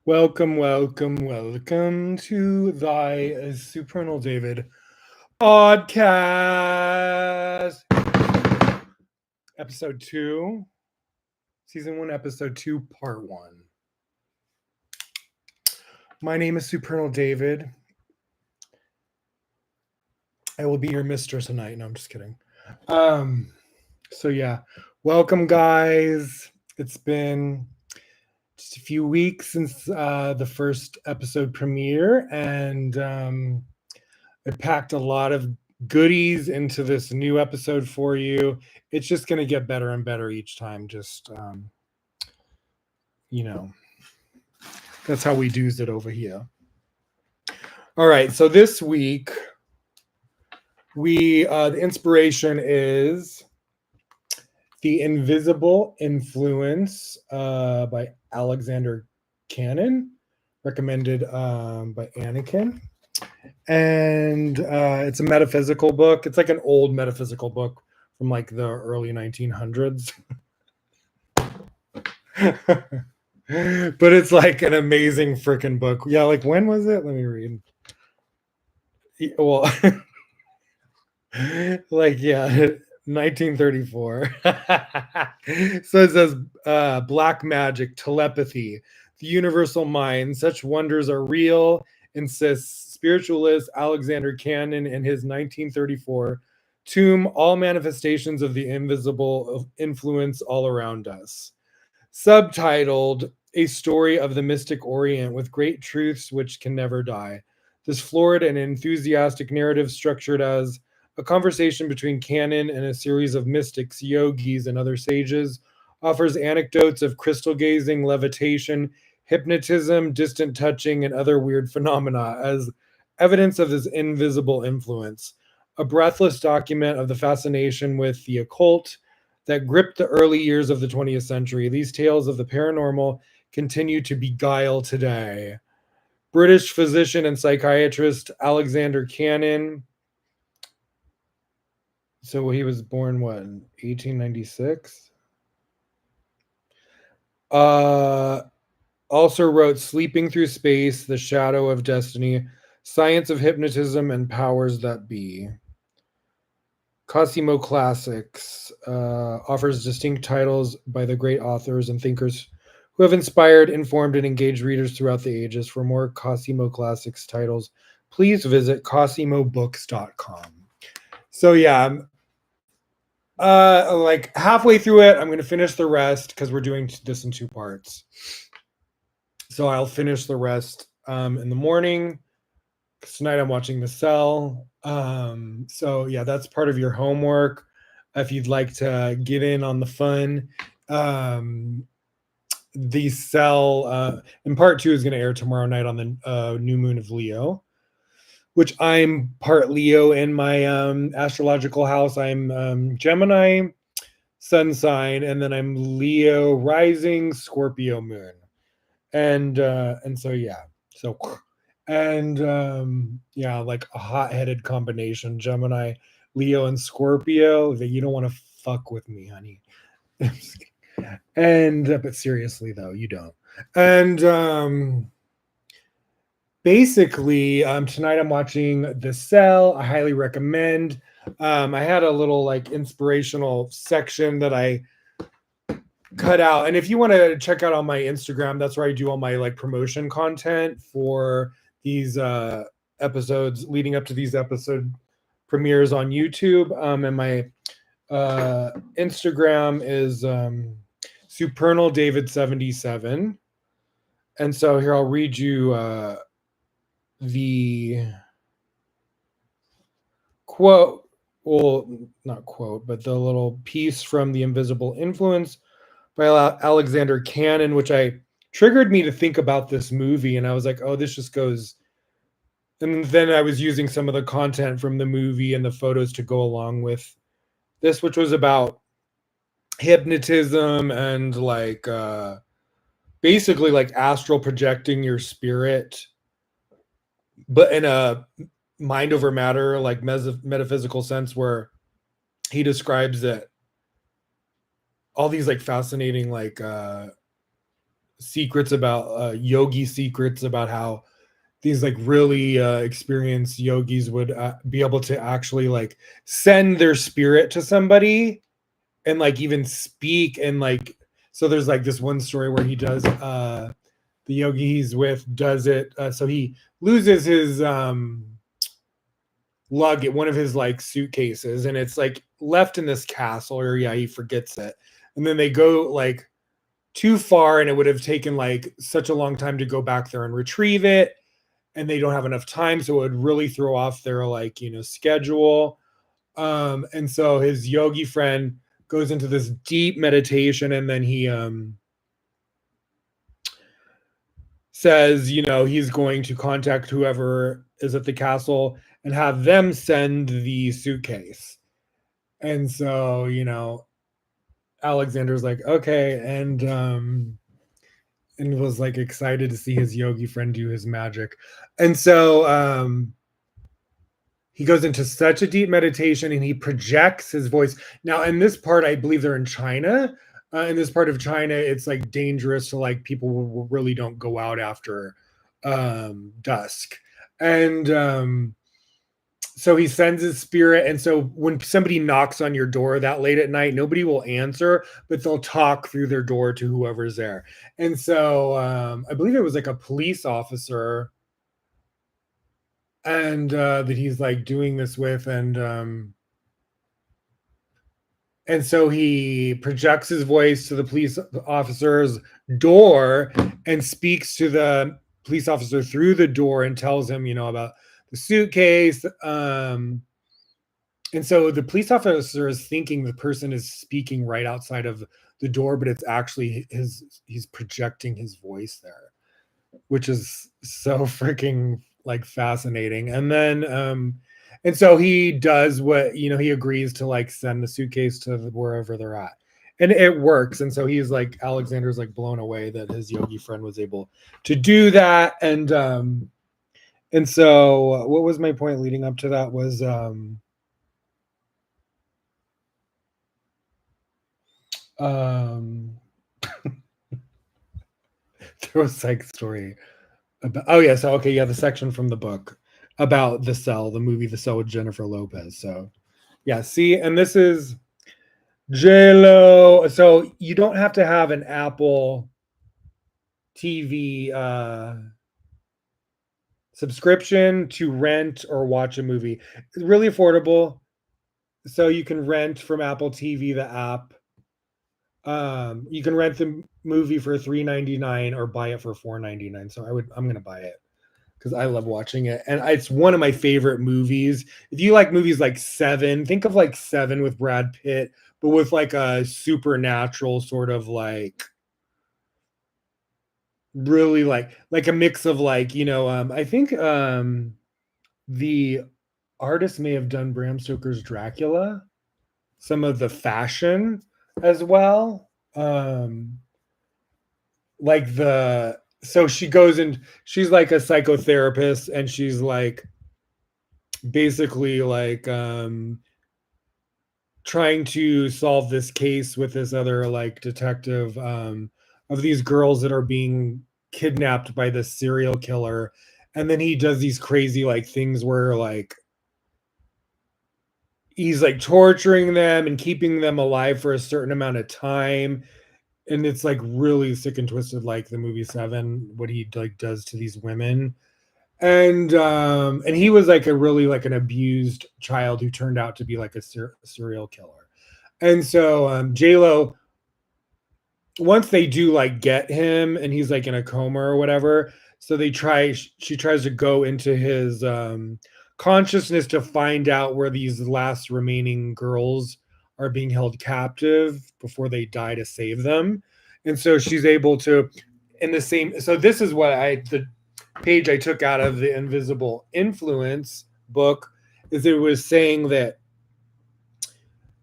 Welcome to thy Supernal David podcast. Episode 2, Season 1, Episode 2, Part 1. My name is Supernal David. I will be your mistress tonight. No, I'm just kidding. Welcome, guys. It's been just a few weeks since the first episode premiere, and I packed a lot of goodies into this new episode for you. It's just going to get better and better each time. Just, that's how we do's it over here. All right. So this week, the inspiration is The Invisible Influence by Alexander Cannon, recommended by Anakin. And it's a metaphysical book. It's like an old metaphysical book from like the early 1900s. But it's like an amazing freaking book. Yeah, like when was it? Let me read. Well, 1934. So it says black magic, telepathy, the universal mind. Such wonders are real, insists spiritualist Alexander Cannon in his 1934 Tomb, All Manifestations of the Invisible Influence All Around Us. Subtitled, A Story of the Mystic Orient with Great Truths Which Can Never Die. This florid and enthusiastic narrative, structured as a conversation between Cannon and a series of mystics, yogis, and other sages, offers anecdotes of crystal gazing, levitation, hypnotism, distant touching, and other weird phenomena as evidence of this invisible influence. A breathless document of the fascination with the occult that gripped the early years of the 20th century. These tales of the paranormal continue to beguile today. British physician and psychiatrist Alexander Cannon. So he was born, what, in 1896? Also wrote Sleeping Through Space, The Shadow of Destiny, Science of Hypnotism, and Powers That Be. Cosimo Classics offers distinct titles by the great authors and thinkers who have inspired, informed, and engaged readers throughout the ages. For more Cosimo Classics titles, please visit cosimobooks.com. So yeah, like halfway through it, I'm going to finish the rest because we're doing this in 2 parts. So I'll finish the rest in the morning. Tonight I'm watching The Cell. So yeah, that's part of your homework if you'd like to get in on the fun. The Cell in part 2 is going to air tomorrow night on the new moon of Leo, which I'm part Leo in my astrological house. I'm Gemini sun sign, and then I'm Leo rising, Scorpio moon, and so yeah, so and like a hot-headed combination, Gemini, Leo, and Scorpio. That you don't want to fuck with me, honey. And but seriously though, you don't. And basically, tonight I'm watching The Cell. I highly recommend. I had a little like inspirational section that I cut out, and if you want to check out on my Instagram, that's where I do all my like promotion content for these episodes leading up to these episode premieres on YouTube. And my Instagram is Supernal David 77. And so here I'll read you the quote, well, not quote, but the little piece from The Invisible Influence by Alexander Cannon, which triggered me to think about this movie. And I was like, oh, this just goes. And then I was using some of the content from the movie and the photos to go along with this, which was about hypnotism and like basically like astral projecting your spirit, but in a mind over matter, like metaphysical sense, where he describes that all these like fascinating like secrets about yogi secrets about how these like really experienced yogis would be able to actually like send their spirit to somebody and like even speak and like, so there's like this one story where he does the yogi he's with does it so he loses his luggage, one of his like suitcases, and it's like left in this castle, or yeah, he forgets it, and then they go like too far, and it would have taken like such a long time to go back there and retrieve it, and they don't have enough time, so it would really throw off their like, you know, schedule. And so his yogi friend goes into this deep meditation, and then he says, you know, he's going to contact whoever is at the castle and have them send the suitcase. And so, you know, Alexander's like, okay, and was like excited to see his yogi friend do his magic. And so he goes into such a deep meditation and he projects his voice. Now, in this part, I believe they're in China. In this part of China, it's like dangerous to like people really don't go out after dusk. And so he sends his spirit. And so when somebody knocks on your door that late at night, nobody will answer, but they'll talk through their door to whoever's there. And so I believe it was like a police officer and that he's like doing this with, and so he projects his voice to the police officer's door and speaks to the police officer through the door and tells him, you know, about the suitcase. And so the police officer is thinking the person is speaking right outside of the door, but it's actually he's projecting his voice there, which is so freaking like fascinating. And then and so he does what, you know, he agrees to like send the suitcase to wherever they're at, and it works. And so he's like, Alexander's like blown away that his yogi friend was able to do that. And so what was my point leading up to that was there was like story about, oh yeah, so okay, yeah, the section from the book about The Cell, the movie The Cell with Jennifer Lopez. So yeah, see, and this is J-Lo. So you don't have to have an Apple TV subscription to rent or watch a movie. It's really affordable. So you can rent from Apple TV, the app. You can rent the movie for $3.99 or buy it for $4.99. So I'm gonna buy it because I love watching it, and it's one of my favorite movies. If you like movies like Seven, think of like Seven with Brad Pitt, but with like a supernatural sort of like really like a mix of like, you know, I think the artist may have done Bram Stoker's Dracula, some of the fashion as well. Like the so she goes and she's like a psychotherapist, and she's like basically like trying to solve this case with this other like detective of these girls that are being kidnapped by this serial killer. And then he does these crazy like things where like he's like torturing them and keeping them alive for a certain amount of time, and it's like really sick and twisted, like the movie Seven, what he like does to these women. And he was like a really like an abused child who turned out to be like a serial killer. And so J-Lo, once they do like get him and he's like in a coma or whatever, so she tries to go into his consciousness to find out where these last remaining girls are being held captive before they die to save them. And so she's able to, in the same, so this is what the page I took out of the Invisible Influence book, is it was saying that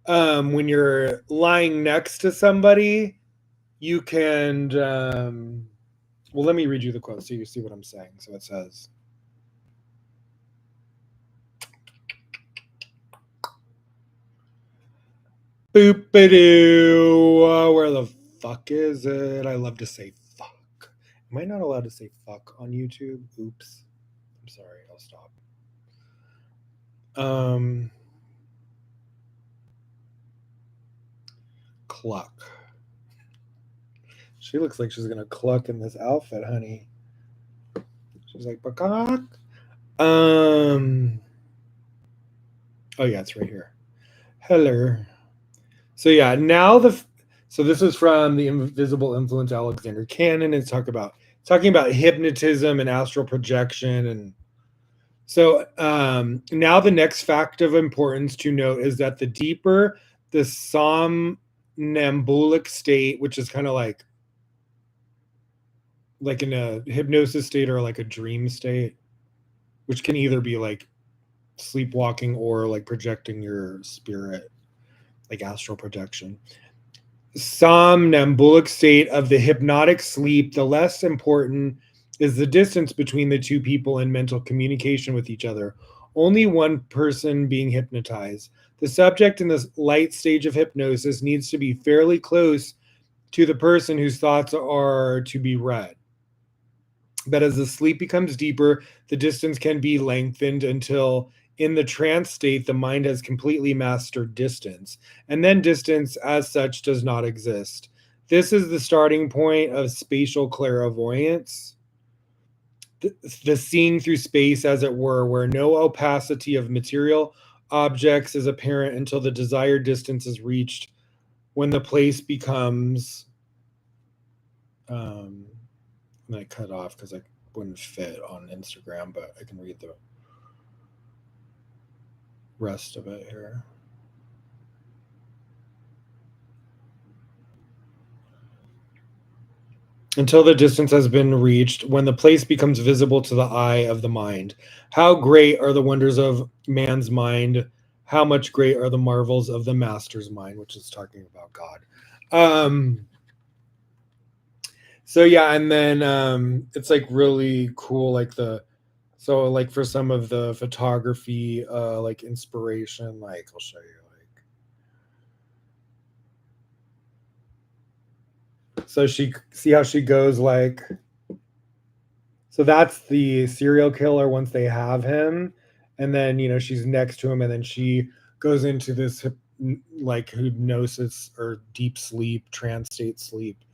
when you're lying next to somebody, you can well, let me read you the quote so you see what I'm saying. So it says, boop-a-doo, where the fuck is it? I love to say fuck. Am I not allowed to say fuck on YouTube? Oops. I'm sorry. I'll stop. Cluck. She looks like she's gonna cluck in this outfit, honey. She's like, bakak. Oh yeah, it's right here. Hello. So yeah, so this is from the Invisible Influence Alexander Cannon. It's talking about hypnotism and astral projection. And so now the next fact of importance to note is that the deeper the somnambulic state, which is kind of like in a hypnosis state or like a dream state, which can either be like sleepwalking or like projecting your spirit, like astral projection. Somnambulic state of the hypnotic sleep, the less important is the distance between the two people in mental communication with each other. Only one person being hypnotized. The subject in the light stage of hypnosis needs to be fairly close to the person whose thoughts are to be read. But as the sleep becomes deeper, the distance can be lengthened until in the trance state, the mind has completely mastered distance, and then distance as such does not exist. This is the starting point of spatial clairvoyance, the seeing through space, as it were, where no opacity of material objects is apparent until the desired distance is reached, when the place becomes I cut off because I wouldn't fit on Instagram, but I can read the rest of it here. Until the distance has been reached, when the place becomes visible to the eye of the mind. How great are the wonders of man's mind? How much great are the marvels of the master's mind, which is talking about God. So yeah, and then it's like really cool, like so like for some of the photography, like inspiration, like I'll show you. So she see how she goes like, so that's the serial killer once they have him, and then she's next to him, and then she goes into this like hypnosis or deep sleep, trance state sleep,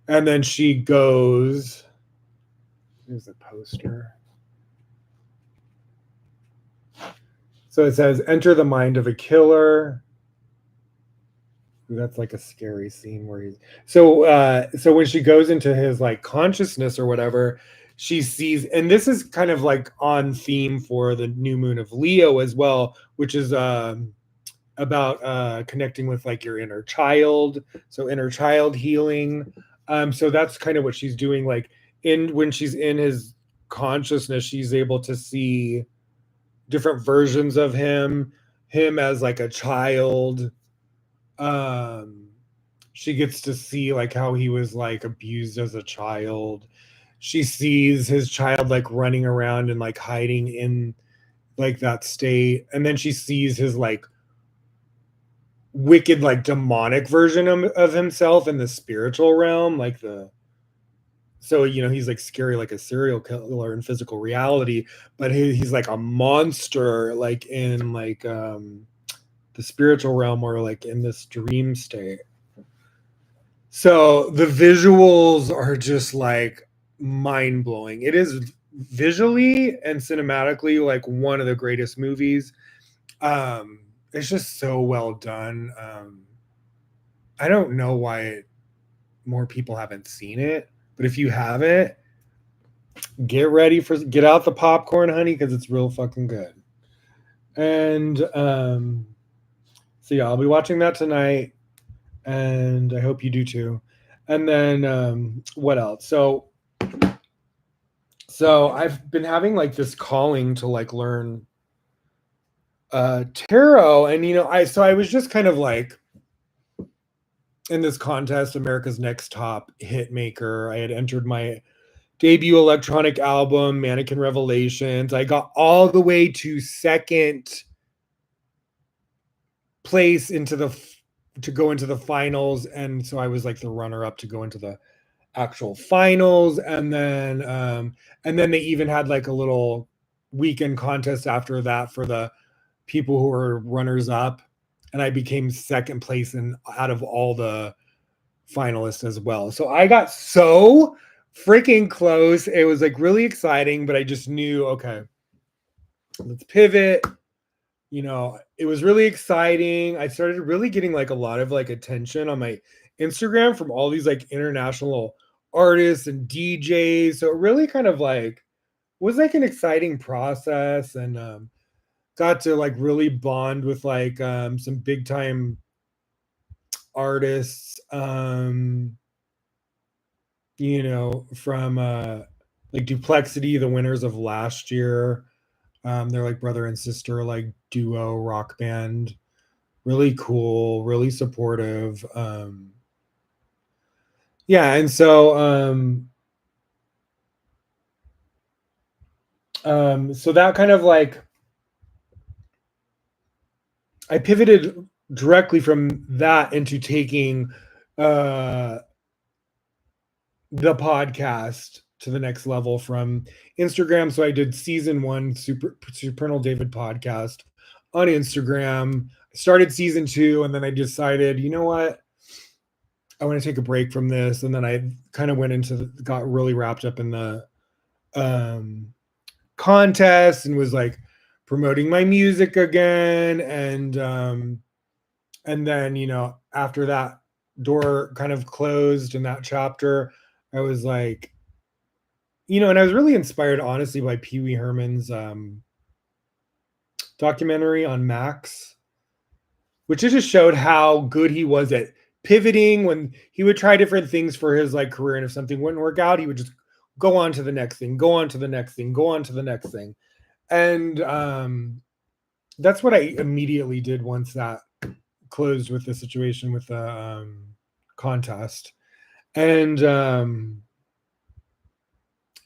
and then she goes. Here's a poster. So it says, "Enter the mind of a killer." That's like a scary scene where he's so when she goes into his like consciousness or whatever, she sees, and this is kind of like on theme for the new moon of Leo as well, which is about connecting with like your inner child, so inner child healing. So that's kind of what she's doing, like in when she's in his consciousness, she's able to see different versions of him as like a child. um she gets to see like how he was like abused as a child. She sees his child like running around and like hiding in like that state, and then she sees his like wicked like demonic version of himself in the spiritual realm, like the so he's like scary like a serial killer in physical reality, but he's like a monster like in like the spiritual realm or like in this dream state. So the visuals are just like mind blowing. It is visually and cinematically like one of the greatest movies. It's just so well done. I don't know why more people haven't seen it, but if you haven't, get out the popcorn, honey, because it's real fucking good. And so yeah, I'll be watching that tonight, and I hope you do too. And then what else? So I've been having like this calling to like learn tarot, and I was just kind of like in this contest, America's Next Top Hit Maker. I had entered my debut electronic album, Mannequin Revelations. I got all the way to second place to go into the finals, and so I was like the runner up to go into the actual finals, and then they even had like a little weekend contest after that for the people who were runners up, and I became second place in out of all the finalists as well. So I got so freaking close. It was like really exciting, but I just knew, okay, let's pivot. You know, it was really exciting. I started really getting like a lot of like attention on my Instagram from all these like international artists and DJs. So it really kind of like was like an exciting process, and got to like really bond with like some big time artists, you know, from like Duplexity, the winners of last year. They're like brother and sister, like duo rock band. Really cool, really supportive. Yeah, and so so that kind of like I pivoted directly from that into taking uh the podcast to the next level from Instagram. So I did season 1 Supernal David podcast on Instagram. I started season 2, and then I decided, you know what? I want to take a break from this. And then I kind of went into got really wrapped up in the um contest, and was like promoting my music again. And then, you know, after that door kind of closed in that chapter, I was like, you know, and I was really inspired, honestly, by Pee Wee Herman's documentary on Max, which it just showed how good he was at pivoting when he would try different things for his like career, and if something wouldn't work out, he would just go on to the next thing, go on to the next thing, go on to the next thing. And that's what I immediately did once that closed with the situation with the contest. And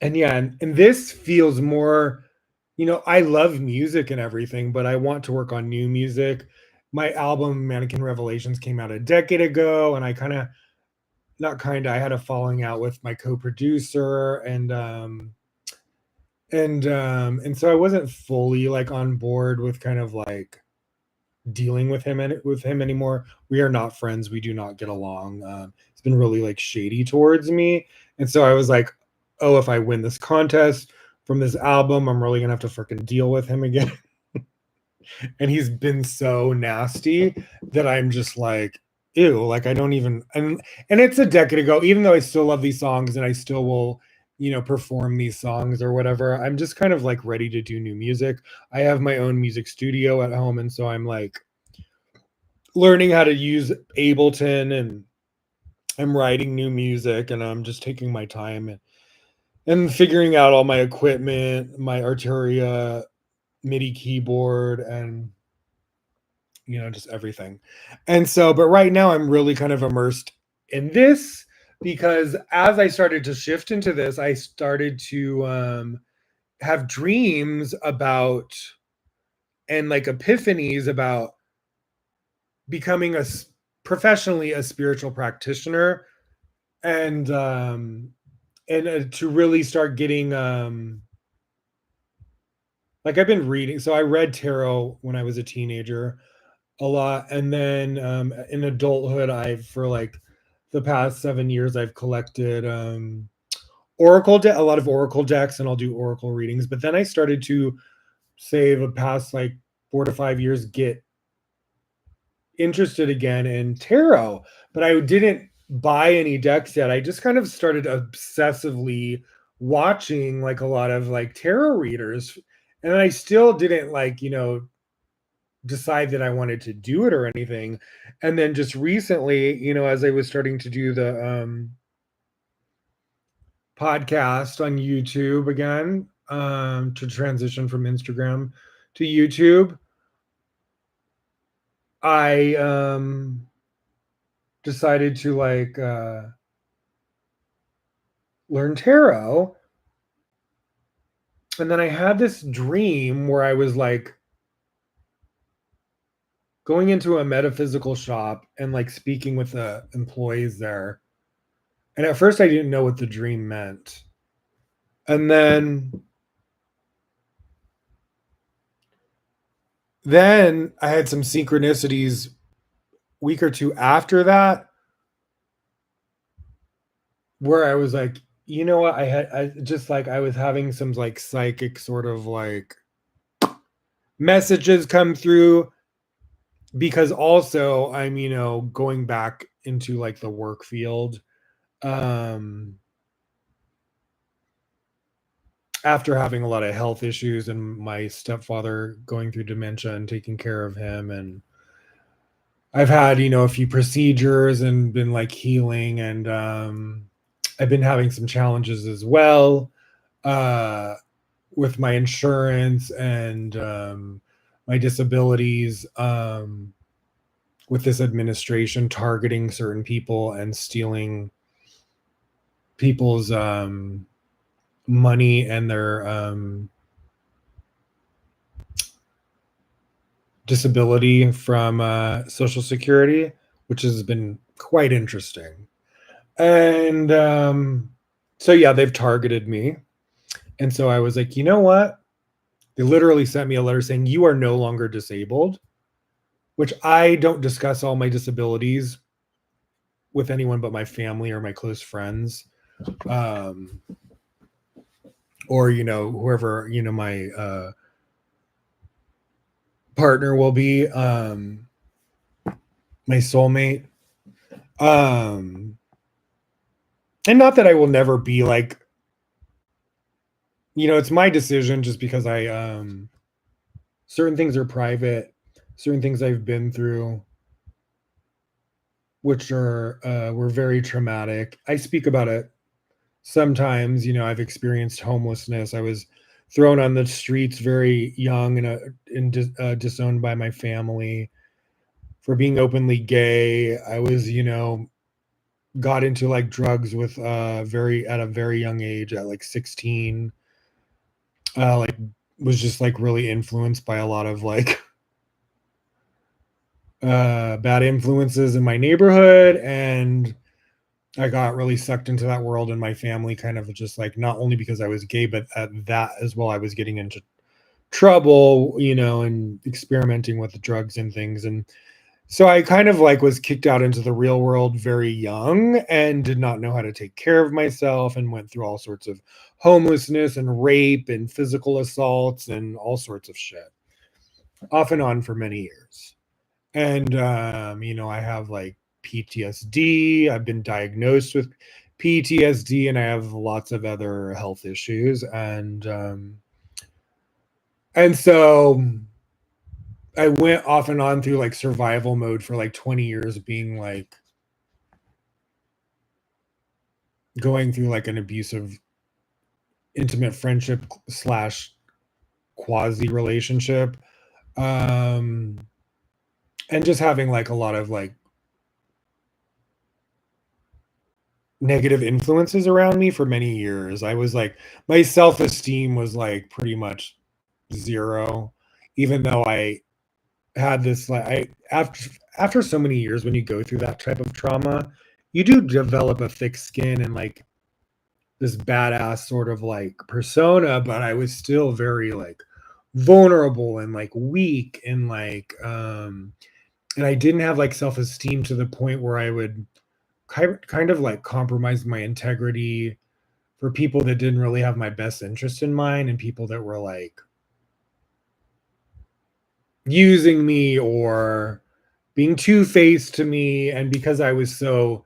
yeah, and this feels more, you know, I love music and everything, but I want to work on new music. My album Mannequin Revelations came out a decade ago, and I kind of not kind of I had a falling out with my co-producer, and so I wasn't fully like on board with kind of like dealing with him anymore. We are not friends. We do not get along. It's been really like shady towards me, and so I was like, oh, if I win this contest from this album, I'm really gonna have to freaking deal with him again. And he's been so nasty that I'm just like, ew, like I don't even. And it's a decade ago. Even though I still love these songs and I still will, you know, perform these songs or whatever, I'm just kind of like ready to do new music. I have my own music studio at home, and so I'm like learning how to use Ableton, and I'm writing new music, and I'm just taking my time and figuring out all my equipment, my Arturia MIDI keyboard, and you know, just everything. And so, but right now I'm really kind of immersed in this, because as I started to shift into this, I started to have dreams about, and like epiphanies about becoming professionally a spiritual practitioner, and to really start getting like I've been reading. So I read tarot when I was a teenager a lot, and then in adulthood, I've for like the past 7 years I've collected a lot of oracle decks, and I'll do oracle readings. But then I started to, say, the past like 4 to 5 years, get interested again in tarot, but I didn't buy any decks yet. I just kind of started obsessively watching like a lot of like tarot readers, and I still didn't like, you know, decide that I wanted to do it or anything. And then just recently, you know, as I was starting to do the podcast on YouTube again, to transition from Instagram to YouTube, I decided to like learn tarot. And then I had this dream where I was like going into a metaphysical shop and like speaking with the employees there. And at first I didn't know what the dream meant. And then I had some synchronicities week or two after that where I was like, you know what? I just like I was having some like psychic sort of like messages come through because also I'm, going back into like the work field um after having a lot of health issues and my stepfather going through dementia and taking care of him. And I've had, a few procedures and been like healing. And I've been having some challenges as well uh, with my insurance and my disabilities with this administration targeting certain people and stealing people's money and their disability from Social Security, which has been quite interesting. And so, yeah, they've targeted me. And so I was like, you know what? They literally sent me a letter saying, you are no longer disabled, which I don't discuss all my disabilities with anyone but my family or my close friends. Um, or, whoever, my partner will be, my soulmate. Um, and not that I will never be like, it's my decision just because certain things are private, certain things I've been through, which were very traumatic. I speak about it sometimes. I've experienced homelessness. I was thrown on the streets very young and disowned by my family for being openly gay. I was, got into like drugs with very at a very young age at like 16. Like was just like really influenced by a lot of like bad influences in my neighborhood, and I got really sucked into that world, and my family kind of just like not only because I was gay, but at that as well, I was getting into trouble, and experimenting with the drugs and things. And so I kind of like was kicked out into the real world very young and did not know how to take care of myself and went through all sorts of homelessness and rape and physical assaults and all sorts of shit off and on for many years. And I have like PTSD. I've been diagnosed with PTSD, and I have lots of other health issues. And so I went off and on through like survival mode for like 20 years, being like going through like an abusive intimate friendship slash quasi relationship. Um and just having like a lot of like negative influences around me for many years. I was like, my self-esteem was like pretty much zero, even though I had this like after so many years, when you go through that type of trauma, you do develop a thick skin and like this badass sort of like persona, but I was still very like vulnerable and like weak and like and I didn't have like self-esteem to the point where I would kind of like compromise my integrity for people that didn't really have my best interest in mind, and people that were like using me or being two-faced to me. And because I was so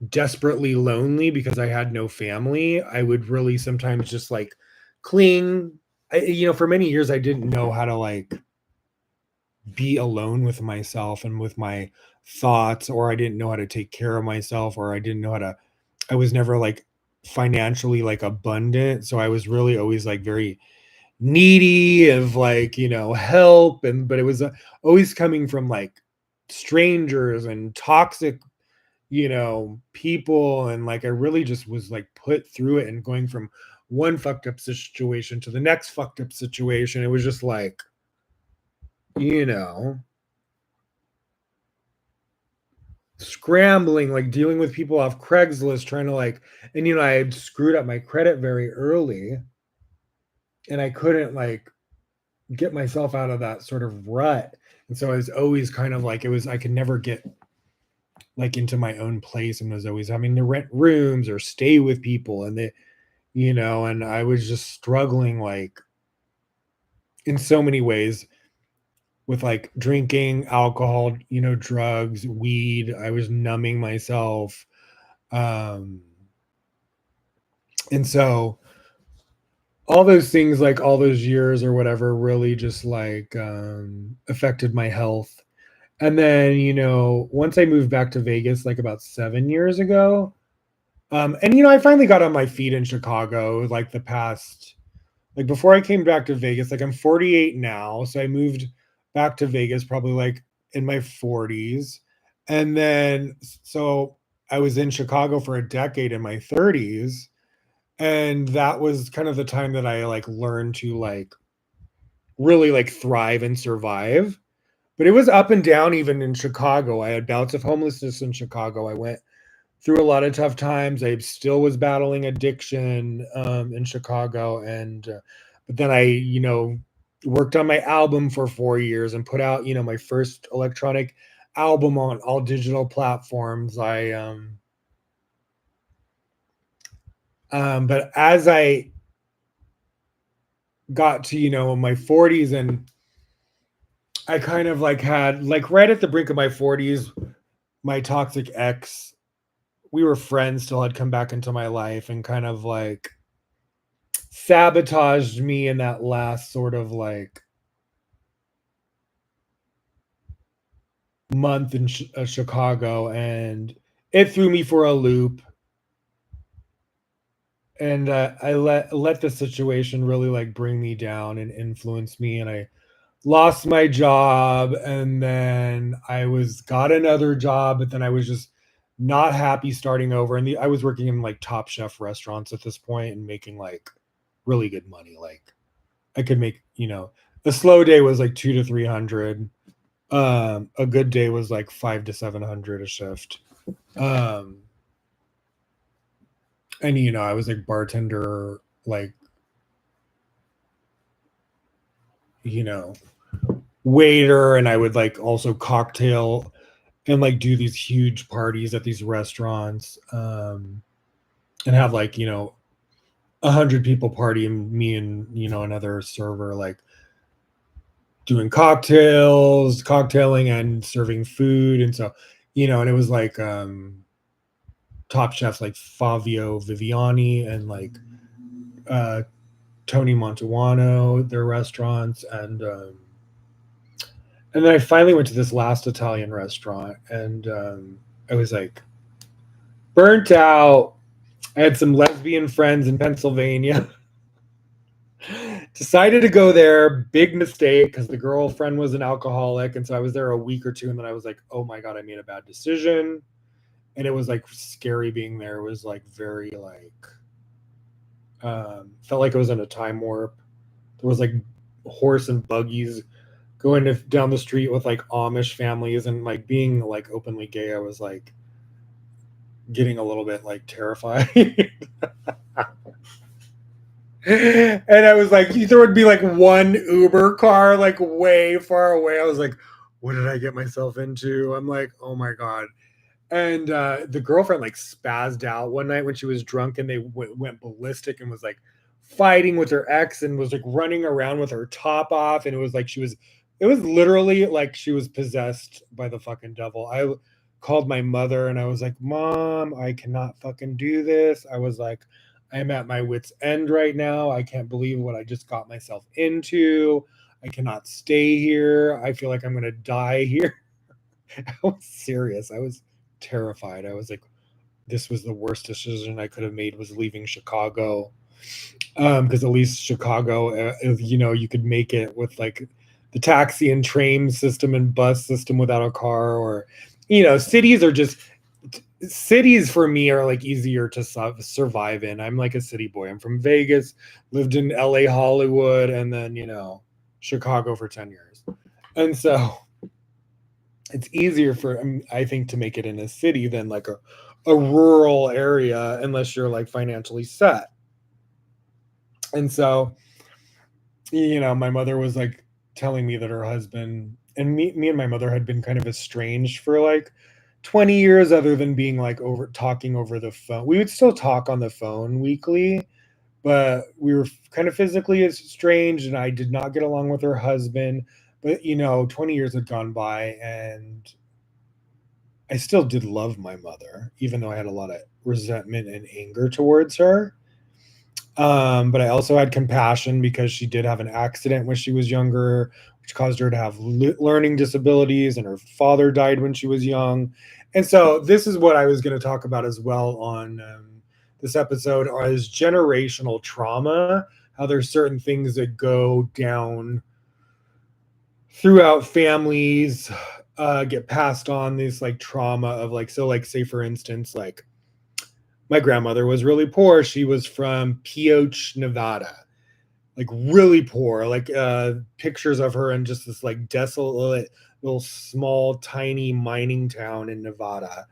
desperately lonely because I had no family, I would really sometimes just like cling. For many years I didn't know how to like be alone with myself and with my thoughts, or I didn't know how to take care of myself, or I didn't know how to, I was never like financially like abundant, so I was really always like very needy of like, help. And but it was always coming from like strangers and toxic, people. And like I really just was like put through it and going from one fucked up situation to the next fucked up situation. It was just like, you know scrambling, like dealing with people off Craigslist, trying to like, and I had screwed up my credit very early, and I couldn't like get myself out of that sort of rut. And so I was always kind of like, I could never get like into my own place, and was always having to rent rooms or stay with people. And and I was just struggling like in so many ways with like drinking, alcohol, drugs, weed. I was numbing myself. Um, and so all those things, like all those years or whatever, really just like affected my health. And then, once I moved back to Vegas, like about 7 years ago, and I finally got on my feet in Chicago, like the past, like before I came back to Vegas, like I'm 48 now. So I moved back to Vegas probably like in my 40s. And then, so I was in Chicago for a decade in my 30s. And that was kind of the time that I like learned to like really like thrive and survive. But it was up and down even in Chicago. I had bouts of homelessness in Chicago. I went through a lot of tough times. I still was battling addiction in Chicago, and but then I, worked on my album for 4 years and put out, my first electronic album on all digital platforms. But as I got to, my 40s, and I kind of like had like right at the brink of my 40s, my toxic ex, we were friends, still had come back into my life and kind of like sabotaged me in that last sort of like month in Chicago, and it threw me for a loop. And I let the situation really like bring me down and influence me, and I lost my job, and then got another job, but then I was just not happy starting over. And I was working in like Top Chef restaurants at this point and making like really good money. Like I could make, a slow day was like 200 to 300. A good day was like 500 to 700 a shift. And I was like bartender, like, waiter, and I would like also cocktail and like do these huge parties at these restaurants, and have like 100 people party, and me and another server like doing cocktailing and serving food. And so and it was like top chefs like Fabio Viviani and like Tony Montalano, their restaurants. And then I finally went to this last Italian restaurant, and I was like burnt out. I had some lesbian friends in Pennsylvania. Decided to go there. Big mistake, because the girlfriend was an alcoholic. And so I was there a week or two, and then I was like, oh my God, I made a bad decision. And it was like scary being there. It was like very like, felt like I was in a time warp. There was like horse and buggies going down the street with like Amish families, and like being like openly gay, I was like getting a little bit like terrified. And I was like, there would be like one Uber car like way far away. I was like, what did I get myself into? I'm like, oh my God. And the girlfriend like spazzed out one night when she was drunk, and they went ballistic and was like fighting with her ex, and was like running around with her top off. And it was like it was literally like she was possessed by the fucking devil. I called my mother, and I was like, Mom, I cannot fucking do this. I was like, I'm at my wit's end right now. I can't believe what I just got myself into. I cannot stay here. I feel like I'm going to die here. I was serious. I was terrified. I was like, this was the worst decision I could have made, was leaving Chicago. Because at least Chicago, you could make it with like the taxi and train system and bus system without a car. Or cities for me are like easier to survive in. I'm like a city boy. I'm from Vegas, lived in LA, Hollywood, and then Chicago for 10 years. And so it's easier for, I think, to make it in a city than like a rural area, unless you're like financially set. And so, my mother was like telling me that her husband and me and my mother had been kind of estranged for like 20 years, other than being like over talking over the phone. We would still talk on the phone weekly, but we were kind of physically estranged, and I did not get along with her husband. But 20 years had gone by, and I still did love my mother, even though I had a lot of resentment and anger towards her. But I also had compassion because she did have an accident when she was younger, which caused her to have learning disabilities, and her father died when she was young. And so this is what I was going to talk about as well on this episode, is generational trauma, how there's certain things that go down throughout families, get passed on, this like trauma of like, so like, say for instance, like my grandmother was really poor. She was from Pioche, Nevada, like really poor, like pictures of her in just this like desolate little small tiny mining town in Nevada.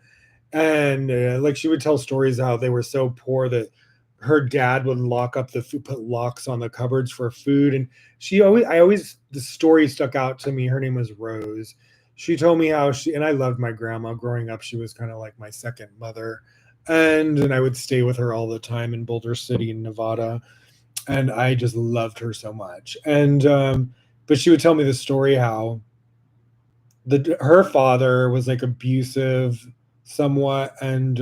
And like she would tell stories how they were so poor that her dad would lock up the food, put locks on the cupboards for food. And the story stuck out to me. Her name was Rose. She told me how and I loved my grandma growing up. She was kind of like my second mother. And I would stay with her all the time in Boulder City in Nevada. And I just loved her so much. And, but she would tell me the story how her father was like abusive somewhat, and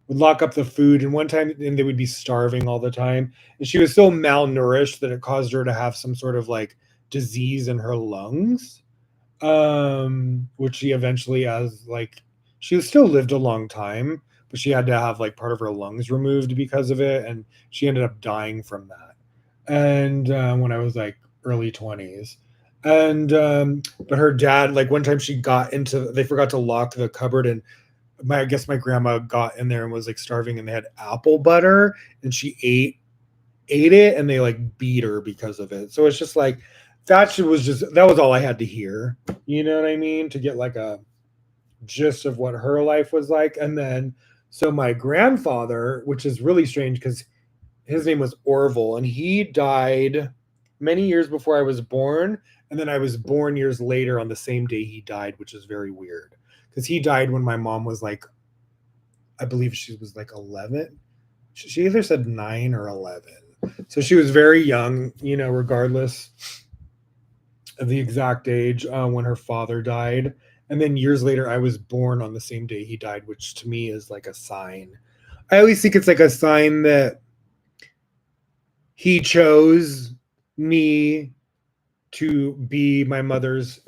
would lock up the food, and one time, and they would be starving all the time, and she was so malnourished that it caused her to have some sort of like disease in her lungs, which she eventually, as like, she still lived a long time, but she had to have like part of her lungs removed because of it, and she ended up dying from that. And when I was like early 20s. And but her dad, like one time they forgot to lock the cupboard, and I guess my grandma got in there and was like starving, and they had apple butter, and she ate it, and they like beat her because of it. So it's just like that was all I had to hear. You know what I mean? To get like a gist of what her life was like. And then so my grandfather, which is really strange because his name was Orville, and he died many years before I was born. And then I was born years later on the same day he died, which is very weird because he died when my mom was like, I believe she was like 11. She either said 9 or 11. So she was very young, regardless of the exact age when her father died. And then years later, I was born on the same day he died, which to me is like a sign. I always think it's like a sign that he chose me to be my mother's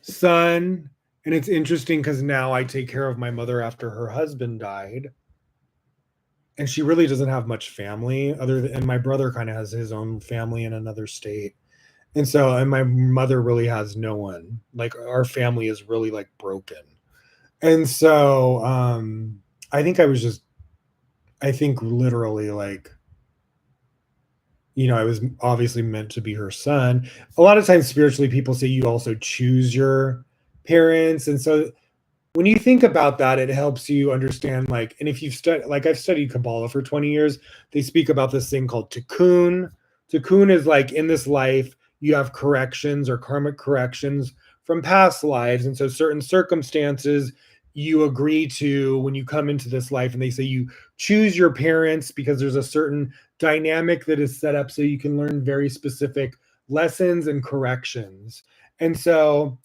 son. And it's interesting because now I take care of my mother after her husband died. And she really doesn't have much family and my brother kind of has his own family in another state. And my mother really has no one. Like our family is really like broken. And so I think literally like, I was obviously meant to be her son. A lot of times spiritually, people say you also choose your parents. And so when you think about that, it helps you understand, like, and if you've studied, like I've studied Kabbalah for 20 years, they speak about this thing called tikkun. Tikkun is like in this life, you have corrections or karmic corrections from past lives. And so certain circumstances you agree to when you come into this life, and they say you choose your parents because there's a certain dynamic that is set up so you can learn very specific lessons and corrections. And so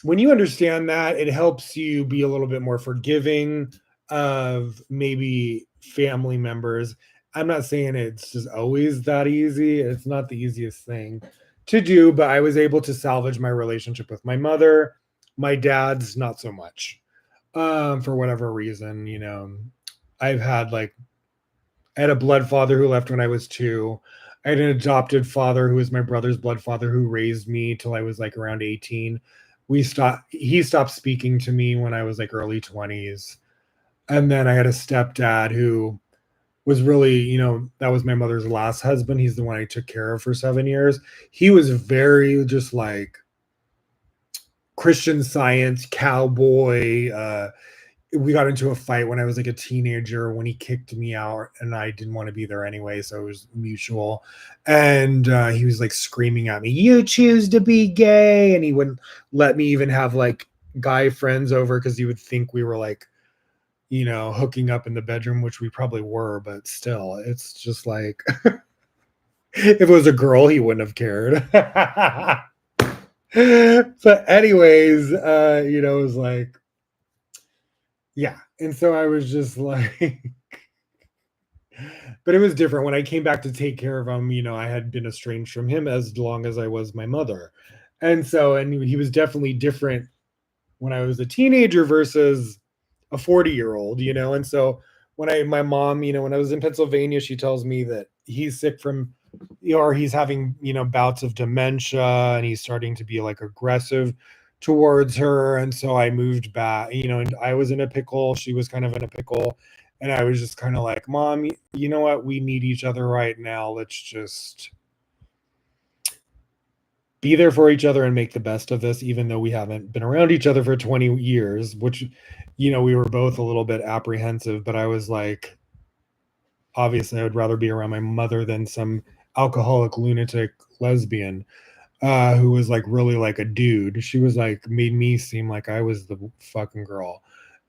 when you understand that, it helps you be a little bit more forgiving of maybe family members. I'm not saying it's just always that easy. It's not the easiest thing to do, but I was able to salvage my relationship with my mother. My dad's not so much. For whatever reason, I've had like, I had a blood father who left when I was 2. I had an adopted father who was my brother's blood father who raised me till I was like around 18. He stopped speaking to me when I was like early 20s. And then I had a stepdad who was really, that was my mother's last husband. He's the one I took care of for 7 years. He was very just like Christian Science, cowboy. We got into a fight when I was like a teenager when he kicked me out and I didn't want to be there anyway. So it was mutual. And he was like screaming at me, "You choose to be gay." And he wouldn't let me even have like guy friends over because he would think we were like, hooking up in the bedroom, which we probably were, but still, it's just like, if it was a girl, he wouldn't have cared. But anyways, it was like, yeah. And so I was just like, but it was different when I came back to take care of him. I had been estranged from him as long as I was my mother. And he was definitely different when I was a teenager versus a 40-year-old, And so my mom, when I was in Pennsylvania, she tells me that he's sick from, or he's having, bouts of dementia and he's starting to be like aggressive towards her. And so I moved back, and I was in a pickle. She was kind of in a pickle. And I was just kind of like, Mom, you know what? We need each other right now. Let's just be there for each other and make the best of this, even though we haven't been around each other for 20 years, which, we were both a little bit apprehensive, but I was like, obviously I would rather be around my mother than some alcoholic lunatic lesbian who was like really like a dude. She was like, made me seem like I was the fucking girl.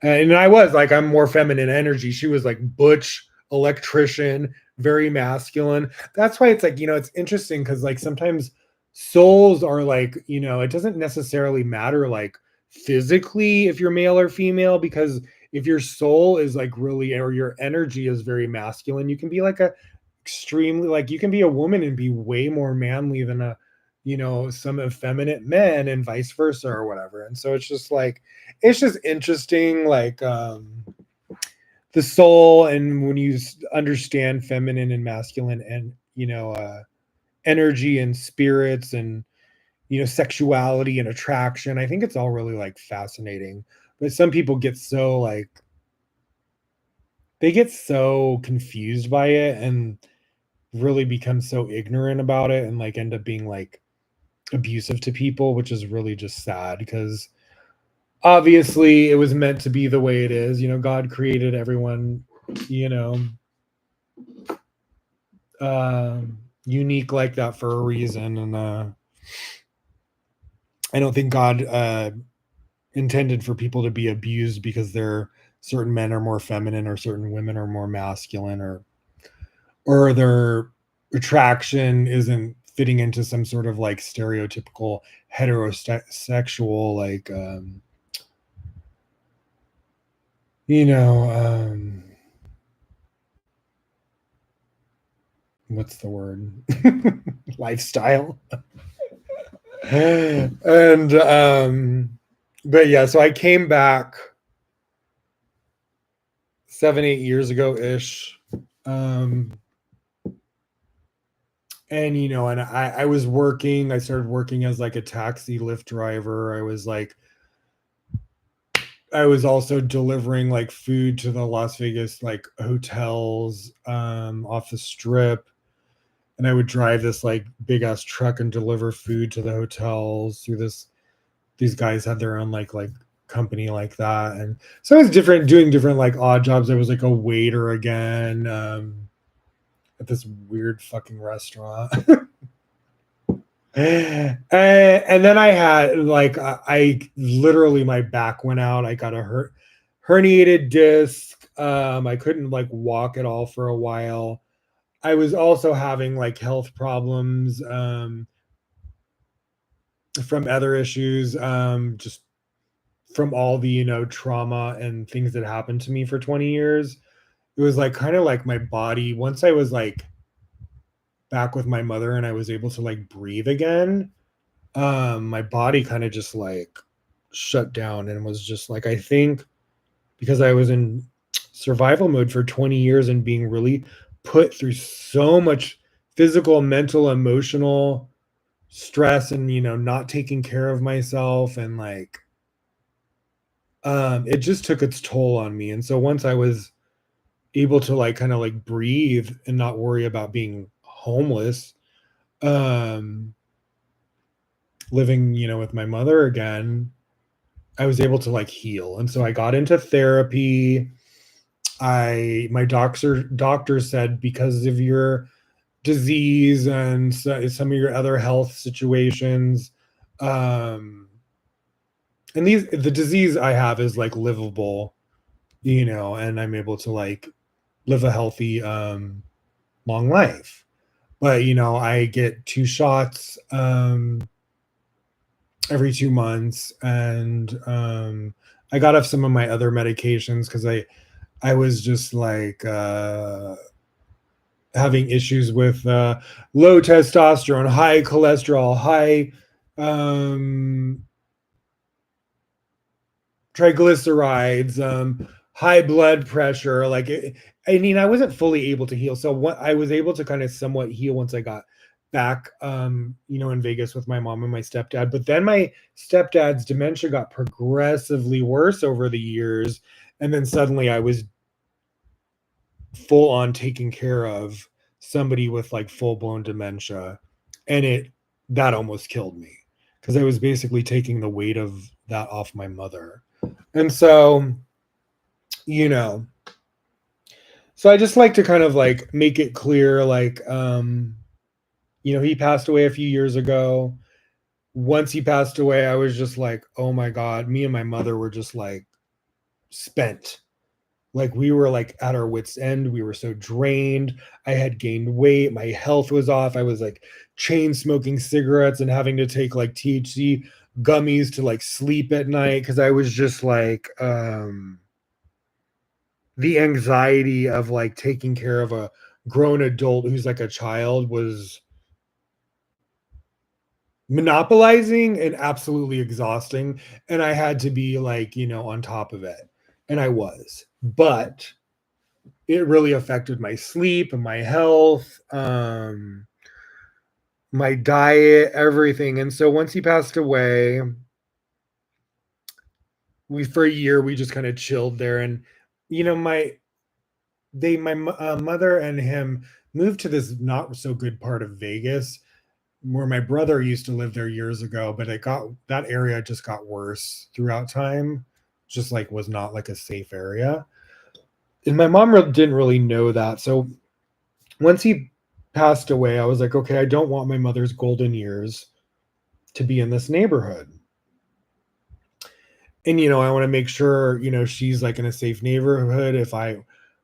And I was like, I'm more feminine energy. She was like butch electrician, very masculine. That's why it's like, it's interesting because like sometimes souls are like, it doesn't necessarily matter like physically if you're male or female, because if your soul is like really, or your energy is very masculine, you can be like extremely, like you can be a woman and be way more manly than some effeminate men and vice versa or whatever. And so it's just interesting, like the soul, and when you understand feminine and masculine and energy and spirits and sexuality and attraction, I think it's all really like fascinating. But some people get so like, they get so confused by it and really become so ignorant about it and like end up being like abusive to people, which is really just sad because obviously it was meant to be the way it is. God created everyone, unique like that for a reason. And I don't think God intended for people to be abused because certain men are more feminine or certain women are more masculine, or their attraction isn't fitting into some sort of like stereotypical heterosexual like what's the word? Lifestyle. And but yeah, so I came back 7-8 years ago ish. And and I was working. I started working as like a taxi Lyft driver. I was also delivering like food to the Las Vegas like hotels off the strip. And I would drive this like big ass truck and deliver food to the hotels through these guys had their own like company like that. And so I was doing different like odd jobs. I was like a waiter again at this weird fucking restaurant. And then I had like I literally, my back went out. I got a herniated disc. I couldn't like walk at all for a while. I was also having like health problems from other issues, just from all the trauma and things that happened to me for 20 years. It was like kind of like my body, once I was like back with my mother and I was able to like breathe again, my body kind of just like shut down and was just like, I think because I was in survival mode for 20 years and being really put through so much physical, mental, emotional stress and not taking care of myself, and like it just took its toll on me. And so once I was able to like kind of like breathe and not worry about being homeless, living with my mother again, I was able to like heal. And so I got into therapy. My doctor said because of your disease and some of your other health situations, and the disease I have is like livable, and I'm able to like live a healthy long life. But I get 2 shots every 2 months, and I got off some of my other medications because I was just like having issues with low testosterone, high cholesterol, high um, triglycerides, high blood pressure. I mean, I wasn't fully able to heal. So what I was able to kind of somewhat heal once I got back, in Vegas with my mom and my stepdad. But then my stepdad's dementia got progressively worse over the years. And then suddenly I was full on taking care of somebody with like full blown dementia. And that almost killed me because I was basically taking the weight of that off my mother. And so, you know, so I just like to kind of like make it clear, like, he passed away a few years ago. Once he passed away, I was just like, oh my God, me and my mother were just like spent. Like we were like at our wits' end. We were so drained. I had gained weight. My health was off. I was like chain smoking cigarettes and having to take like THC gummies to like sleep at night because I was just like, the anxiety of like taking care of a grown adult who's like a child was monopolizing and absolutely exhausting. And I had to be like, on top of it. And I was. But it really affected my sleep and my health, my diet, everything. And so once he passed away, for a year we just kind of chilled there. And my mother and him moved to this not so good part of Vegas where my brother used to live there years ago, but that area just got worse throughout time. Just like was not like a safe area. And my mom didn't really know that. So once he passed away, I was like, okay, I don't want my mother's golden years to be in this neighborhood. And I want to make sure, she's like in a safe neighborhood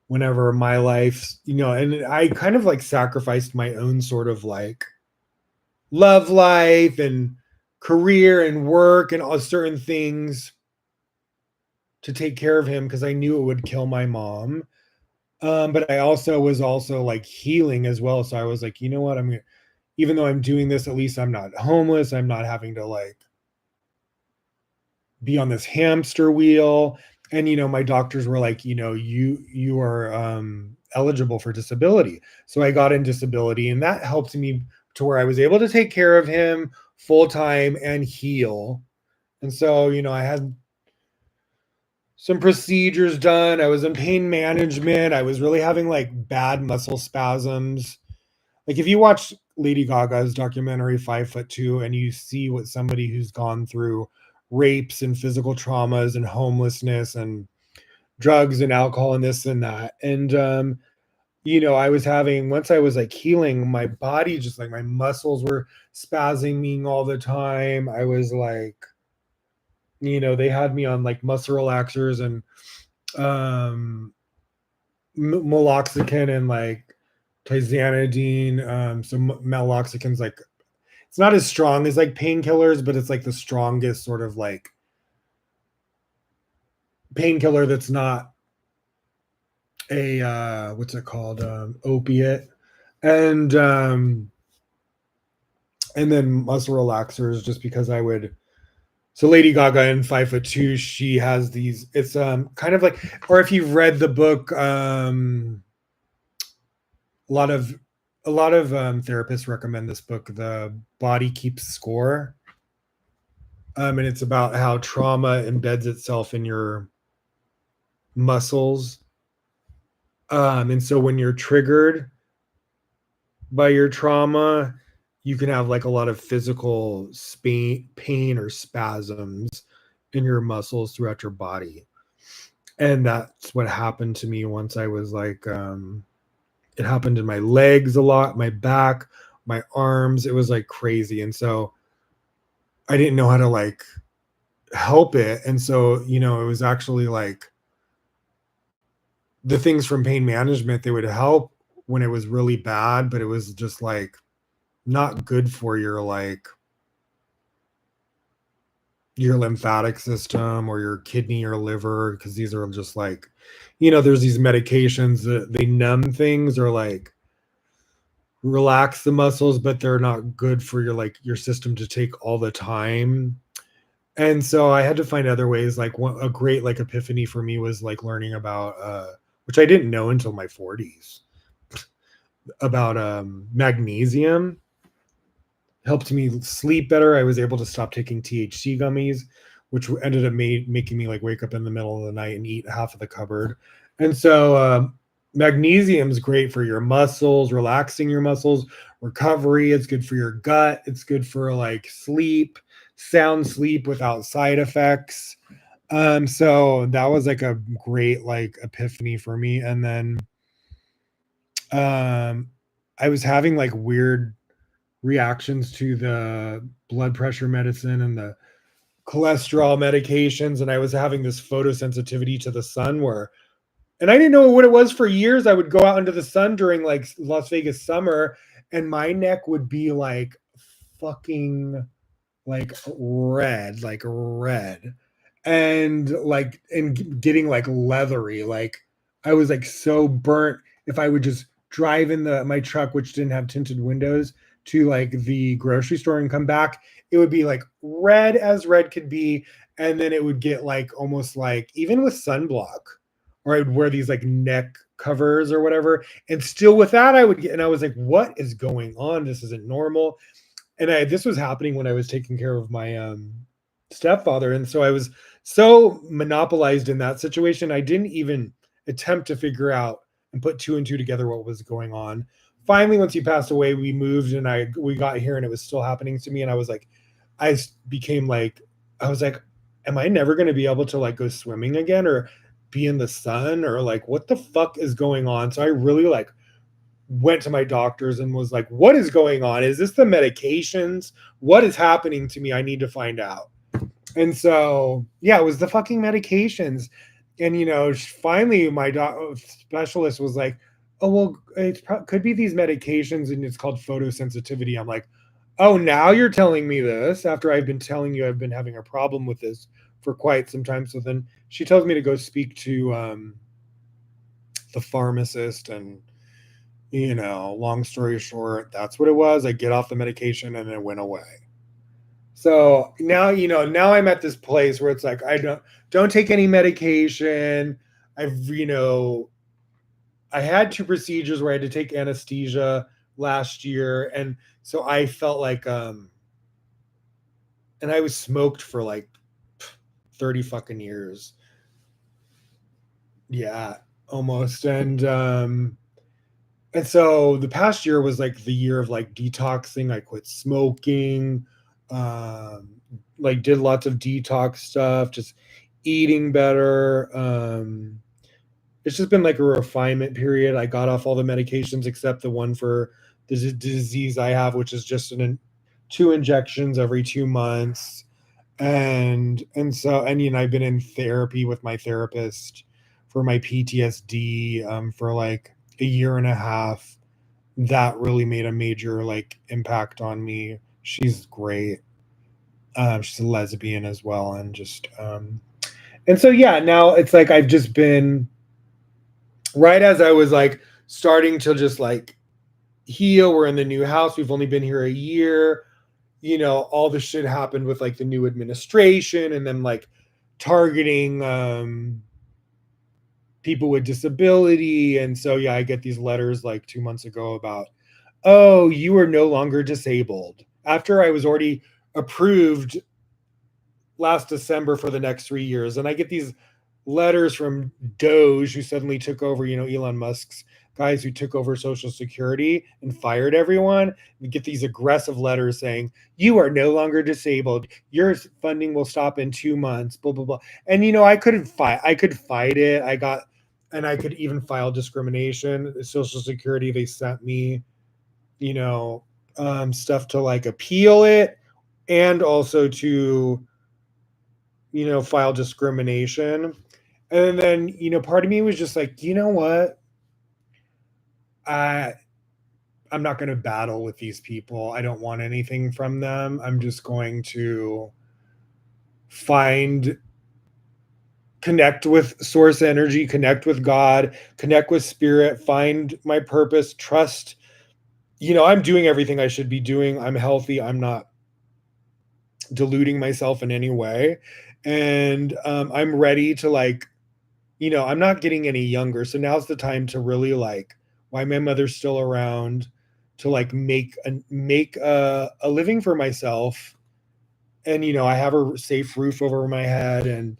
whenever my life, and I kind of like sacrificed my own sort of like love life and career and work and all certain things to take care of him because I knew it would kill my mom. But I was also like healing as well. So I was like, you know what? Even though I'm doing this, at least I'm not homeless. I'm not having to like be on this hamster wheel. And my doctors were like, you are eligible for disability. So I got in disability, and that helped me to where I was able to take care of him full time and heal. And so, I had some procedures done. I was in pain management. I was really having like bad muscle spasms. Like if you watch Lady Gaga's documentary 5'2" and you see what somebody who's gone through rapes and physical traumas and homelessness and drugs and alcohol and this and that. And I was having, once I was like healing, my body just like my muscles were spasming all the time. I was like, they had me on like muscle relaxers and meloxicam and like tizanidine. So meloxicam's like, it's not as strong as like painkillers, but it's like the strongest sort of like painkiller that's not a what's it called, opiate. And then muscle relaxers just because I would. So Lady Gaga in 5'2", she has these. It's kind of like, or if you've read the book, a lot of therapists recommend this book, The Body Keeps Score. And it's about how trauma embeds itself in your muscles. And so when you're triggered by your trauma, you can have like a lot of physical pain or spasms in your muscles throughout your body. And that's what happened to me once I was like, it happened in my legs a lot, my back, my arms. It was like crazy. And so I didn't know how to like help it. And so, you know, it was actually like the things from pain management, they would help when it was really bad, but it was just like not good for your lymphatic system or your kidney or liver, because these are just like, you know, there's these medications that they numb things or like relax the muscles, but they're not good for your system to take all the time. And so I had to find other ways. Like a great like epiphany for me was like learning about which I didn't know until my 40s, about magnesium. Helped me sleep better. I was able to stop taking THC gummies, which ended up making me like wake up in the middle of the night and eat half of the cupboard. And so magnesium is great for your muscles, relaxing your muscles, recovery. It's good for your gut. It's good for like sleep, sound sleep without side effects. So that was like a great like epiphany for me. And then I was having like weird reactions to the blood pressure medicine and the cholesterol medications, and I was having this photosensitivity to the sun where, and I didn't know what it was for years. I would go out into the sun during like Las Vegas summer and my neck would be like fucking like red and getting like leathery. Like I was like so burnt. If I would just drive in my truck, which didn't have tinted windows, to like the grocery store and come back, it would be like red as red could be. And then it would get like almost like, even with sunblock, or I would wear these like neck covers or whatever. And still with that, I would get, and I was like, what is going on? This isn't normal. And this was happening when I was taking care of my stepfather. And so I was so monopolized in that situation, I didn't even attempt to figure out and put two and two together what was going on. Finally, once he passed away, we moved and we got here and it was still happening to me. And I was like, I became like, I was like, am I never going to be able to like go swimming again or be in the sun, or like, what the fuck is going on? So I really like went to my doctors and was like, what is going on? Is this the medications? What is happening to me? I need to find out. And so, yeah, it was the fucking medications. And, you know, finally my specialist was like, oh, well, it could be these medications and it's called photosensitivity. I'm like, oh, now you're telling me this after I've been telling you I've been having a problem with this for quite some time. So then she tells me to go speak to the pharmacist, and, you know, long story short, that's what it was. I get off the medication and it went away. So now, you know, now I'm at this place where it's like, I don't take any medication. You know, I had 2 procedures where I had to take anesthesia last year. And so I felt like, and I was smoked for like 30 fucking years. Yeah, almost. And so the past year was like the year of like detoxing. I quit smoking, like did lots of detox stuff, just eating better. It's just been like a refinement period. I got off all the medications except the one for the disease I have, which is just 2 injections every 2 months. And so, and you know, I've been in therapy with my therapist for my PTSD for like a year and a half. That really made a major like impact on me. She's great. She's a lesbian as well. And just and so yeah, now it's like I've just been, right as I was like starting to just like heal. We're in the new house. We've only been here a year. You know, all the shit happened with like the new administration and then like targeting people with disability. And so, yeah, I get these letters like 2 months ago about, oh, you are no longer disabled, after I was already approved last December for the next 3 years. And I get these letters from Doge, who suddenly took over, you know, Elon Musk's guys who took over Social Security and fired everyone. We get these aggressive letters saying, you are no longer disabled. Your funding will stop in 2 months, blah, blah, blah. And, you know, I could fight it. And I could even file discrimination. Social Security, they sent me, you know, stuff to like appeal it and also to, you know, file discrimination. And then, you know, part of me was just like, you know what? I'm not going to battle with these people. I don't want anything from them. I'm just going to connect with source energy, connect with God, connect with spirit, find my purpose, trust. You know, I'm doing everything I should be doing. I'm healthy. I'm not deluding myself in any way. And I'm ready to like, you know, I'm not getting any younger. So now's the time to really like, why my mother's still around, to like make a living for myself. And, you know, I have a safe roof over my head and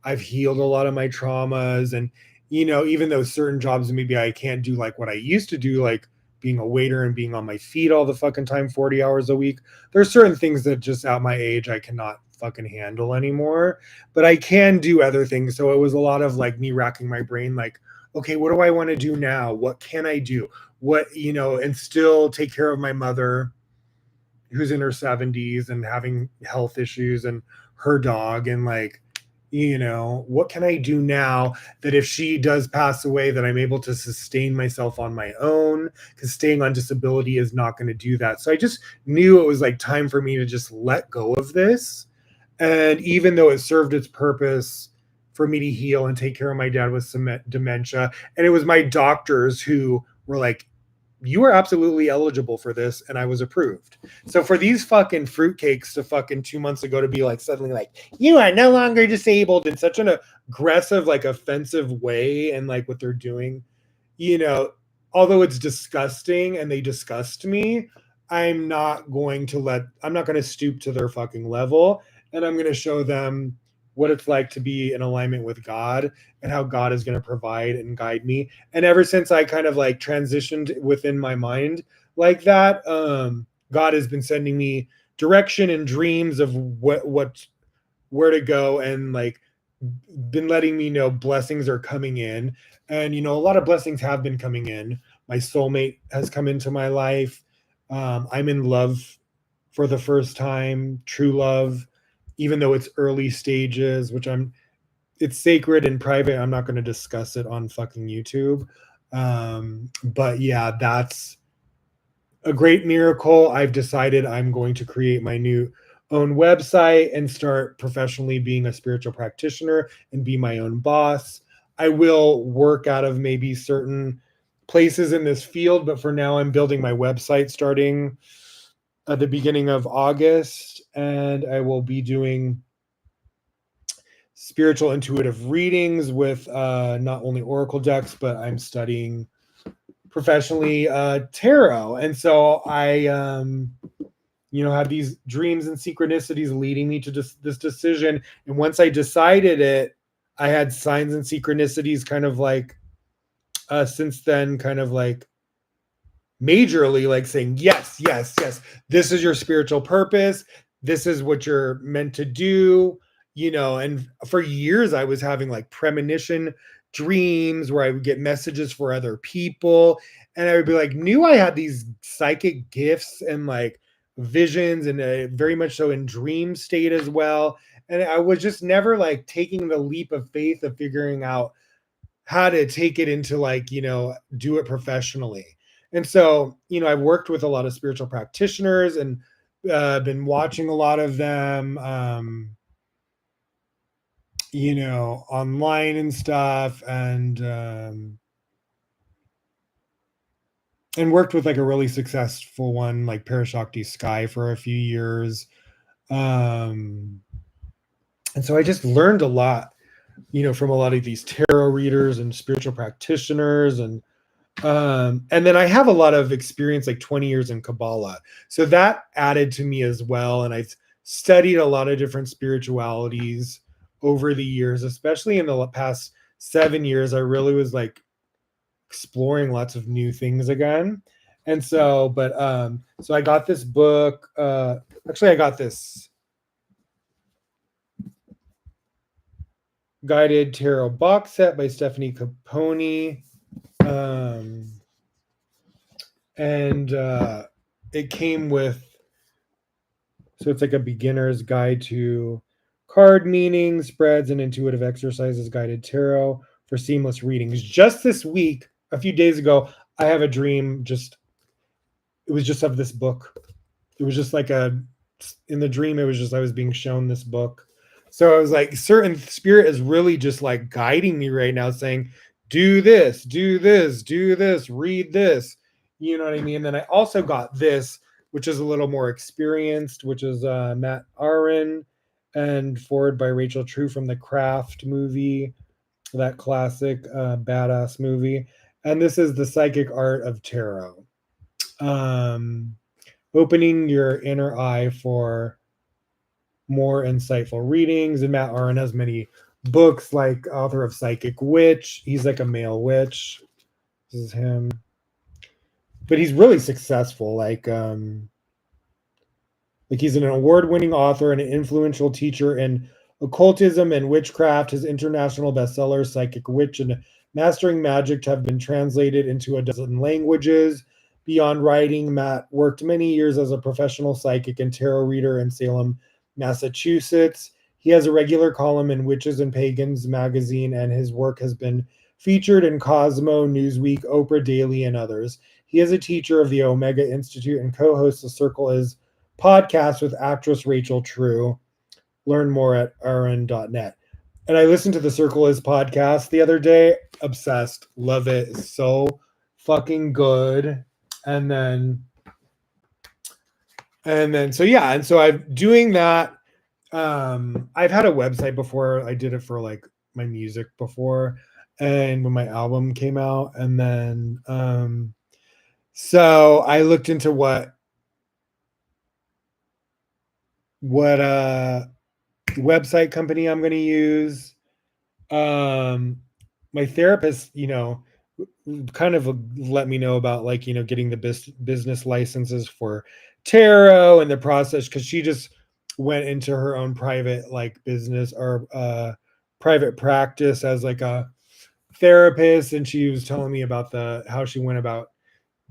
I've healed a lot of my traumas. And, you know, even though certain jobs, maybe I can't do like what I used to do, like being a waiter and being on my feet all the fucking time, 40 hours a week. There's certain things that just at my age, I cannot fucking handle anymore, but I can do other things. So it was a lot of like me racking my brain, like, okay, what do I want to do now? What can I do? What, you know, and still take care of my mother who's in her 70s and having health issues and her dog, and like, you know, what can I do now that if she does pass away, that I'm able to sustain myself on my own, because staying on disability is not going to do that. So I just knew it was like time for me to just let go of this. And even though it served its purpose for me to heal and take care of my dad with some dementia, and it was my doctors who were like, you are absolutely eligible for this, and I was approved. So for these fucking fruitcakes to fucking 2 months ago to be like suddenly like, you are no longer disabled in such an aggressive, like offensive way, and like what they're doing, you know, although it's disgusting and they disgust me, I'm not going to stoop to their fucking level. And I'm going to show them what it's like to be in alignment with God and how God is going to provide and guide me. And ever since I kind of like transitioned within my mind like that, God has been sending me direction and dreams of where to go, and like been letting me know blessings are coming in. And, you know, a lot of blessings have been coming in. My soulmate has come into my life. I'm in love for the first time, true love, even though it's early stages, it's sacred and private. I'm not going to discuss it on fucking YouTube. But yeah, that's a great miracle. I've decided I'm going to create my own website and start professionally being a spiritual practitioner and be my own boss. I will work out of maybe certain places in this field, but for now I'm building my website starting at the beginning of August, and I will be doing spiritual intuitive readings with not only oracle decks, but I'm studying professionally tarot. And so I you know, have these dreams and synchronicities leading me to this decision. And once I decided it, I had signs and synchronicities kind of like since then, kind of like majorly like saying, yes, yes, yes, this is your spiritual purpose. This is what you're meant to do, you know. And for years, I was having like premonition dreams where I would get messages for other people. And I would be like, knew I had these psychic gifts and like visions, and very much so in dream state as well. And I was just never like taking the leap of faith of figuring out how to take it into like, you know, do it professionally. And so, you know, I've worked with a lot of spiritual practitioners and been watching a lot of them, you know, online and stuff, and worked with like a really successful one like Parashakti Sky for a few years. And so I just learned a lot, you know, from a lot of these tarot readers and spiritual practitioners. And then I have a lot of experience, like 20 years in Kabbalah. So that added to me as well. And I've studied a lot of different spiritualities over the years, especially in the past 7 years. I really was like exploring lots of new things again. And so, so I got this book. Actually, I got this guided tarot box set by Stefanie Caponi. And it came with, so it's like a beginner's guide to card meanings, spreads, and intuitive exercises, guided tarot for seamless readings. Just this week, a few days ago, I have a dream. It was just of this book. It was just like in the dream, it was just I was being shown this book. So I was like, certain spirit is really just like guiding me right now, saying, do this, do this, do this, read this. You know what I mean? And then I also got this, which is a little more experienced, which is Matt Auryn and Foreward by Rachel True from the Craft movie, that classic badass movie. And this is The Psychic Art of Tarot. Opening your inner eye for more insightful readings. And Matt Auryn has many books, like author of Psychic Witch. He's like a male witch. This is him. But he's really successful. Like he's an award-winning author and an influential teacher in occultism and witchcraft. His international bestsellers, Psychic Witch and Mastering Magic, have been translated into a dozen languages. Beyond writing, Matt worked many years as a professional psychic and tarot reader in Salem, Massachusetts. He has a regular column in Witches and Pagans magazine, and his work has been featured in Cosmo, Newsweek, Oprah Daily, and others. He is a teacher of the Omega Institute and co-hosts The Circle Is podcast with actress Rachel True. Learn more at auryn.net. And I listened to the Circle Is podcast the other day. Obsessed. Love it. It's so fucking good. And then so yeah, and so I'm doing that. I've had a website before. I did it for like my music before, and when my album came out. And then so I looked into what website company I'm going to use. My therapist, kind of let me know about like, getting the business licenses for tarot and the process, because she just went into her own private like business or private practice as like a therapist, and she was telling me about how she went about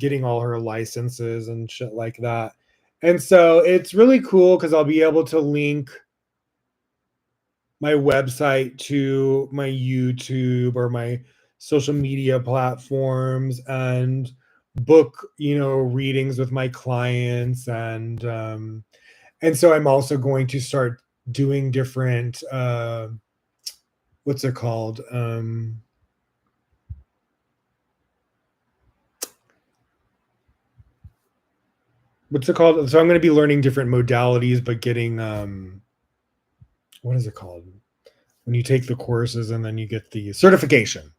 getting all her licenses and shit like that. And so it's really cool because I'll be able to link my website to my YouTube or my social media platforms and book, readings with my clients. And so I'm also going to start doing different, what's it called? What's it called? So I'm going to be learning different modalities, but getting, what is it called? When you take the courses and then you get the certification.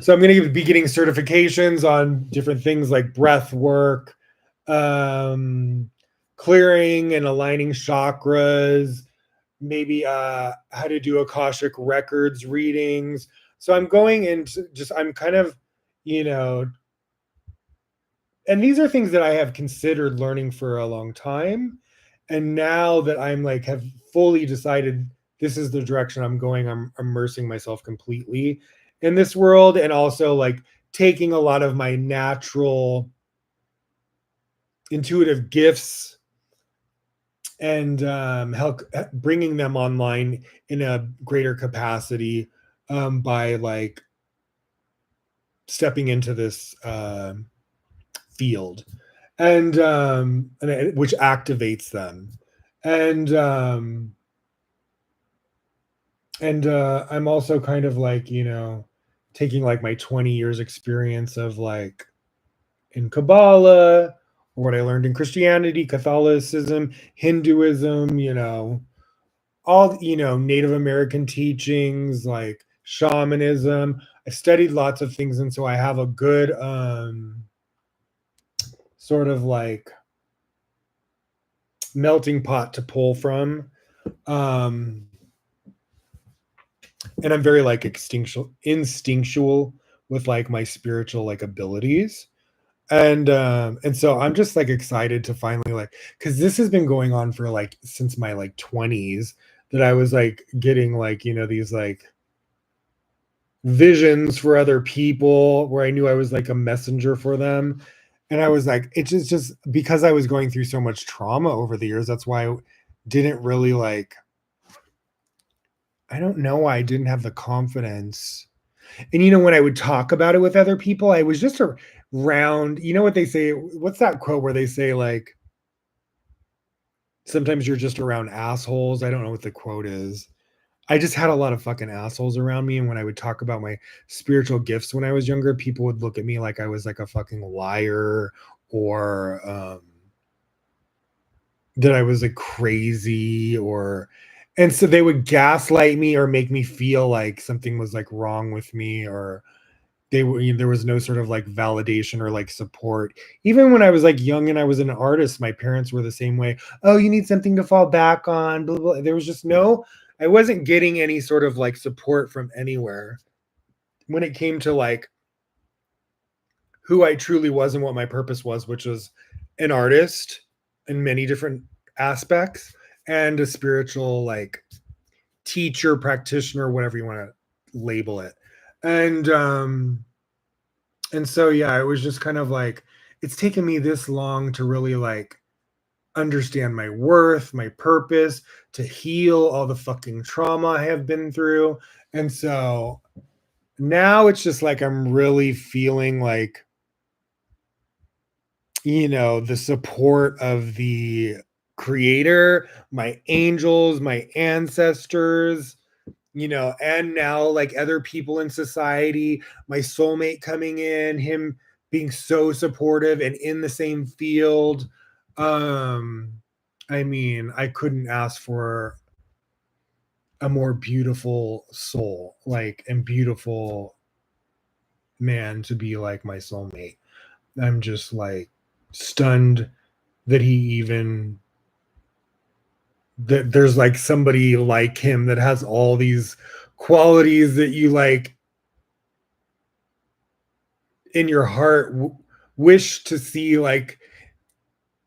So I'm going to be getting certifications on different things like breath work, clearing and aligning chakras, maybe how to do Akashic records readings. So I'm going into I'm kind of, and these are things that I have considered learning for a long time. And now that I'm like, have fully decided this is the direction I'm going, I'm immersing myself completely in this world, and also like taking a lot of my natural intuitive gifts and help bringing them online in a greater capacity by like stepping into this field, and which activates them. And I'm also kind of like, taking like my 20 years experience of like in Kabbalah, or what I learned in Christianity, Catholicism, Hinduism, all, Native American teachings, like shamanism. I studied lots of things. And so I have a good sort of like melting pot to pull from. and I'm very like instinctual with like my spiritual like abilities. And so I'm just like excited to finally like, because this has been going on for like since my like 20s, that I was like getting like, these like visions for other people where I knew I was like a messenger for them. And I was like, it's just because I was going through so much trauma over the years. That's why I didn't really like, I don't know why I didn't have the confidence. And when I would talk about it with other people, I was just around, what they say, what's that quote where they say like, sometimes you're just around assholes. I don't know what the quote is. I just had a lot of fucking assholes around me. And when I would talk about my spiritual gifts when I was younger, people would look at me like I was like a fucking liar, or that I was like crazy, and so they would gaslight me or make me feel like something was like wrong with me, or there was no sort of like validation or like support. Even when I was like young and I was an artist, my parents were the same way. Oh, you need something to fall back on, blah, blah. There was just I wasn't getting any sort of like support from anywhere when it came to like who I truly was and what my purpose was, which was an artist in many different aspects, and a spiritual like teacher, practitioner, whatever you want to label it. And so yeah, it was just kind of like, it's taken me this long to really like understand my worth, my purpose, to heal all the fucking trauma I have been through. And so now it's just like I'm really feeling like, the support of the creator, my angels, my ancestors, and now like other people in society, my soulmate coming in, him being so supportive and in the same field. Um, I mean, I couldn't ask for a more beautiful soul, like, and beautiful man to be like my soulmate. I'm just like stunned that he even that there's like somebody like him that has all these qualities that you like in your heart wish to see like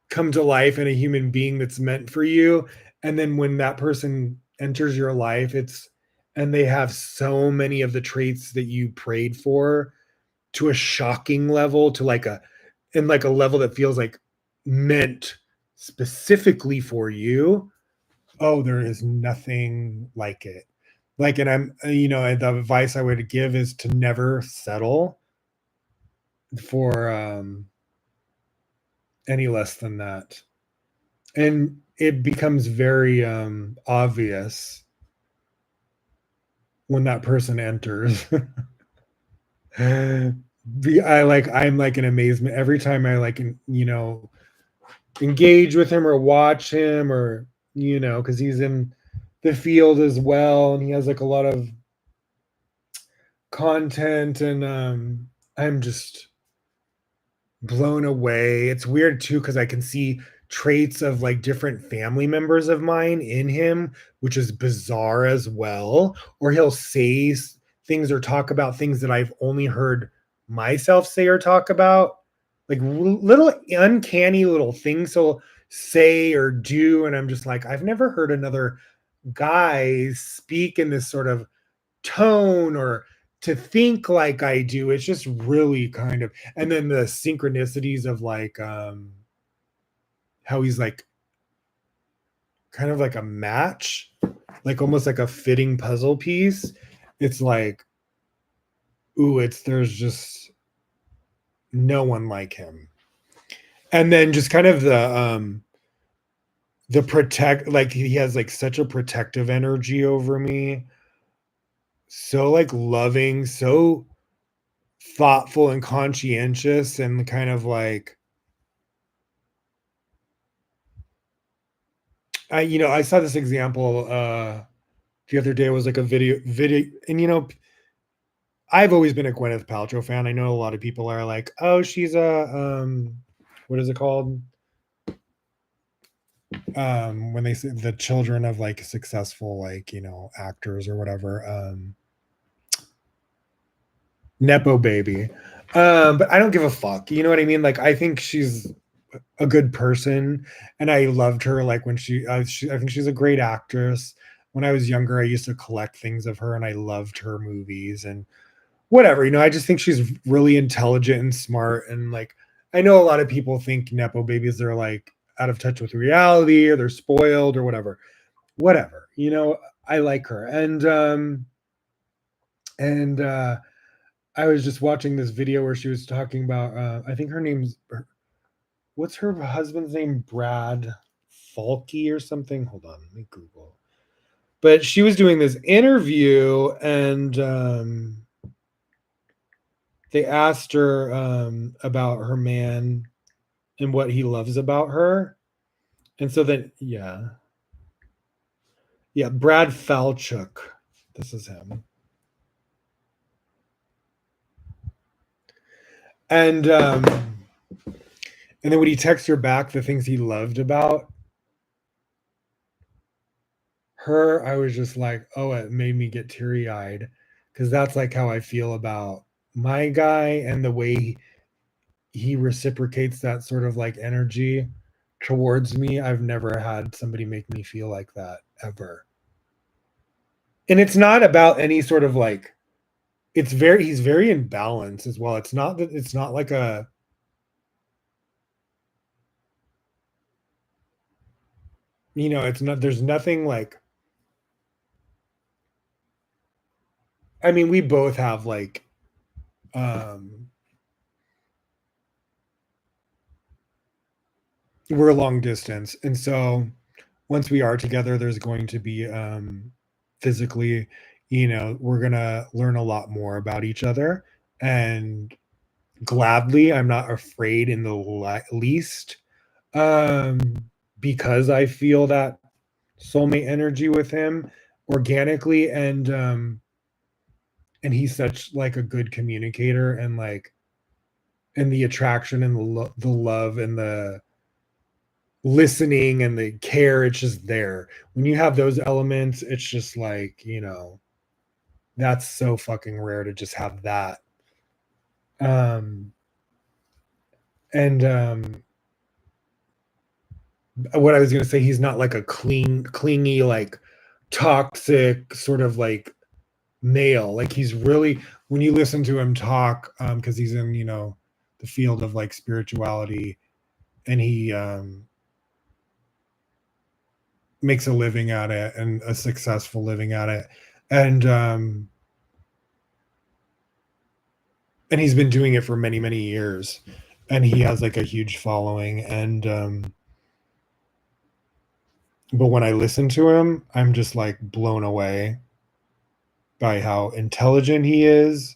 come to life in a human being that's meant for you. And then when that person enters your life, and they have so many of the traits that you prayed for, to a shocking level, to like a level that feels like meant specifically for you. Oh, there is nothing like it. Like, and the advice I would give is to never settle for any less than that. And it becomes very obvious when that person enters. I'm like in amazement every time I like, engage with him or watch him, or, because he's in the field as well, and he has like a lot of content, and I'm just blown away. It's weird too because I can see traits of like different family members of mine in him, which is bizarre as well. Or he'll say things or talk about things that I've only heard myself say or talk about, like little uncanny little things he'll say or do, and I'm just like, I've never heard another guy speak in this sort of tone or to think like I do. It's just really kind of, and then the synchronicities of like how he's like kind of like a match, like almost like a fitting puzzle piece. It's like, ooh, there's just no one like him. And then just kind of the protect, like he has like such a protective energy over me. So like loving, so thoughtful and conscientious, and kind of like, I saw this example the other day. It was like a video, and I've always been a Gwyneth Paltrow fan. I know a lot of people are like, oh, she's a what is it called? when they say the children of like successful like actors or whatever, nepo baby. But I don't give a fuck, you know what I mean? Like I think she's a good person, and I loved her like when I think she's a great actress. When I was younger I used to collect things of her and I loved her movies and whatever, I just think she's really intelligent and smart, and like I know a lot of people think nepo babies are like out of touch with reality or they're spoiled or whatever. I like her. And I was just watching this video where she was talking about I think her name's what's her husband's name, Brad Falky or something. Hold on, let me Google. But she was doing this interview, and they asked her about her man and what he loves about her. And so then, yeah, Brad Falchuk. This is him. And then when he texts her back the things he loved about her, I was just like, oh, it made me get teary eyed, because that's like how I feel about my guy, and the way he reciprocates that sort of like energy towards me. I've never had somebody make me feel like that ever. And it's not about any sort of like, he's very in balance as well. It's not like it's not, there's nothing like, I mean, we both have like um we're long distance, and so once we are together there's going to be physically, we're gonna learn a lot more about each other, and gladly I'm not afraid in the least, um because I feel that soulmate energy with him organically, and he's such like a good communicator, and like, and the attraction and the love and the listening and the care, it's just there. When you have those elements, it's just like, that's so fucking rare to just have that. um and what I was going to say, he's not like a clingy, like toxic sort of like male. Like he's really, when you listen to him talk, because he's in, the field of like spirituality, and he makes a living at it, and a successful living at it, and and he's been doing it for many many years, and he has like a huge following, and but when I listen to him I'm just like blown away by how intelligent he is,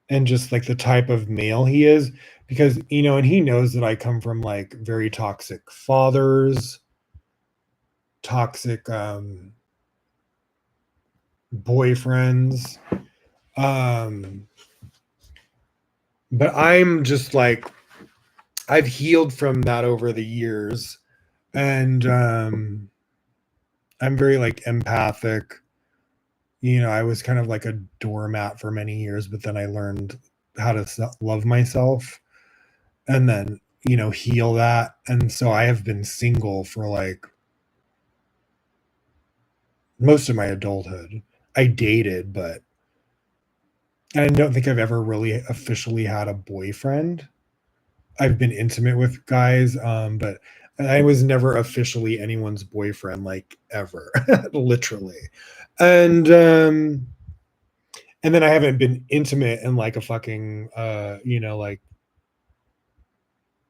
and just like the type of male he is, because and he knows that I come from like very toxic fathers, toxic boyfriends, um but I'm just like, I've healed from that over the years, and I'm very like empathic. I was kind of like a doormat for many years, but then I learned how to love myself, and then heal that. And so I have been single for like most of my adulthood. I dated, but I don't think I've ever really officially had a boyfriend. I've been intimate with guys, but I was never officially anyone's boyfriend, like ever, literally. And and then I haven't been intimate in like a fucking like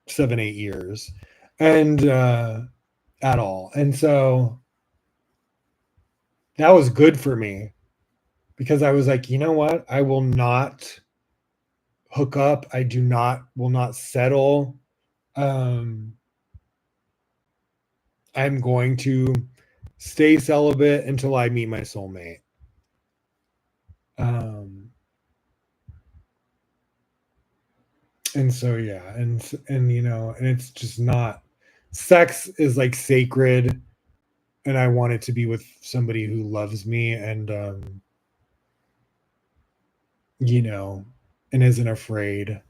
7 8 years, and at all. And so that was good for me, because I was like, you know what? I will not hook up. I do not will not settle. Um I'm going to stay celibate until I meet my soulmate. Um and so yeah, and it's just not sex is like sacred, and I want it to be with somebody who loves me and you know, and isn't afraid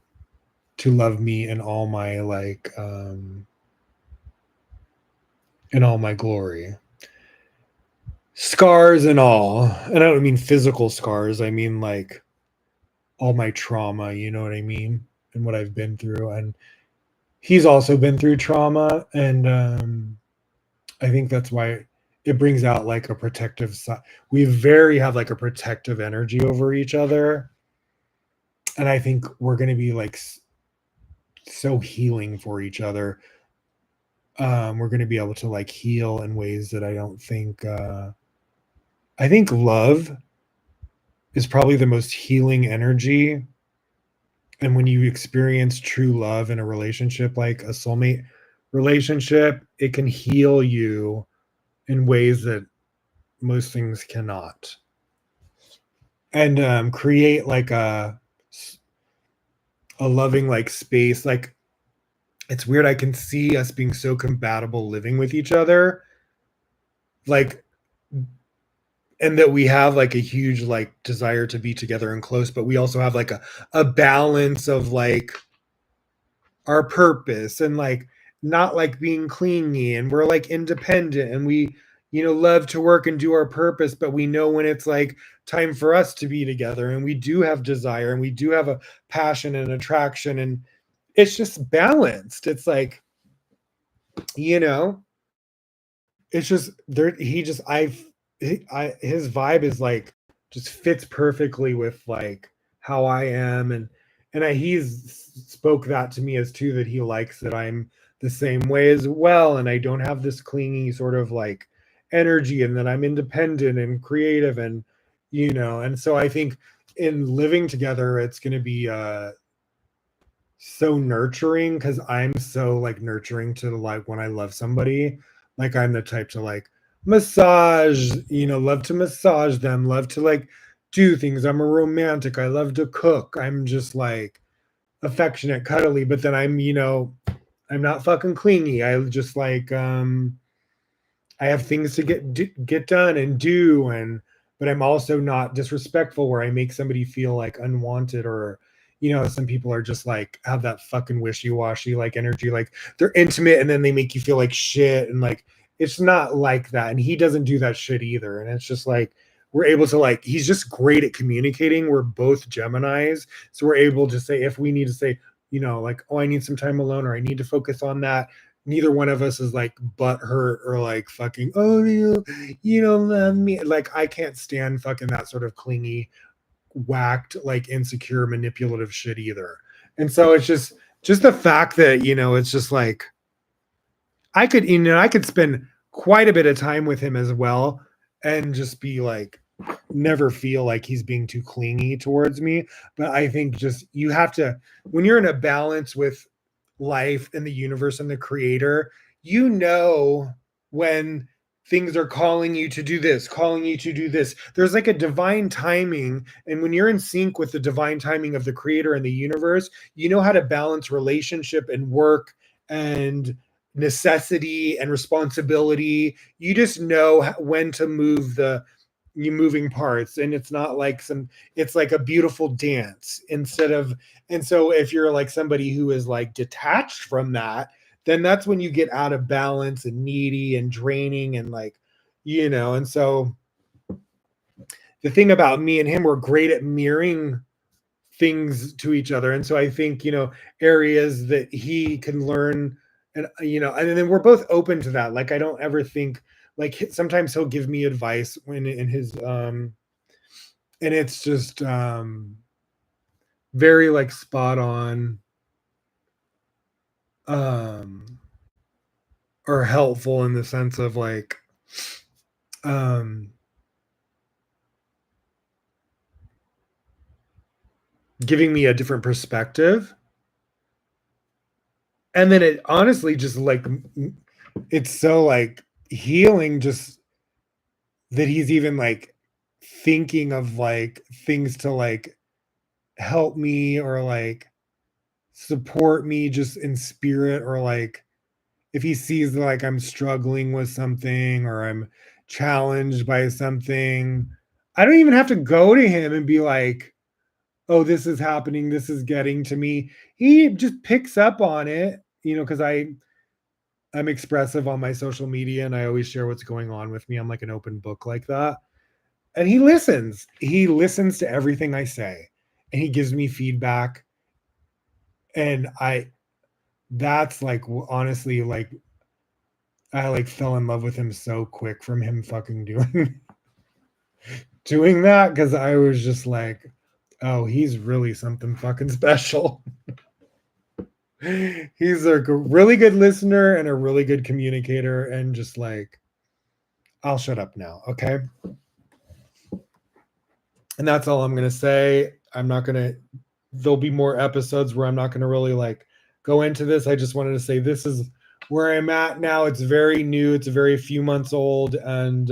to love me in all my in all my glory. Scars and all. And I don't mean physical scars. I mean like all my trauma, you know what I mean? And what I've been through. And he's also been through trauma. And I think that's why it brings out like a protective side. We very have like a protective energy over each other. And I think we're going to be like so healing for each other. We're going to be able to like heal in ways that I don't think, I think love is probably the most healing energy. And when you experience true love in a relationship, like a soulmate relationship, it can heal you in ways that most things cannot. And create like a loving like space. Like it's weird. I can see us being so compatible living with each other. Like, and that we have like a huge like desire to be together and close, but we also have like a balance of like our purpose and like not like being clingy, and we're like independent, and we love to work and do our purpose, but we know when it's like time for us to be together, and we do have desire and we do have a passion and attraction, and it's just balanced. It's like, you know it's just there. He just his vibe is like just fits perfectly with like how I am, and he's spoke that to me as too, that he likes that I'm the same way as well, and I don't have this clingy sort of like energy, and that I'm independent and creative, and and so I think in living together it's going to be so nurturing, because I'm so like nurturing to like when I love somebody. Like I'm the type to like massage, love to massage them, love to like do things. I'm a romantic. I love to cook. I'm just like affectionate, cuddly, but then I'm not fucking clingy. I just like I have things to get done and do, and but I'm also not disrespectful where I make somebody feel like unwanted, or some people are just like have that fucking wishy-washy like energy, like they're intimate and then they make you feel like shit, and like it's not like that, and he doesn't do that shit either, and it's just like we're able to like he's just great at communicating. We're both Geminis, so we're able to say if we need to say like, oh, I need some time alone, or I need to focus on that. Neither one of us is like butt hurt or like fucking, oh, you don't love me. Like I can't stand fucking that sort of clingy, whacked, like insecure, manipulative shit either. And so it's just the fact that it's just like I could spend quite a bit of time with him as well, and just be like never feel like he's being too clingy towards me. But I think just you have to, when you're in a balance with life and the universe and the creator, when things are calling you to do this, calling you to do this. There's like a divine timing. And when you're in sync with the divine timing of the creator and the universe, you know how to balance relationship and work and necessity and responsibility. You just know when to move the you moving parts, and it's not like it's like a beautiful dance instead of. And so if you're like somebody who is like detached from that, then that's when you get out of balance and needy and draining, and like and so the thing about me and him, we're great at mirroring things to each other. And so I think areas that he can learn, and and then we're both open to that. Like I don't ever think, like sometimes he'll give me advice when in his and it's just very like spot on, um or helpful in the sense of like um giving me a different perspective. And then it honestly just like it's so like healing, just that he's even like thinking of like things to like help me or like support me just in spirit, or like if he sees like I'm struggling with something or I'm challenged by something, I don't even have to go to him and be like, oh, this is happening, this is getting to me. He just picks up on it, because I'm expressive on my social media and I always share what's going on with me. I'm like an open book like that. And he listens. He listens to everything I say and he gives me feedback. And that's like honestly, like I like fell in love with him so quick from him fucking doing that, because I was just like, oh, he's really something fucking special. He's a really good listener and a really good communicator, and just like, I'll shut up now, okay? And that's all I'm gonna say. There'll be more episodes where I'm not gonna really like go into this. I just wanted to say this is where I'm at now. It's very new, it's a very few months old, and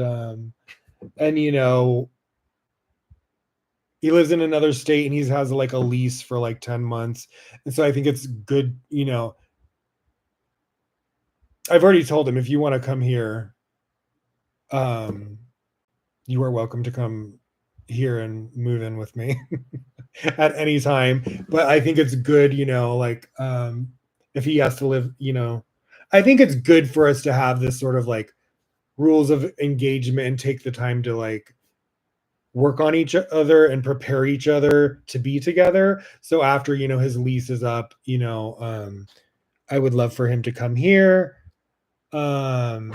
he lives in another state and he has like a lease for like 10 months. And so I think it's good, I've already told him, if you want to come here, um, you are welcome to come here and move in with me at any time. But I think it's good, like if he has to live, I think it's good for us to have this sort of like rules of engagement and take the time to like work on each other and prepare each other to be together. So after, his lease is up, I would love for him to come here um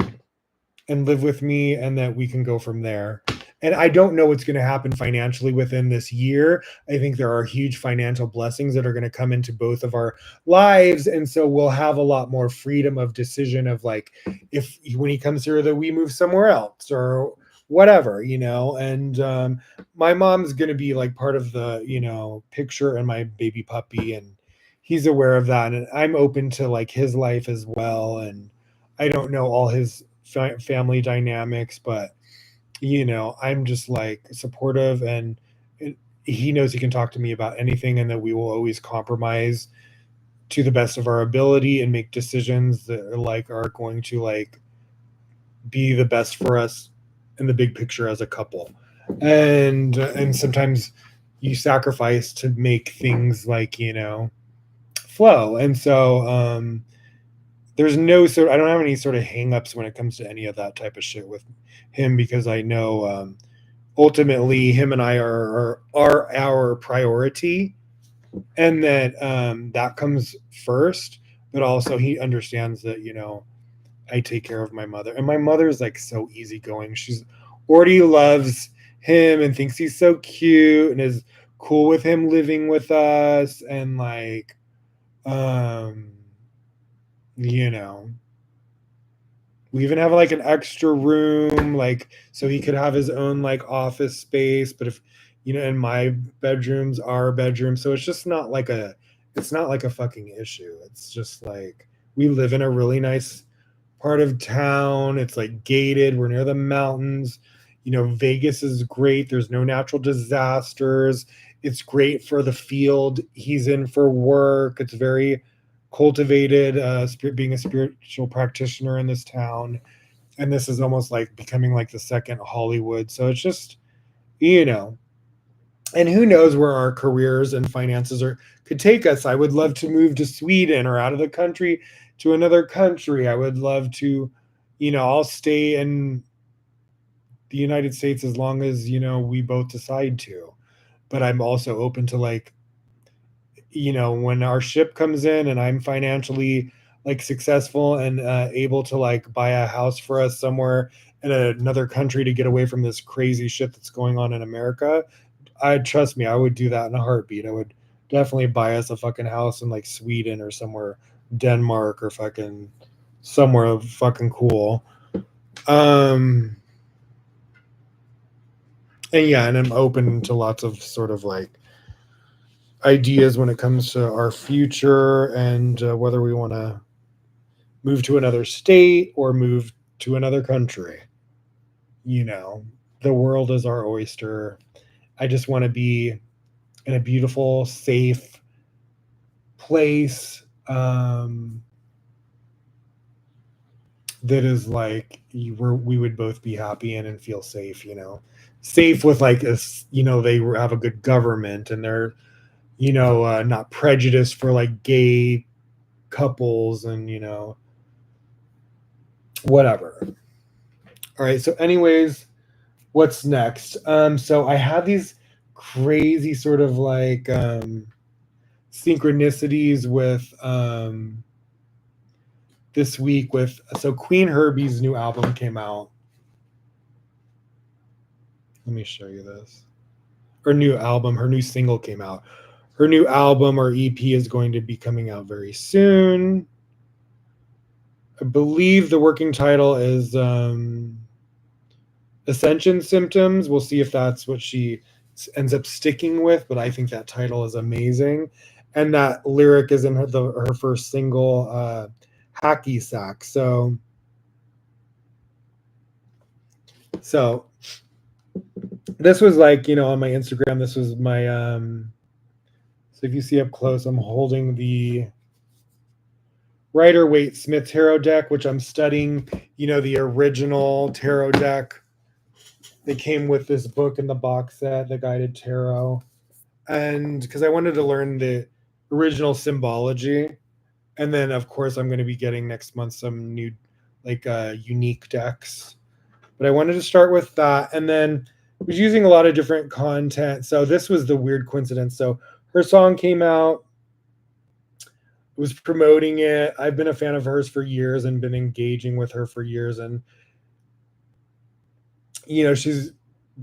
and live with me, and that we can go from there. And I don't know what's going to happen financially within this year. I think there are huge financial blessings that are going to come into both of our lives. And so we'll have a lot more freedom of decision of like, if when he comes here, that we move somewhere else or whatever, and my mom's going to be like part of the, picture, and my baby puppy. And he's aware of that. And I'm open to like his life as well. And I don't know all his family dynamics, but I'm just like supportive, and he knows he can talk to me about anything, and that we will always compromise to the best of our ability and make decisions that are going to like be the best for us in the big picture as a couple. And sometimes you sacrifice to make things like flow. And so there's I don't have any sort of hangups when it comes to any of that type of shit with him, because I know ultimately him and I are our priority, and that that comes first. But also he understands that I take care of my mother, and my mother's like so easygoing. She's already loves him and thinks he's so cute and is cool with him living with us, and like um you know we even have like an extra room, like so he could have his own like office space. But if and my bedroom's our bedroom, so it's not like a fucking issue. It's just like we live in a really nice part of town. It's like gated. We're near the mountains. Vegas is great. There's no natural disasters. It's great for the field he's in for work. It's very cultivated, being a spiritual practitioner in this town. And this is almost like becoming like the second Hollywood. So it's just, you know, and who knows where our careers and finances could take us. I would love to move to Sweden or out of the country to another country. I would love to, I'll stay in the United States as long as, we both decide to. But I'm also open to like, when our ship comes in and I'm financially like successful and able to like buy a house for us somewhere in another country to get away from this crazy shit that's going on in America, trust me, I would do that in a heartbeat. I would definitely buy us a fucking house in like Sweden or somewhere, Denmark or fucking somewhere fucking cool. Um, and yeah, and I'm open to lots of sort of like ideas when it comes to our future and whether we want to move to another state or move to another country. The world is our oyster. I just want to be in a beautiful, safe place, that is like we would both be happy in and feel safe, safe with like this, they have a good government and they're, not prejudiced for like gay couples and, whatever. All right. So anyways, what's next? So I have these crazy sort of like synchronicities with this week with Queen Herby's new album came out. Let me show you this. Her new album, her new single came out. Her new album or EP is going to be coming out very soon. I believe the working title is Ascension Symptoms. We'll see if that's what she ends up sticking with, but I think that title is amazing. And that lyric is in her first single, Hacky Sack. So this was like, on my Instagram, this was my, so if you see up close, I'm holding the Rider-Waite-Smith tarot deck, which I'm studying, the original tarot deck. They came with this book in the box set, the guided tarot. And because I wanted to learn the original symbology. And then, of course, I'm going to be getting next month some new, like, unique decks. But I wanted to start with that. And then I was using a lot of different content. So this was the weird coincidence. So her song came out, was promoting it. I've been a fan of hers for years and been engaging with her for years. And, she's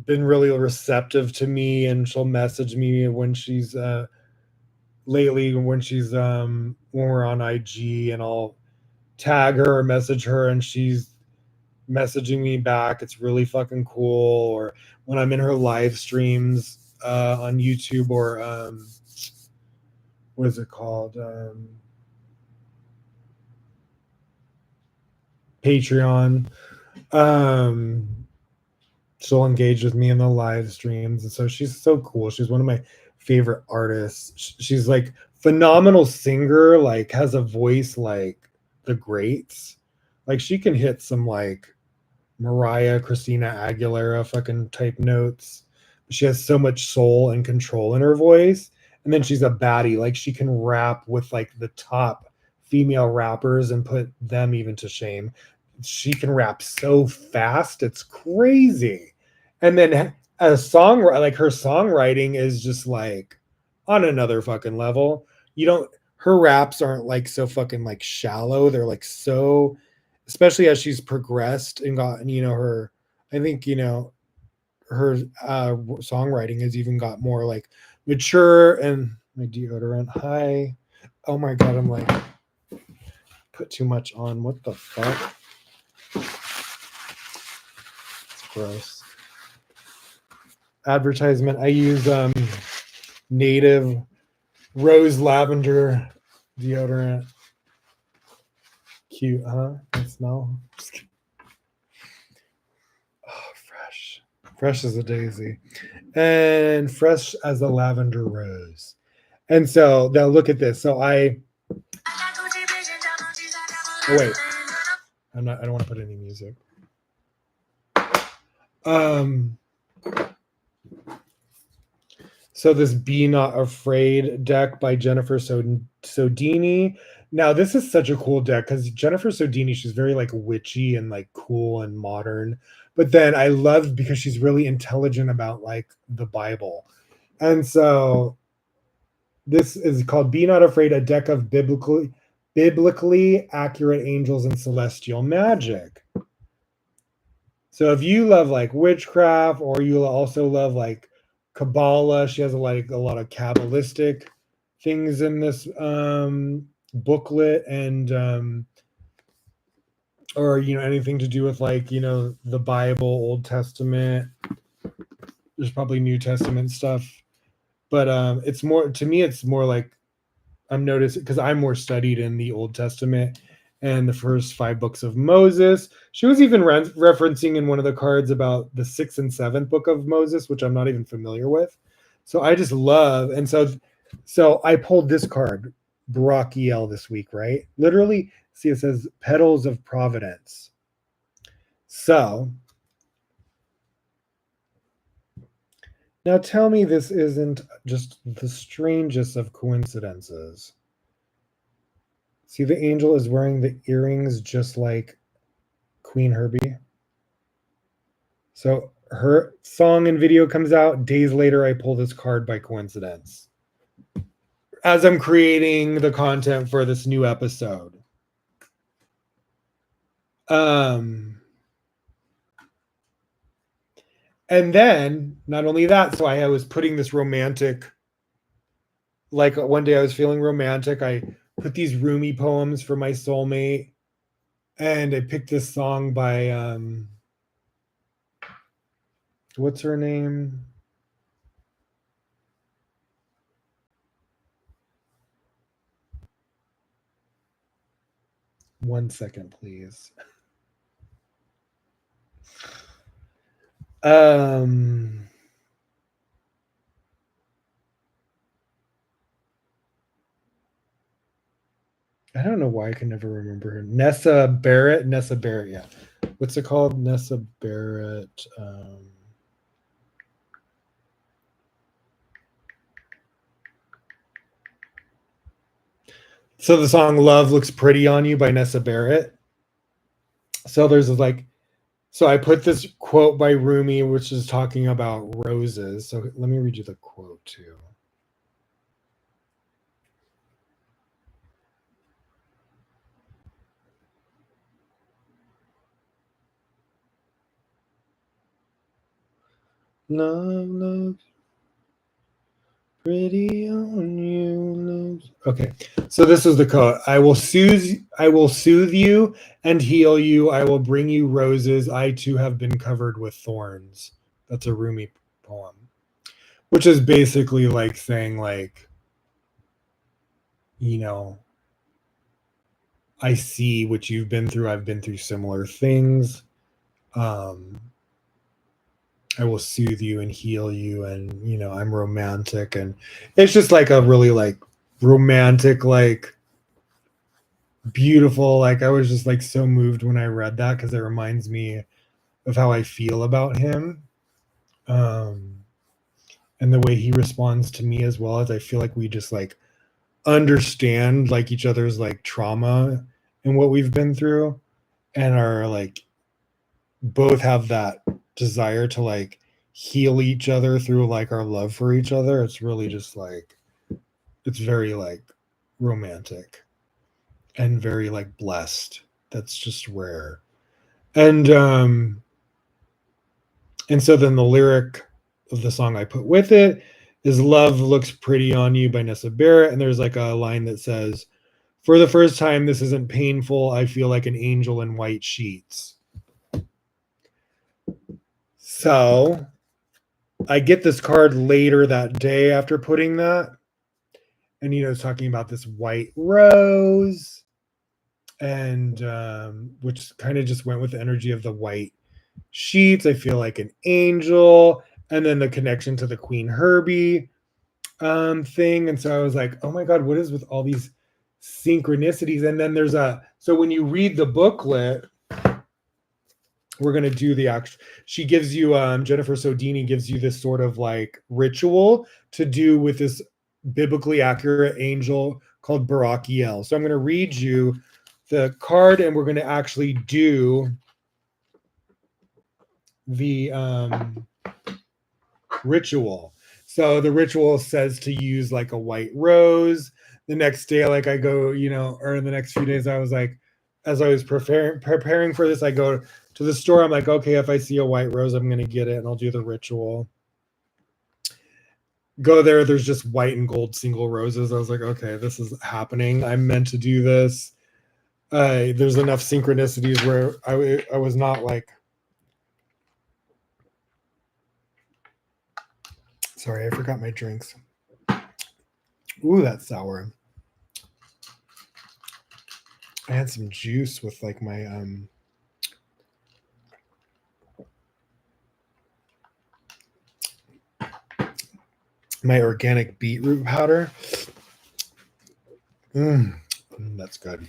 been really receptive to me, and she'll message me when she's lately when we're on IG, and I'll tag her or message her and she's messaging me back. It's really fucking cool. Or when I'm in her live streams on YouTube or what is it called? Patreon. She'll engage with me in the live streams. And so she's so cool. She's one of my favorite artists. She's like phenomenal singer, like has a voice like the greats. Like she can hit some like Mariah, Christina Aguilera fucking type notes. She has so much soul and control in her voice. And then she's a baddie. Like she can rap with like the top female rappers and put them even to shame. She can rap so fast. It's crazy. And then a song, like her songwriting is just like on another fucking level. Her raps aren't like so fucking like shallow. They're like so, especially as she's progressed and gotten, I think, her songwriting has even got more like mature. And my deodorant. Hi. Oh my God. I'm like, put too much on. What the fuck? It's gross. Advertisement. I use native rose lavender deodorant. Cute, huh? That smell. Oh, fresh. Fresh as a daisy. And fresh as a lavender rose. And so now look at this. So oh wait. I don't want to put any music. So this Be Not Afraid deck by Jennifer Sodini. Now this is such a cool deck because Jennifer Sodini, she's very like witchy and like cool and modern. But then I love because she's really intelligent about like the Bible. And so this is called Be Not Afraid, a deck of biblically accurate angels and celestial magic. So if you love like witchcraft, or you also love like Kabbalah, she has like a lot of Kabbalistic things in this booklet, and or anything to do with like the Bible, Old Testament. There's probably New Testament stuff, but it's more, to me it's more like, I'm noticing because I'm more studied in the Old Testament and the first 5 books of Moses. She was even referencing in one of the cards about the 6th and 7th book of Moses, which I'm not even familiar with. So I just love, and so I pulled this card, Barachiel, this week, right? Literally, see, it says Petals of Providence. So now tell me this isn't just the strangest of coincidences. See, the angel is wearing the earrings just like Queen Herby. So her song and video comes out. Days later, I pull this card by coincidence as I'm creating the content for this new episode. And then not only that, so I was putting this romantic, like one day I was feeling romantic. I put these Rumi poems for my soulmate, and I picked this song by what's her name? One second, please. I don't know why I can never remember her. Nessa Barrett, yeah. What's it called? Nessa Barrett. So the song Love Looks Pretty on You by Nessa Barrett. So there's like, so I put this quote by Rumi, which is talking about roses. So let me read you the quote too. Love looks pretty on you. Okay, so this is the quote. I will soothe you and heal you. I will bring you roses. I too have been covered with thorns. That's a Rumi poem, which is basically like saying, like, you know, I see what you've been through. I've been through similar things. I will soothe you and heal you, and you know, I'm romantic, and it's just like a really like romantic, like beautiful, like I was just like so moved when I read that because it reminds me of how I feel about him. And the way he responds to me as well, as I feel like we just like understand like each other's like trauma and what we've been through, and are like both have that desire to like heal each other through like our love for each other. It's really just like, it's very like romantic and very like blessed. That's just rare. And so then the lyric of the song I put with it is Love Looks Pretty on You by Nessa Barrett. And there's like a line that says, for the first time, this isn't painful. I feel like an angel in white sheets. So I get this card later that day after putting that. And, you know, it's talking about this white rose, and which kind of just went with the energy of the white sheets. I feel like an angel. And then the connection to the Queen Herby thing. And so I was like, oh my God, what is with all these synchronicities? And then so when you read the booklet, we're going to do the actual, she gives you, Jennifer Sodini gives you this sort of like ritual to do with this biblically accurate angel called Barakiel. So I'm going to read you the card, and we're going to actually do the ritual. So the ritual says to use like a white rose. The next day, like I go, you know, or in the next few days, I was like, as I was preparing for this, I go to the store. I'm like, okay, if I see a white rose, I'm going to get it, and I'll do the ritual. Go there. There's just white and gold single roses. I was like, okay, this is happening. I'm meant to do this. There's enough synchronicities where I was not like, sorry, I forgot my drinks. Ooh, that's sour. I had some juice with like my organic beetroot powder. That's good.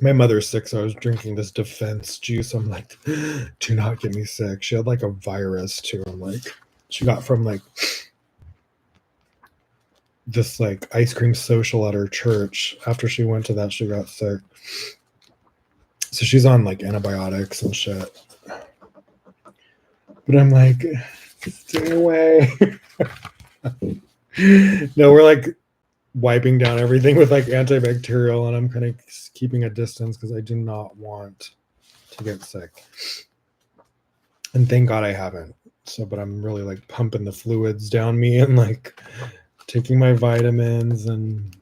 My mother's sick, so I was drinking this defense juice. I'm like, do not get me sick. She had like a virus too. I'm like, she got from like this like ice cream social at her church. After she went to that, she got sick. So she's on like antibiotics and shit. But I'm like, stay away. No, we're like wiping down everything with like antibacterial, and I'm kind of keeping a distance because I do not want to get sick. And thank God I haven't. So, but I'm really like pumping the fluids down me and like taking my vitamins. And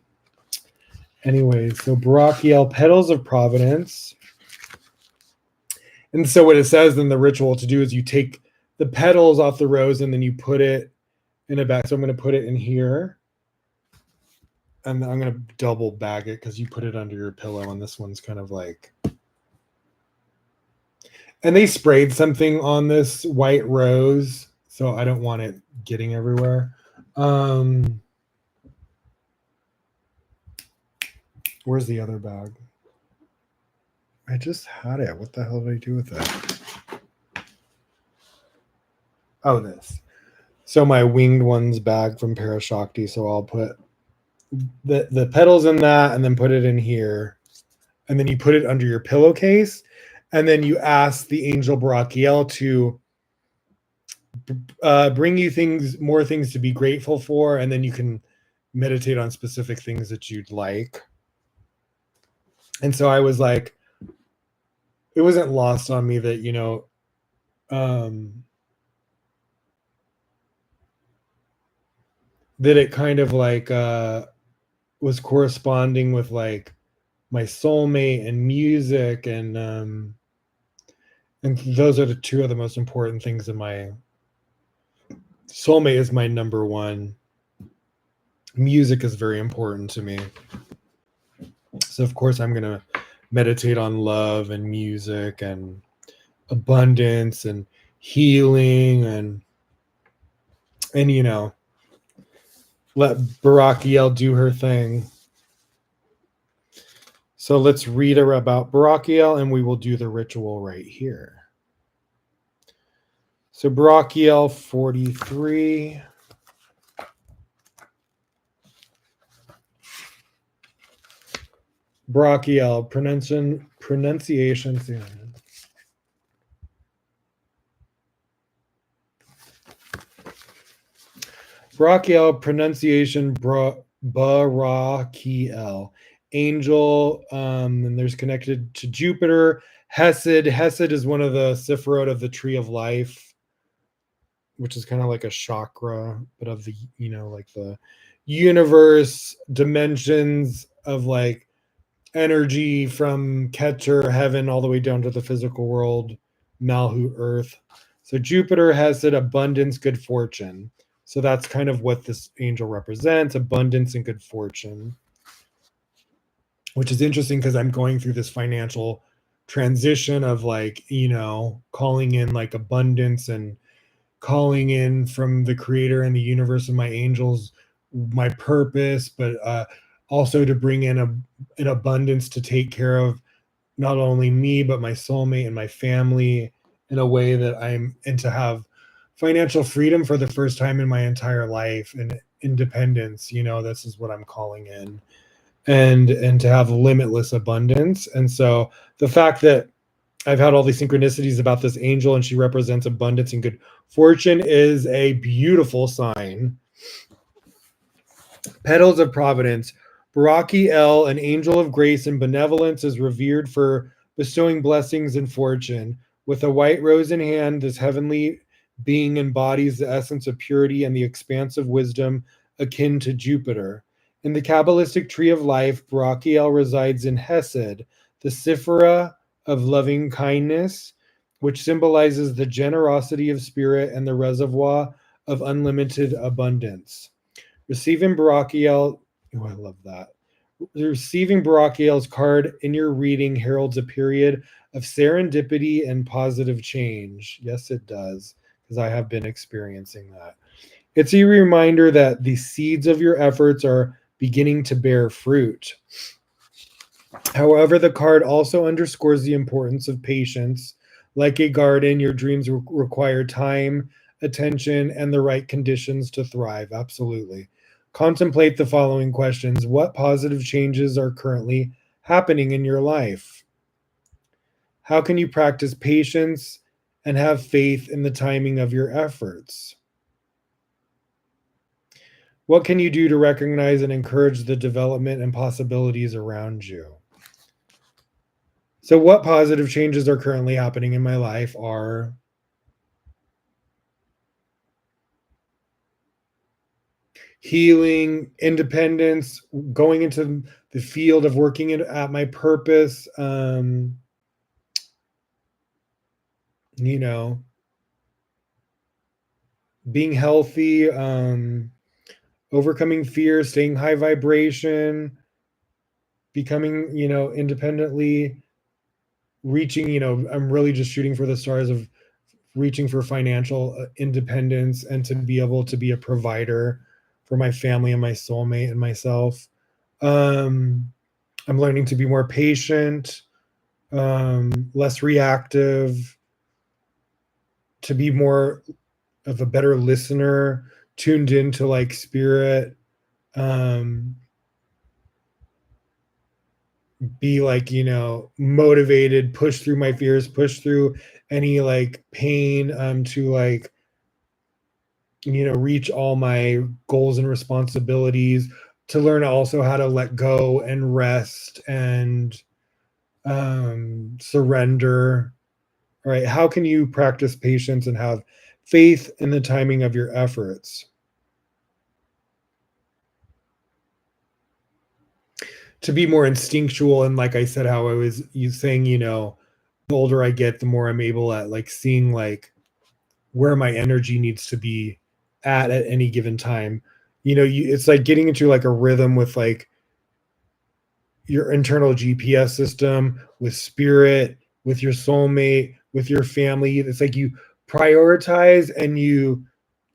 anyway, so Barachiel, petals of providence. And so what it says in the ritual to do is you take the petals off the rose and then you put it in a bag. So I'm going to put it in here. And I'm going to double bag it because you put it under your pillow, and this one's kind of like... And they sprayed something on this white rose, so I don't want it getting everywhere. Where's the other bag? I just had it. What the hell did I do with it? Oh, this. So my winged ones bag from Parashakti, so I'll put the petals in that and then put it in here. And then you put it under your pillowcase. And then you ask the angel Barachiel to bring you more things to be grateful for, and then you can meditate on specific things that you'd like. And so I was like, it wasn't lost on me that, you know, that it kind of like was corresponding with like my soulmate and music, and those are the two of the most important things in my soulmate is my number one. Music is very important to me. So of course I'm going to meditate on love and music and abundance and healing and you know, let Barachiel do her thing. So let's read about Barachiel and we will do the ritual right here. So Barachiel 43. Barachiel, pronunciation. Barachiel, pronunciation, Barachiel. Angel, and there's connected to Jupiter. Hesed. Hesed is one of the Sephiroth of the Tree of Life, which is kind of like a chakra, but of the, you know, like the universe, dimensions of like energy from Keter, heaven, all the way down to the physical world, Malhut, earth. So Jupiter has it, abundance, good fortune. So that's kind of what this angel represents, abundance and good fortune. Which is interesting because I'm going through this financial transition of like, you know, calling in like abundance and calling in from the creator and the universe and my angels, my purpose, but also to bring in an abundance to take care of not only me, but my soulmate and my family in a way that and to have financial freedom for the first time in my entire life and independence. You know, this is what I'm calling in. And to have limitless abundance. And so the fact that I've had all these synchronicities about this angel and she represents abundance and good fortune is a beautiful sign. Petals of providence. Barachiel, an angel of grace and benevolence, is revered for bestowing blessings and fortune. With a white rose in hand, this heavenly being embodies the essence of purity and the expansive wisdom akin to Jupiter. In the Kabbalistic tree of life, Barachiel resides in Hesed, the Sephira of loving kindness, which symbolizes the generosity of spirit and the reservoir of unlimited abundance. Receiving Barachiel, oh, I love that. Receiving Barachiel's card in your reading heralds a period of serendipity and positive change. Yes, it does, because I have been experiencing that. It's a reminder that the seeds of your efforts are beginning to bear fruit. However, the card also underscores the importance of patience. Like a garden, your dreams require time, attention, and the right conditions to thrive. Absolutely. Contemplate the following questions. What positive changes are currently happening in your life? How can you practice patience and have faith in the timing of your efforts? What can you do to recognize and encourage the development and possibilities around you? So, what positive changes are currently happening in my life are healing, independence, going into the field of working at my purpose, you know, being healthy, overcoming fear, staying high vibration, becoming, independently, reaching, I'm really just shooting for the stars of reaching for financial independence and to be able to be a provider for my family and my soulmate and myself. Um, I'm learning to be more patient, less reactive, to be more of a better listener, tuned into like spirit, um, be like, motivated, push through my fears, push through any like pain, to like, reach all my goals and responsibilities, to learn also how to let go and rest and surrender. All right. How can you practice patience and have faith in the timing of your efforts? To be more instinctual, and like I said, how I was you saying, the older I get, the more I'm able at like seeing like where my energy needs to be at any given time. It's like getting into like a rhythm with like your internal GPS system, with spirit, with your soulmate, with your family. It's like you prioritize and you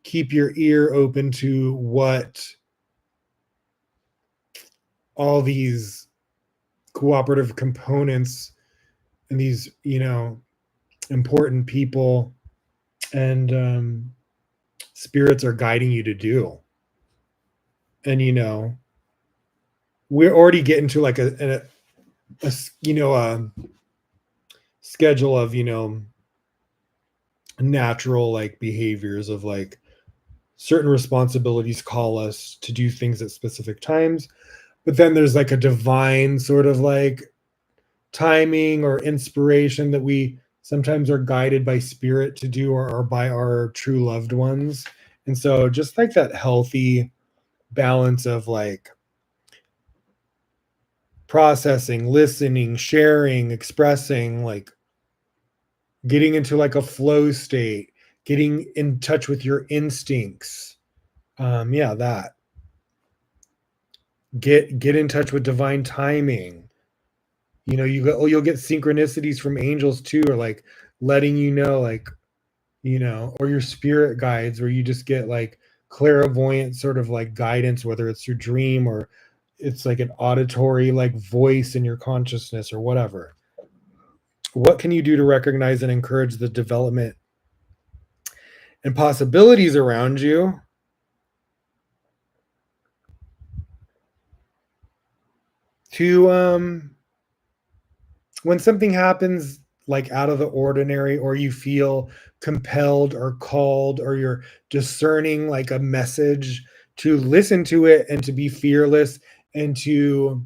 keep your ear open to what all these cooperative components and these, important people and spirits are guiding you to do. And, we're already getting to like a schedule of, natural like behaviors of like certain responsibilities call us to do things at specific times. But then there's like a divine sort of like timing or inspiration that we sometimes are guided by spirit to do, or by our true loved ones. And so just like that healthy balance of like processing, listening, sharing, expressing, like getting into like a flow state, getting in touch with your instincts. Yeah, that. Get in touch with divine timing. You'll get synchronicities from angels too, or like letting you know, like, or your spirit guides, where you just get like clairvoyant sort of like guidance, whether it's your dream or it's like an auditory like voice in your consciousness or whatever. What can you do to recognize and encourage the development and possibilities around you? To When something happens like out of the ordinary, or you feel compelled or called, or you're discerning like a message, to listen to it and to be fearless and to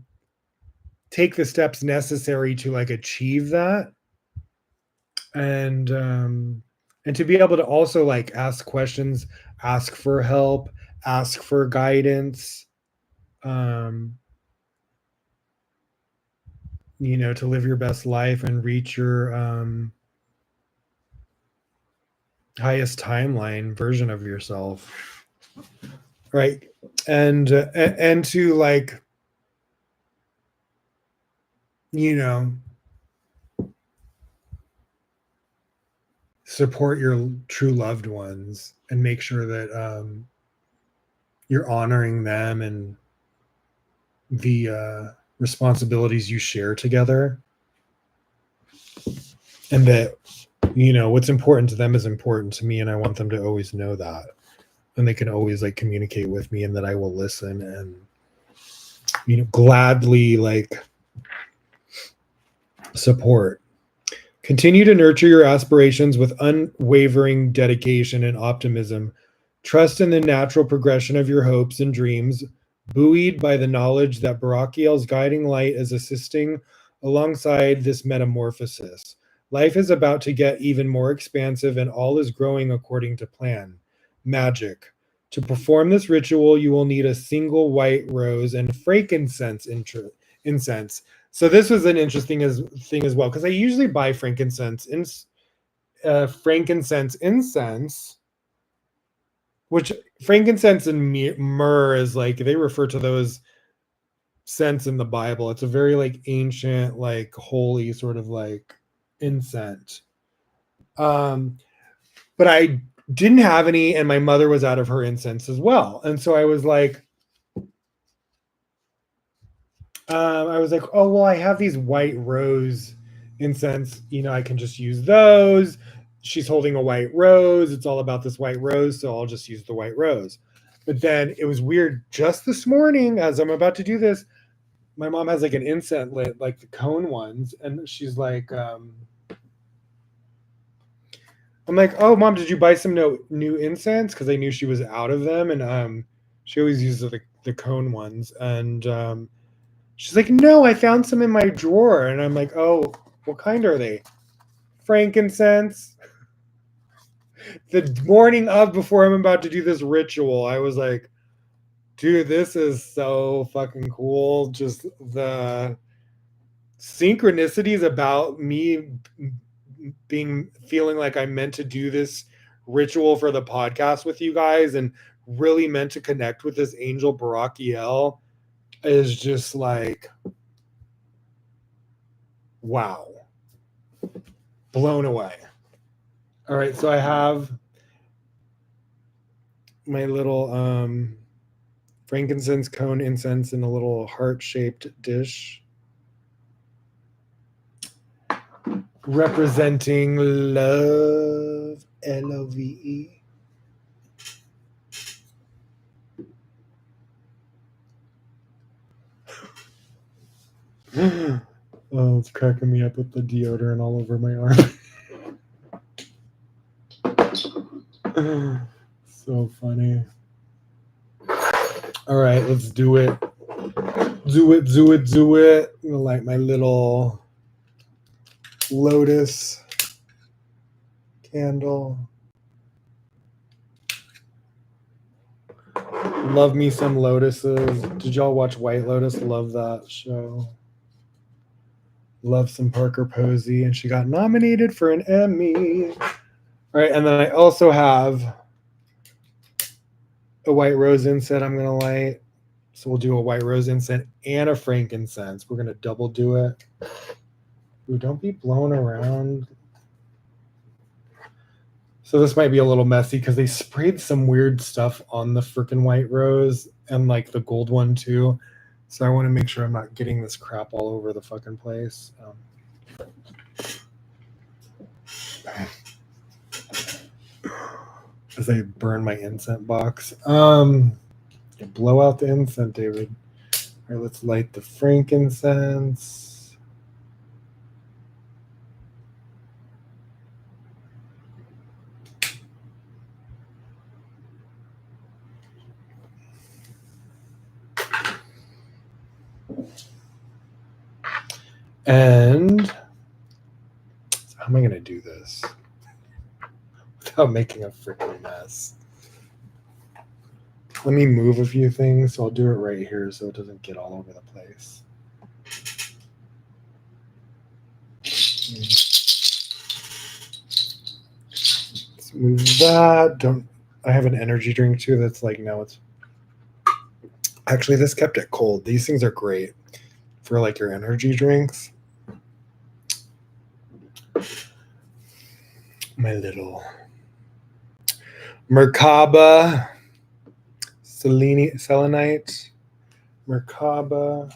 take the steps necessary to like achieve that. And to be able to also like ask questions, ask for help, ask for guidance, um to live your best life and reach your highest timeline version of yourself, right? And to like, you know support your true loved ones and make sure that you're honoring them and the responsibilities you share together, and that, you know, what's important to them is important to me, and I want them to always know that, and they can always like communicate with me, and that I will listen and, you know, gladly like support. Continue to nurture your aspirations with unwavering dedication and optimism. Trust in the natural progression of your hopes and dreams, buoyed by the knowledge that Barakiel's guiding light is assisting alongside this metamorphosis. Life is about to get even more expansive, and all is growing according to plan. Magic. To perform this ritual, you will need a single white rose and frankincense incense. So this was an interesting thing as well, because I usually buy frankincense incense, which frankincense and myrrh is like, they refer to those scents in the Bible. It's a very like ancient, like holy sort of like incense. But I didn't have any, and my mother was out of her incense as well. And so I was like, oh, well, I have these white rose incense. You know, I can just use those. She's holding a white rose. It's all about this white rose, so I'll just use the white rose. But then it was weird. Just this morning, as I'm about to do this, my mom has like an incense lit, like the cone ones, and she's like, I'm like, oh, Mom, did you buy some new incense? Because I knew she was out of them, and she always uses the cone ones, and she's like, no, I found some in my drawer. And I'm like, oh, what kind are they? Frankincense. The morning of, before I'm about to do this ritual, I was like, dude, this is so fucking cool. Just the synchronicities about me feeling like I'm meant to do this ritual for the podcast with you guys, and really meant to connect with this angel Barakiel, is just like, wow, blown away. All right, so I have my little frankincense cone incense in a little heart-shaped dish, representing love, Love. Oh, it's cracking me up with the deodorant all over my arm. So funny. All right, let's do it. Do it. I'm gonna light my little lotus candle. Love me some lotuses. Did y'all watch White Lotus? Love that show. Love some Parker Posey, and she got nominated for an Emmy. All right, and then I also have a white rose incense I'm gonna light. So we'll do a white rose incense and a frankincense. We're gonna double do it. Ooh, don't be blown around. So this might be a little messy because they sprayed some weird stuff on the freaking white rose and like the gold one too. So I want to make sure I'm not getting this crap all over the fucking place. As I burn my incense box. Blow out the incense, David. All right, let's light the frankincense. And how am I going to do this without making a freaking mess? Let me move a few things. So I'll do it right here so it doesn't get all over the place. Let's move that. I have an energy drink too that's like, no, it's actually, this kept it cold. These things are great for like your energy drinks. My little Merkaba selenite. Merkaba.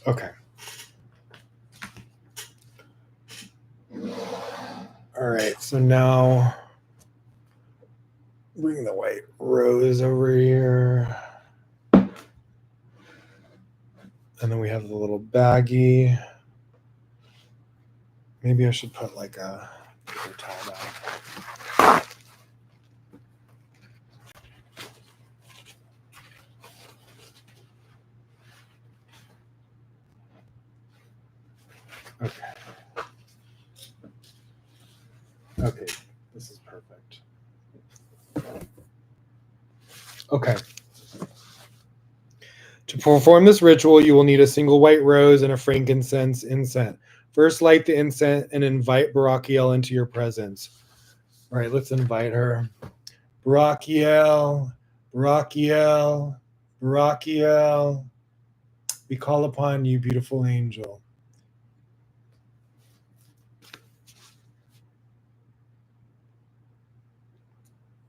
Okay. All right, so now bring the white rose over here. And then we have the little baggie. Maybe I should put like a paper towel down. Okay. Okay, this is perfect. Okay. To perform this ritual, you will need a single white rose and a frankincense incense. First, light the incense and invite Barakiel into your presence. All right, let's invite her. Barakiel, Barakiel, Barakiel. We call upon you, beautiful angel.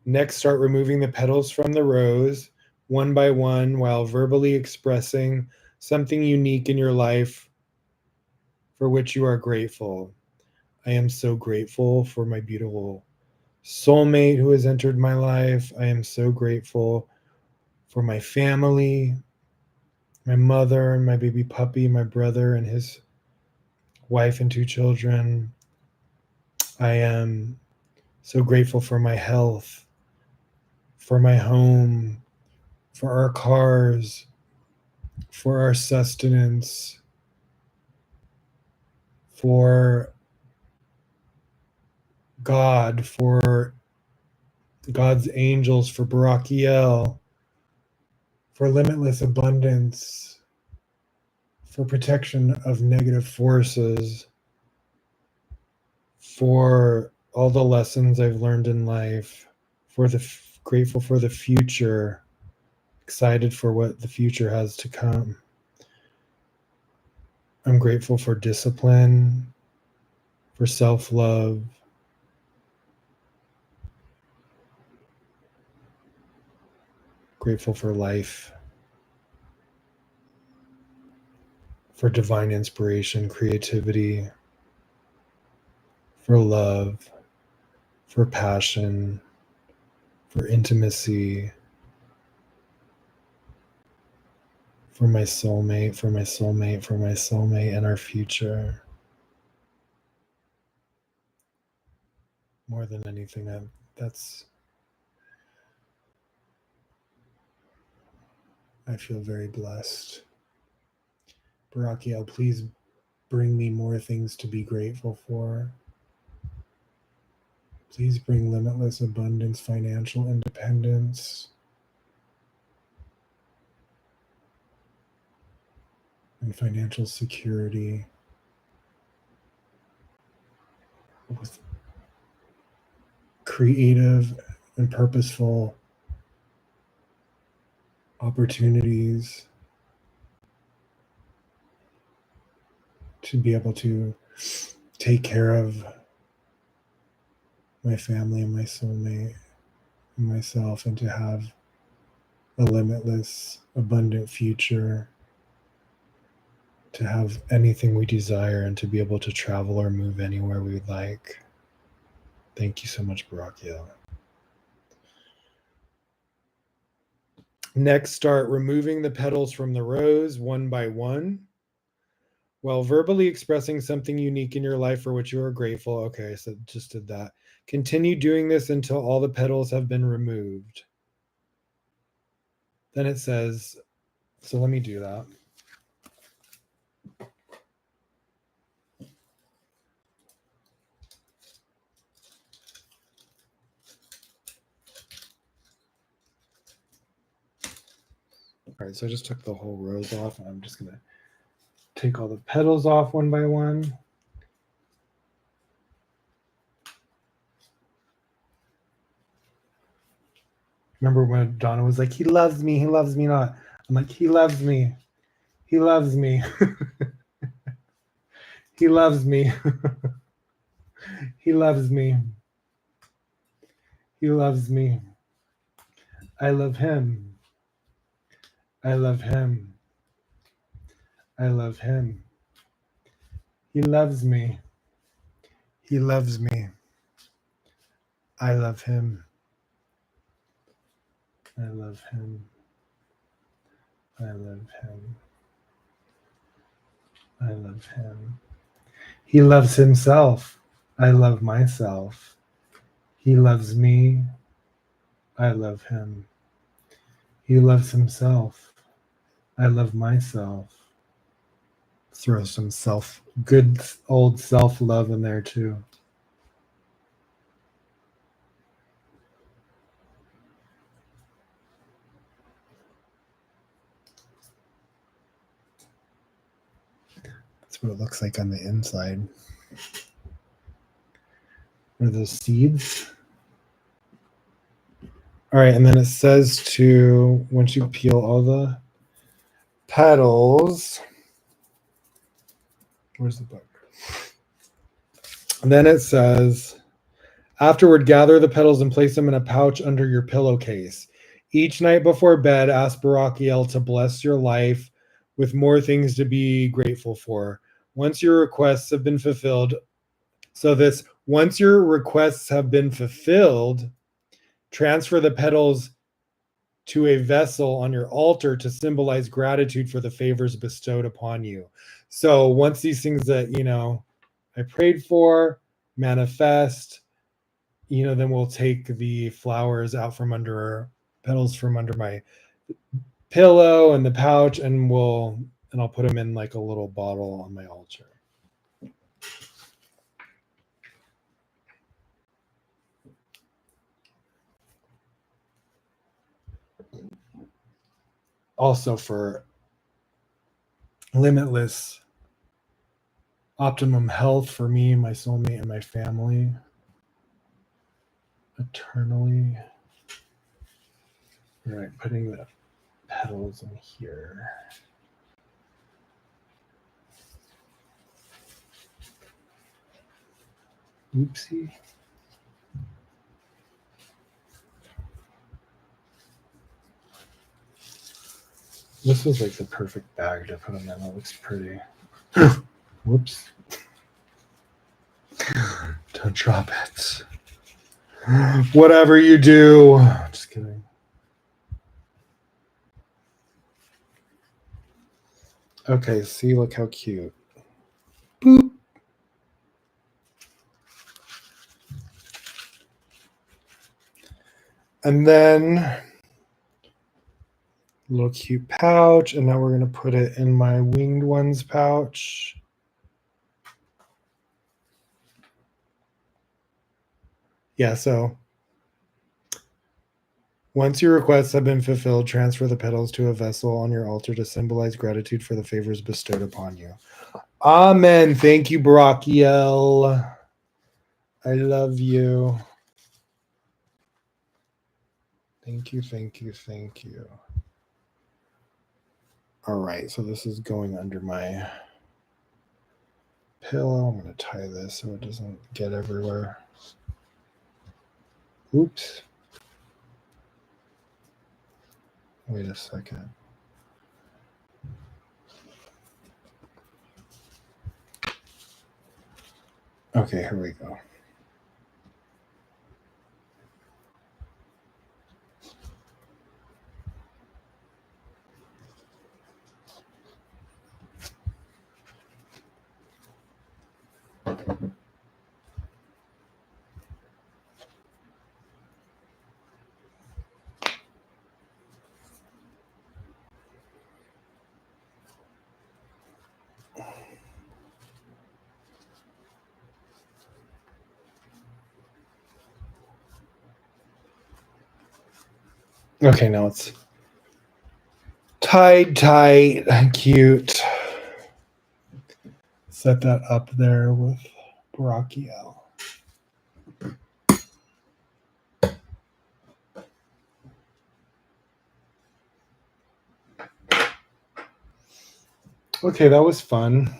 Next, start removing the petals from the rose one by one while verbally expressing something unique in your life for which you are grateful. I am so grateful for my beautiful soulmate who has entered my life. I am so grateful for my family, my mother and my baby puppy, my brother and his wife and 2 children. I am so grateful for my health, for my home, for our cars, for our sustenance, for God, for God's angels, for Barakiel, for limitless abundance, for protection of negative forces, for all the lessons I've learned in life, for the grateful for the future, excited for what the future has to come. I'm grateful for discipline, for self-love, grateful for life, for divine inspiration, creativity, for love, for passion, for intimacy, for my soulmate, for my soulmate, for my soulmate, and our future. More than anything, I feel very blessed. Barakiel, please bring me more things to be grateful for. Please bring limitless abundance, financial independence, and financial security with creative and purposeful opportunities to be able to take care of my family and my soulmate and myself, and to have a limitless, abundant future, to have anything we desire, and to be able to travel or move anywhere we'd like. Thank you so much, Barakiel. Next, start removing the petals from the rose one by one while verbally expressing something unique in your life for which you are grateful. Okay, so just did that. Continue doing this until all the petals have been removed. Then it says, so let me do that. All right, so I just took the whole rose off, and I'm just going to take all the petals off one by one. Remember when Donna was like, he loves me not. I'm like, he loves me. He loves me. He loves me. He loves me. He loves me. I love him. I love him. I love him. He loves me. He loves me. I love him. I love him. I love him. I love him. He loves himself. I love myself. He loves me. I love him. He loves himself. I love myself. Throw some good old self-love in there too. That's what it looks like on the inside. Are those seeds? All right, and then it says to, once you peel all the petals, where's the book? And then it says, afterward, gather the petals and place them in a pouch under your pillowcase. Each night before bed, ask Barakiel to bless your life with more things to be grateful for. Once your requests have been fulfilled, once your requests have been fulfilled, transfer the petals to a vessel on your altar to symbolize gratitude for the favors bestowed upon you. So once these things that, I prayed for manifest, then we'll take the flowers out from under, petals from under my pillow and the pouch, and I'll put them in like a little bottle on my altar. Also for limitless optimum health for me, my soulmate, and my family eternally. All right, putting the petals in here. Oopsie. This was like the perfect bag to put them in. It looks pretty. Whoops. Don't drop it. Whatever you do. Just kidding. Okay, see, look how cute. Boop. And then little cute pouch, and now we're going to put it in my winged ones pouch. Yeah, so once your requests have been fulfilled, transfer the petals to a vessel on your altar to symbolize gratitude for the favors bestowed upon you. Amen. Thank you, Barakiel. I love you. Thank you, thank you, thank you. All right, so this is going under my pillow. I'm going to tie this so it doesn't get everywhere. Oops. Wait a second. Okay, here we go. Okay, now it's tight, cute. Set that up there with Barakiel. Okay, that was fun.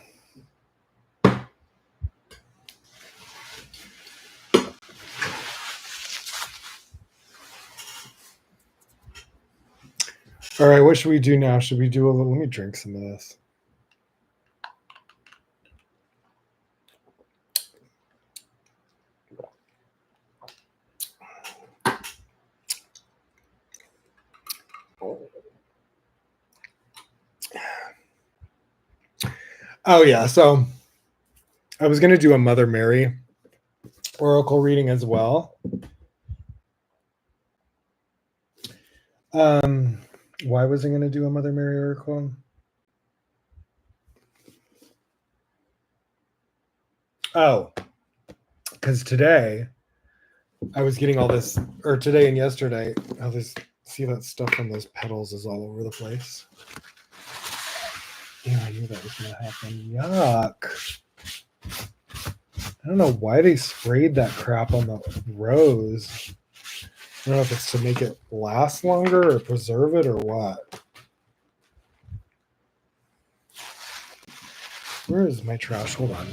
All right, what should we do now? Should we do a little? Let me drink some of this. Oh yeah, so I was going to do a Mother Mary oracle reading as well. Why was I going to do a Mother Mary oracle? Oh, because today I was getting all this, or today and yesterday, all this, see that stuff on those petals is all over the place. Yeah, I knew that was going to happen. Yuck. I don't know why they sprayed that crap on the rose. I don't know if it's to make it last longer or preserve it or what. Where is my trash? Hold on.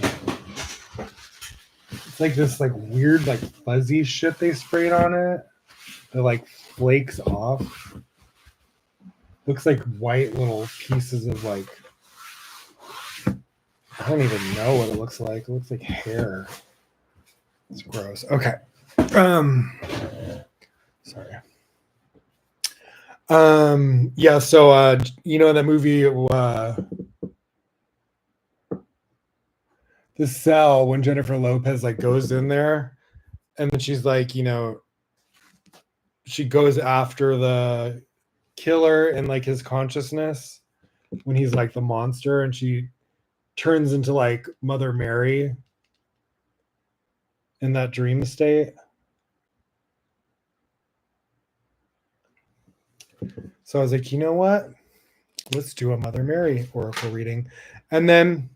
It's like this like weird like fuzzy shit they sprayed on it that like flakes off. Looks like white little pieces of like, I don't even know what it looks like. It looks like hair. It's gross. Okay. Sorry. Yeah, so you know that movie The Cell, when Jennifer Lopez like goes in there and then she's like, you know, she goes after the killer in like his consciousness when he's like the monster, and she turns into like Mother Mary in that dream state. So I was like, you know what? Let's do a Mother Mary oracle reading. And then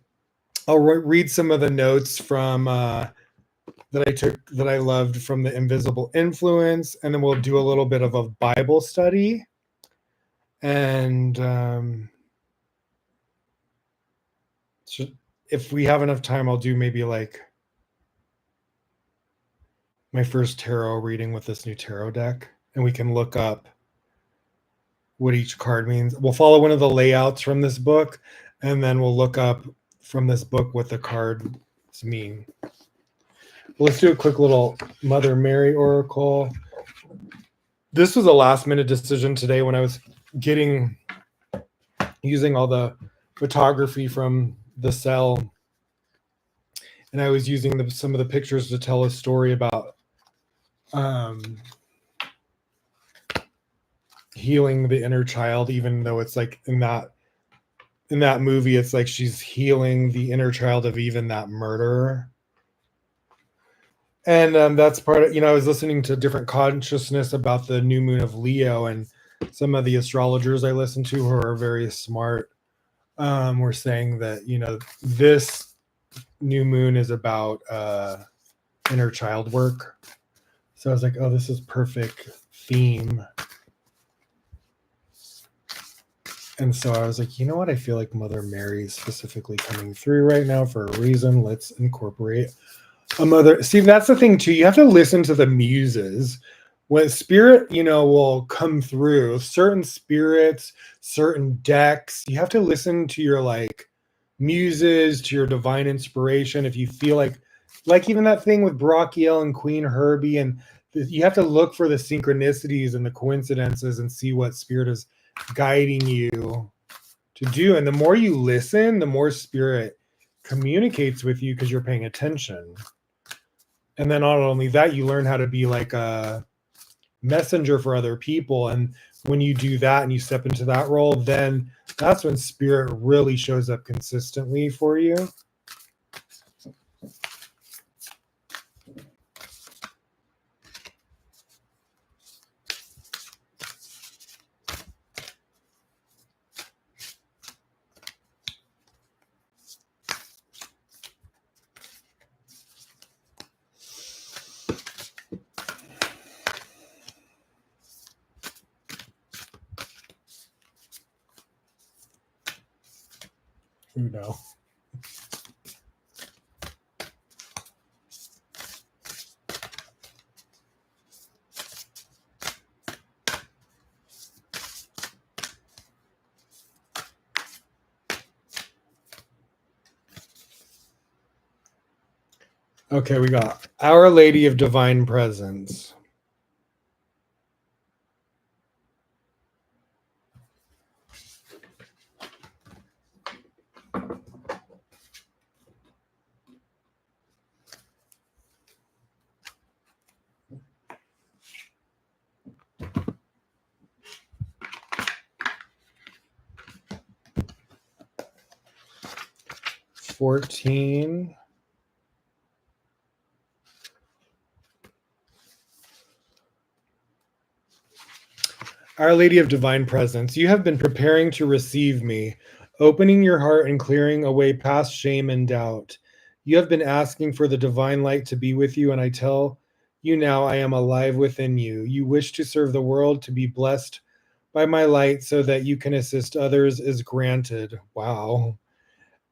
I'll read some of the notes from that I took that I loved from the Invisible Influence, and then we'll do a little bit of a Bible study. And if we have enough time, I'll do maybe like my first tarot reading with this new tarot deck, and we can look up what each card means. We'll follow one of the layouts from this book, and then we'll look up from this book what the cards mean. Well, let's do a quick little Mother Mary oracle. This was a last minute decision today when I was using all the photography from The Cell, and I was using some of the pictures to tell a story about healing the inner child, even though it's like in that movie, it's like she's healing the inner child of even that murderer. And that's part of, you know, I was listening to different consciousness about the new moon of Leo, and some of the astrologers I listen to who are very smart were saying that, you know, this new moon is about inner child work. So I was like, oh, this is perfect theme. And so I was like, you know what? I feel like Mother Mary is specifically coming through right now for a reason. Let's incorporate a mother. See, that's the thing too. You have to listen to the muses. When spirit, you know, will come through, certain spirits, certain decks, you have to listen to your like muses, to your divine inspiration. If you feel like even that thing with Brachiel and Queen Herby, and you have to look for the synchronicities and the coincidences and see what spirit is guiding you to do. And the more you listen, the more spirit communicates with you because you're paying attention. And then not only that, you learn how to be like a messenger for other people. And when you do that and you step into that role, then that's when spirit really shows up consistently for you. Who knows? Okay, we got Our Lady of Divine Presence. $14. Our Lady of Divine Presence, you have been preparing to receive me, opening your heart and clearing away past shame and doubt. You have been asking for the divine light to be with you, and I tell you now I am alive within you. You wish to serve the world, to be blessed by my light so that you can assist others is granted. Wow.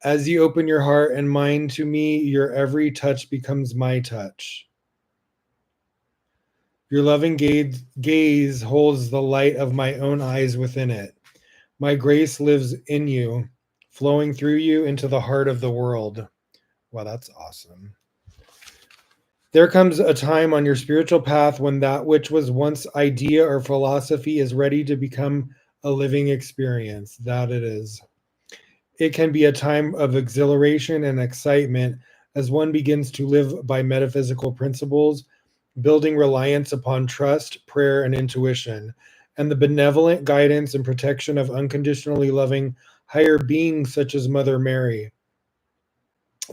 As you open your heart and mind to me, your every touch becomes my touch. Your loving gaze holds the light of my own eyes within it. My grace lives in you, flowing through you into the heart of the world. Wow, that's awesome. There comes a time on your spiritual path when that which was once idea or philosophy is ready to become a living experience. That it is. It can be a time of exhilaration and excitement as one begins to live by metaphysical principles, building reliance upon trust, prayer, and intuition, and the benevolent guidance and protection of unconditionally loving higher beings such as Mother Mary.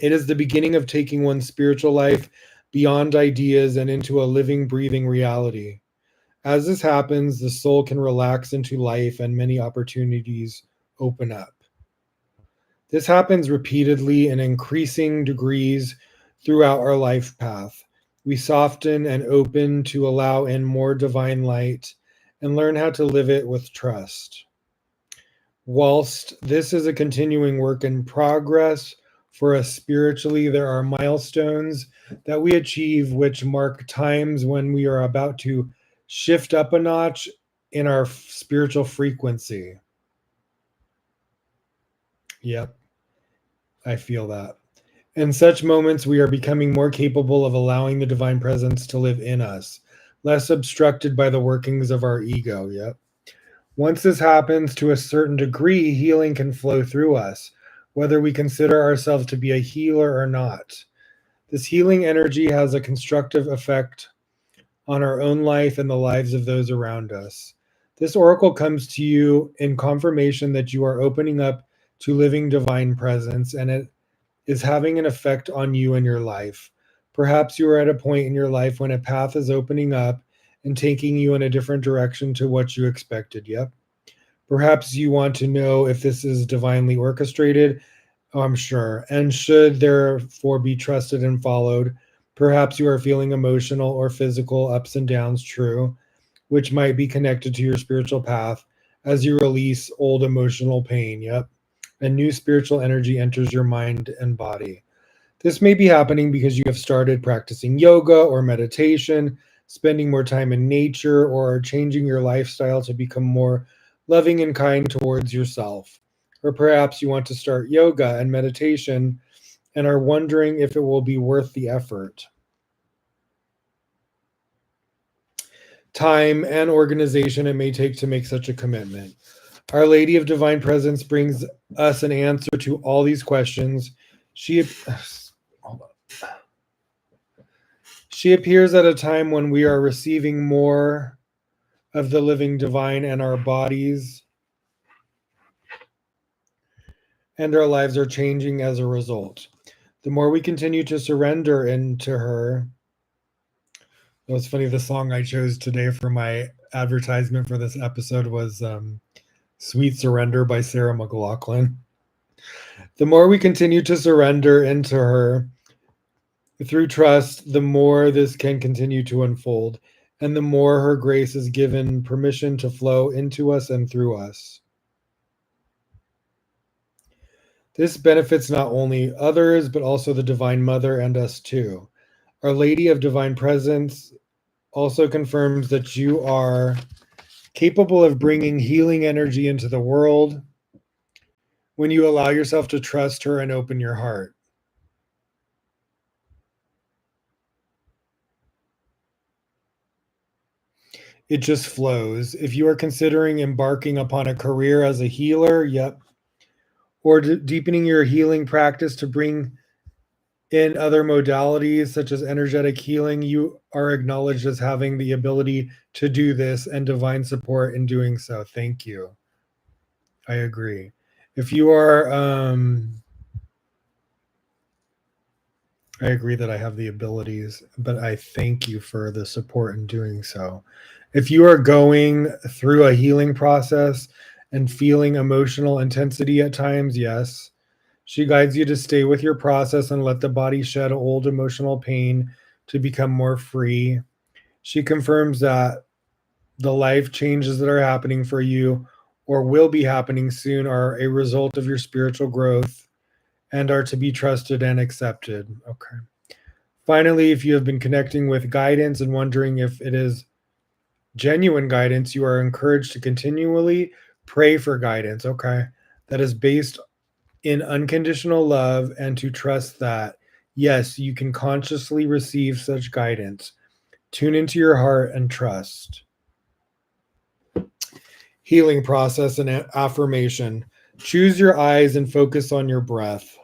It is the beginning of taking one's spiritual life beyond ideas and into a living, breathing reality. As this happens, the soul can relax into life and many opportunities open up. This happens repeatedly in increasing degrees throughout our life path. We soften and open to allow in more divine light and learn how to live it with trust. Whilst this is a continuing work in progress for us spiritually, there are milestones that we achieve which mark times when we are about to shift up a notch in our spiritual frequency. Yep, I feel that. In such moments, we are becoming more capable of allowing the divine presence to live in us, less obstructed by the workings of our ego. Yep. Once this happens to a certain degree, healing can flow through us, whether we consider ourselves to be a healer or not. This healing energy has a constructive effect on our own life and the lives of those around us. This oracle comes to you in confirmation that you are opening up to living divine presence, and it is having an effect on you and your life. Perhaps you are at a point in your life when a path is opening up and taking you in a different direction to what you expected. Yep. Perhaps you want to know if this is divinely orchestrated. Oh, I'm sure. And should therefore be trusted and followed. Perhaps you are feeling emotional or physical ups and downs, true, which might be connected to your spiritual path as you release old emotional pain. Yep. A new spiritual energy enters your mind and body. This may be happening because you have started practicing yoga or meditation, spending more time in nature, or changing your lifestyle to become more loving and kind towards yourself. Or perhaps you want to start yoga and meditation and are wondering if it will be worth the effort. Time and organization it may take to make such a commitment. Our Lady of Divine Presence brings us an answer to all these questions. Hold on. She appears at a time when we are receiving more of the living divine, and our bodies and our lives are changing as a result. The more we continue to surrender into her, it was funny, the song I chose today for my advertisement for this episode was Sweet Surrender by Sarah McLachlan. The more we continue to surrender into her through trust, the more this can continue to unfold, and the more her grace is given permission to flow into us and through us. This benefits not only others, but also the Divine Mother and us too. Our Lady of Divine Presence also confirms that you are capable of bringing healing energy into the world when you allow yourself to trust her and open your heart. It just flows. If you are considering embarking upon a career as a healer, yep, or deepening your healing practice to bring in other modalities such as energetic healing, you are acknowledged as having the ability to do this and divine support in doing so. Thank you. I agree. If you are, I agree that I have the abilities, but I thank you for the support in doing so. If you are going through a healing process and feeling emotional intensity at times, yes, she guides you to stay with your process and let the body shed old emotional pain to become more free. She confirms that the life changes that are happening for you or will be happening soon are a result of your spiritual growth and are to be trusted and accepted. Okay. Finally, if you have been connecting with guidance and wondering if it is genuine guidance, you are encouraged to continually pray for guidance. Okay. That is based in unconditional love and to trust that, yes, you can consciously receive such guidance. Tune into your heart and trust. Healing process and affirmation. Choose your eyes and focus on your breath.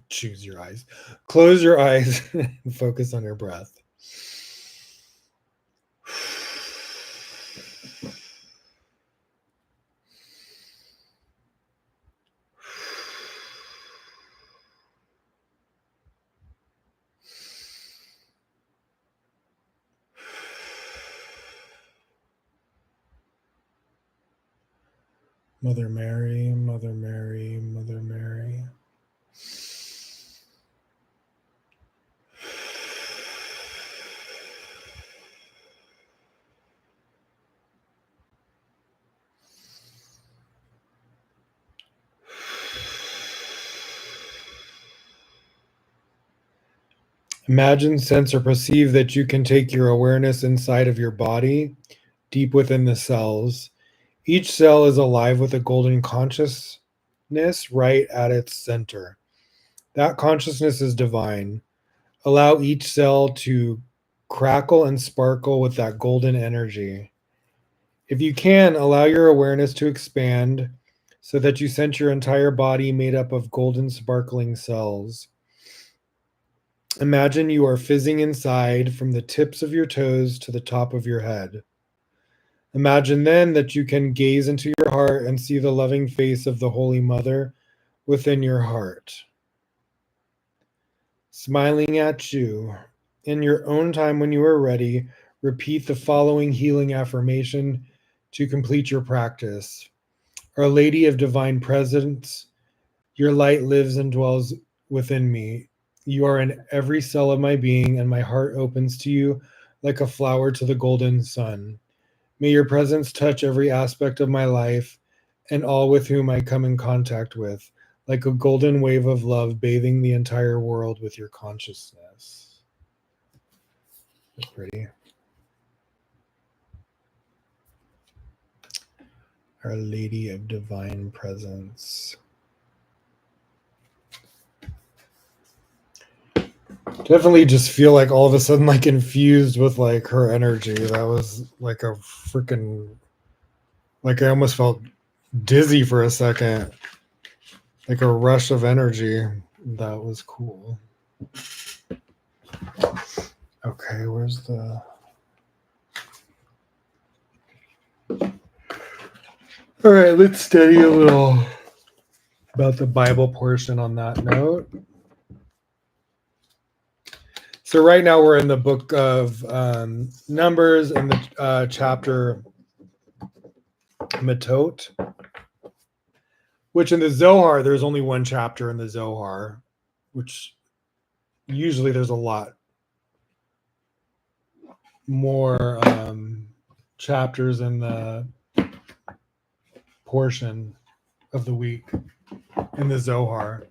Choose your eyes. Close your eyes and focus on your breath. Mother Mary, Mother Mary, Mother Mary. Imagine, sense, or perceive that you can take your awareness inside of your body, deep within the cells. Each cell is alive with a golden consciousness right at its center. That consciousness is divine. Allow each cell to crackle and sparkle with that golden energy. If you can, allow your awareness to expand so that you sense your entire body made up of golden sparkling cells. Imagine you are fizzing inside from the tips of your toes to the top of your head. Imagine then that you can gaze into your heart and see the loving face of the Holy Mother within your heart, smiling at you. In your own time, when you are ready, repeat the following healing affirmation to complete your practice. Our Lady of Divine Presence, your light lives and dwells within me. You are in every cell of my being, and my heart opens to you like a flower to the golden sun. May your presence touch every aspect of my life and all with whom I come in contact with, like a golden wave of love bathing the entire world with your consciousness. That's pretty. Our Lady of Divine Presence. Definitely just feel like all of a sudden like infused with like her energy. That was like a freaking, like I almost felt dizzy for a second. Like a rush of energy. That was cool. Okay, where's the... All right, let's study a little about the Bible portion on that note. So right now we're in the book of Numbers and the chapter Matot, which in the Zohar, there's only one chapter in the Zohar, which usually there's a lot more chapters in the portion of the week in the Zohar.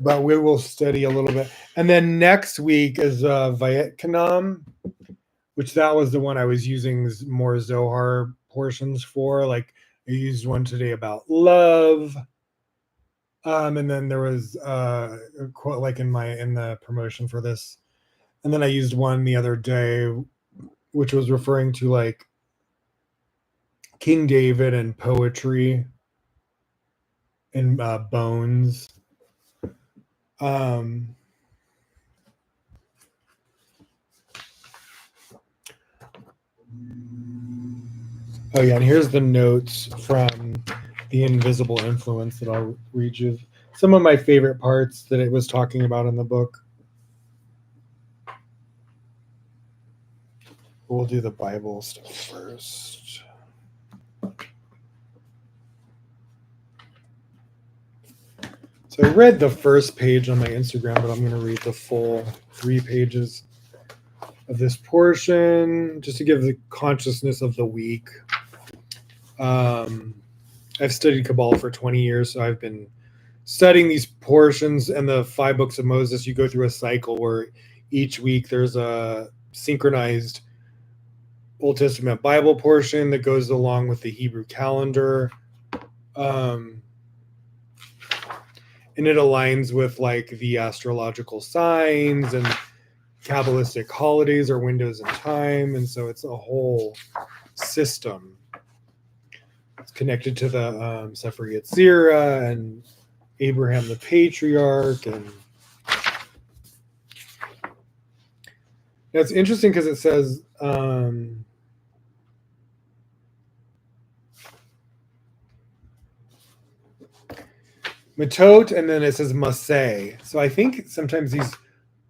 But we will study a little bit. And then next week is Vayetkanam, which that was the one I was using more Zohar portions for. Like I used one today about love. And then there was a quote like in the promotion for this. And then I used one the other day, which was referring to like King David and poetry and bones. Um, oh yeah, and here's the notes from The Invisible Influence that I'll read you. Some of my favorite parts that it was talking about in the book. We'll do the Bible stuff first. So I read the first page on my Instagram, but I'm going to read the full 3 pages of this portion just to give the consciousness of the week. I've studied Kabbalah for 20 years, so I've been studying these portions and the 5 books of Moses. You go through a cycle where each week there's a synchronized Old Testament Bible portion that goes along with the Hebrew calendar. And it aligns with like the astrological signs and Kabbalistic holidays or windows in time. And so it's a whole system. It's connected to the Sefer Yetzirah and Abraham the patriarch. And it's interesting because it says Matot, and then it says Maseh. So I think sometimes these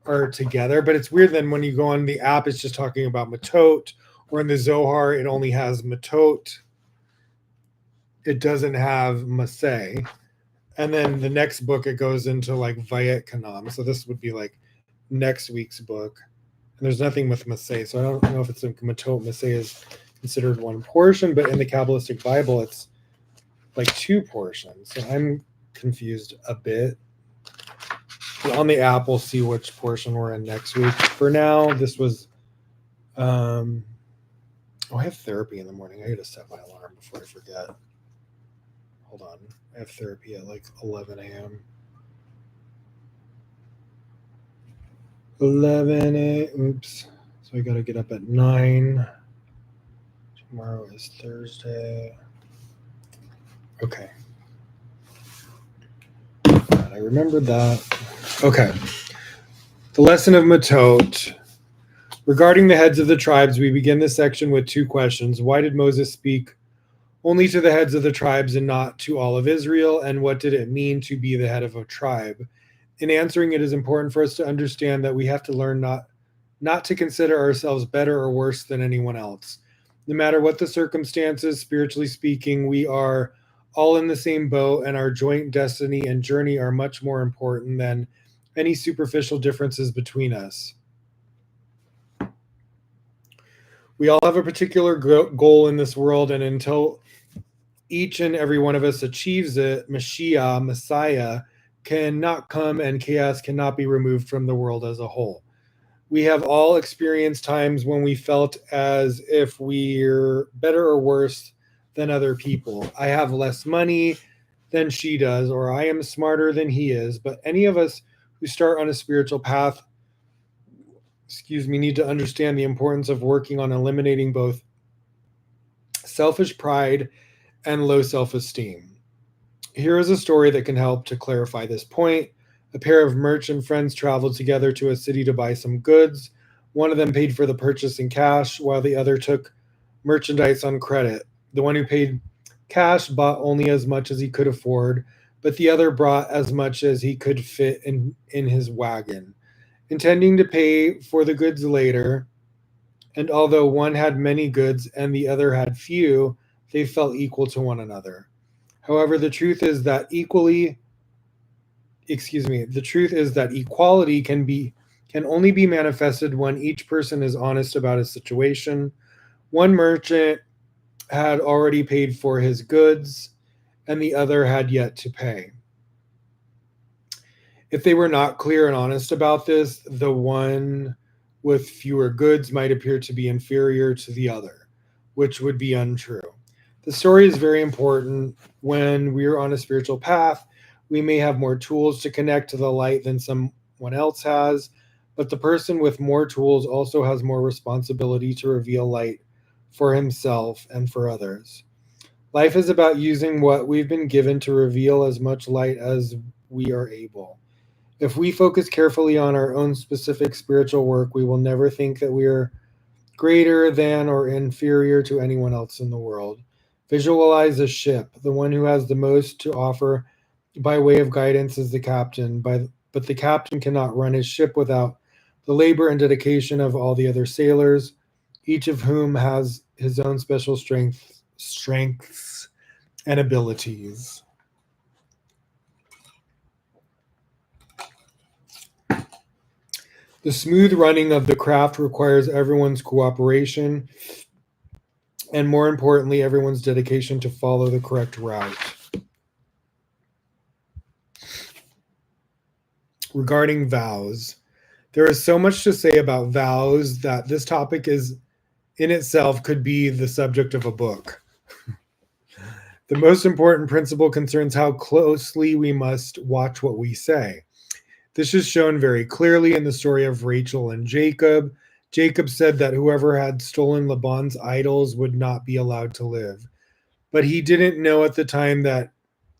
are together, but it's weird then when you go on the app, it's just talking about Matot, or in the Zohar, it only has Matot. It doesn't have Maseh. And then the next book, it goes into like Vayet Kanam. So this would be like next week's book. And there's nothing with Maseh. So I don't know if it's a Matot. Maseh is considered one portion, but in the Kabbalistic Bible, it's like 2 portions. So I'm confused a bit. But on the app, we'll see which portion we're in next week. For now, this was I have therapy in the morning. I gotta set my alarm before I forget. Hold on. I have therapy at like 11 a.m. 11 a.m. Oops. So I gotta get up at 9. Tomorrow is Thursday. Okay. I remembered that. Okay. The lesson of Matot. Regarding the heads of the tribes, we begin this section with 2 questions. Why did Moses speak only to the heads of the tribes and not to all of Israel? And what did it mean to be the head of a tribe? In answering, it is important for us to understand that we have to learn not to consider ourselves better or worse than anyone else. No matter what the circumstances, spiritually speaking, we are all in the same boat, and our joint destiny and journey are much more important than any superficial differences between us. We all have a particular goal in this world, and until each and every one of us achieves it, Mashiach, Messiah, cannot come and chaos cannot be removed from the world as a whole. We have all experienced times when we felt as if we're better or worse than other people. I have less money than she does, or I am smarter than he is. But any of us who start on a spiritual path, need to understand the importance of working on eliminating both selfish pride and low self-esteem. Here is a story that can help to clarify this point. A pair of merchant friends traveled together to a city to buy some goods. One of them paid for the purchase in cash, while the other took merchandise on credit. The one who paid cash bought only as much as he could afford, but the other brought as much as he could fit in his wagon, intending to pay for the goods later. And although one had many goods and the other had few, they felt equal to one another. However, the truth is that equality can only be manifested when each person is honest about his situation. One merchant had already paid for his goods, and the other had yet to pay. If they were not clear and honest about this, the one with fewer goods might appear to be inferior to the other, which would be untrue. The story is very important. When we're on a spiritual path, we may have more tools to connect to the light than someone else has, but the person with more tools also has more responsibility to reveal light for himself and for others. Life is about using what we've been given to reveal as much light as we are able. If we focus carefully on our own specific spiritual work, we will never think that we are greater than or inferior to anyone else in the world. Visualize a ship. The one who has the most to offer by way of guidance is the captain, but the captain cannot run his ship without the labor and dedication of all the other sailors, each of whom has his own special strengths and abilities. The smooth running of the craft requires everyone's cooperation and, more importantly, everyone's dedication to follow the correct route. Regarding vows, there is so much to say about vows that this topic is in itself could be the subject of a book. The most important principle concerns how closely we must watch what we say. This is shown very clearly in the story of Rachel and Jacob. Jacob said that whoever had stolen Laban's idols would not be allowed to live. But he didn't know at the time that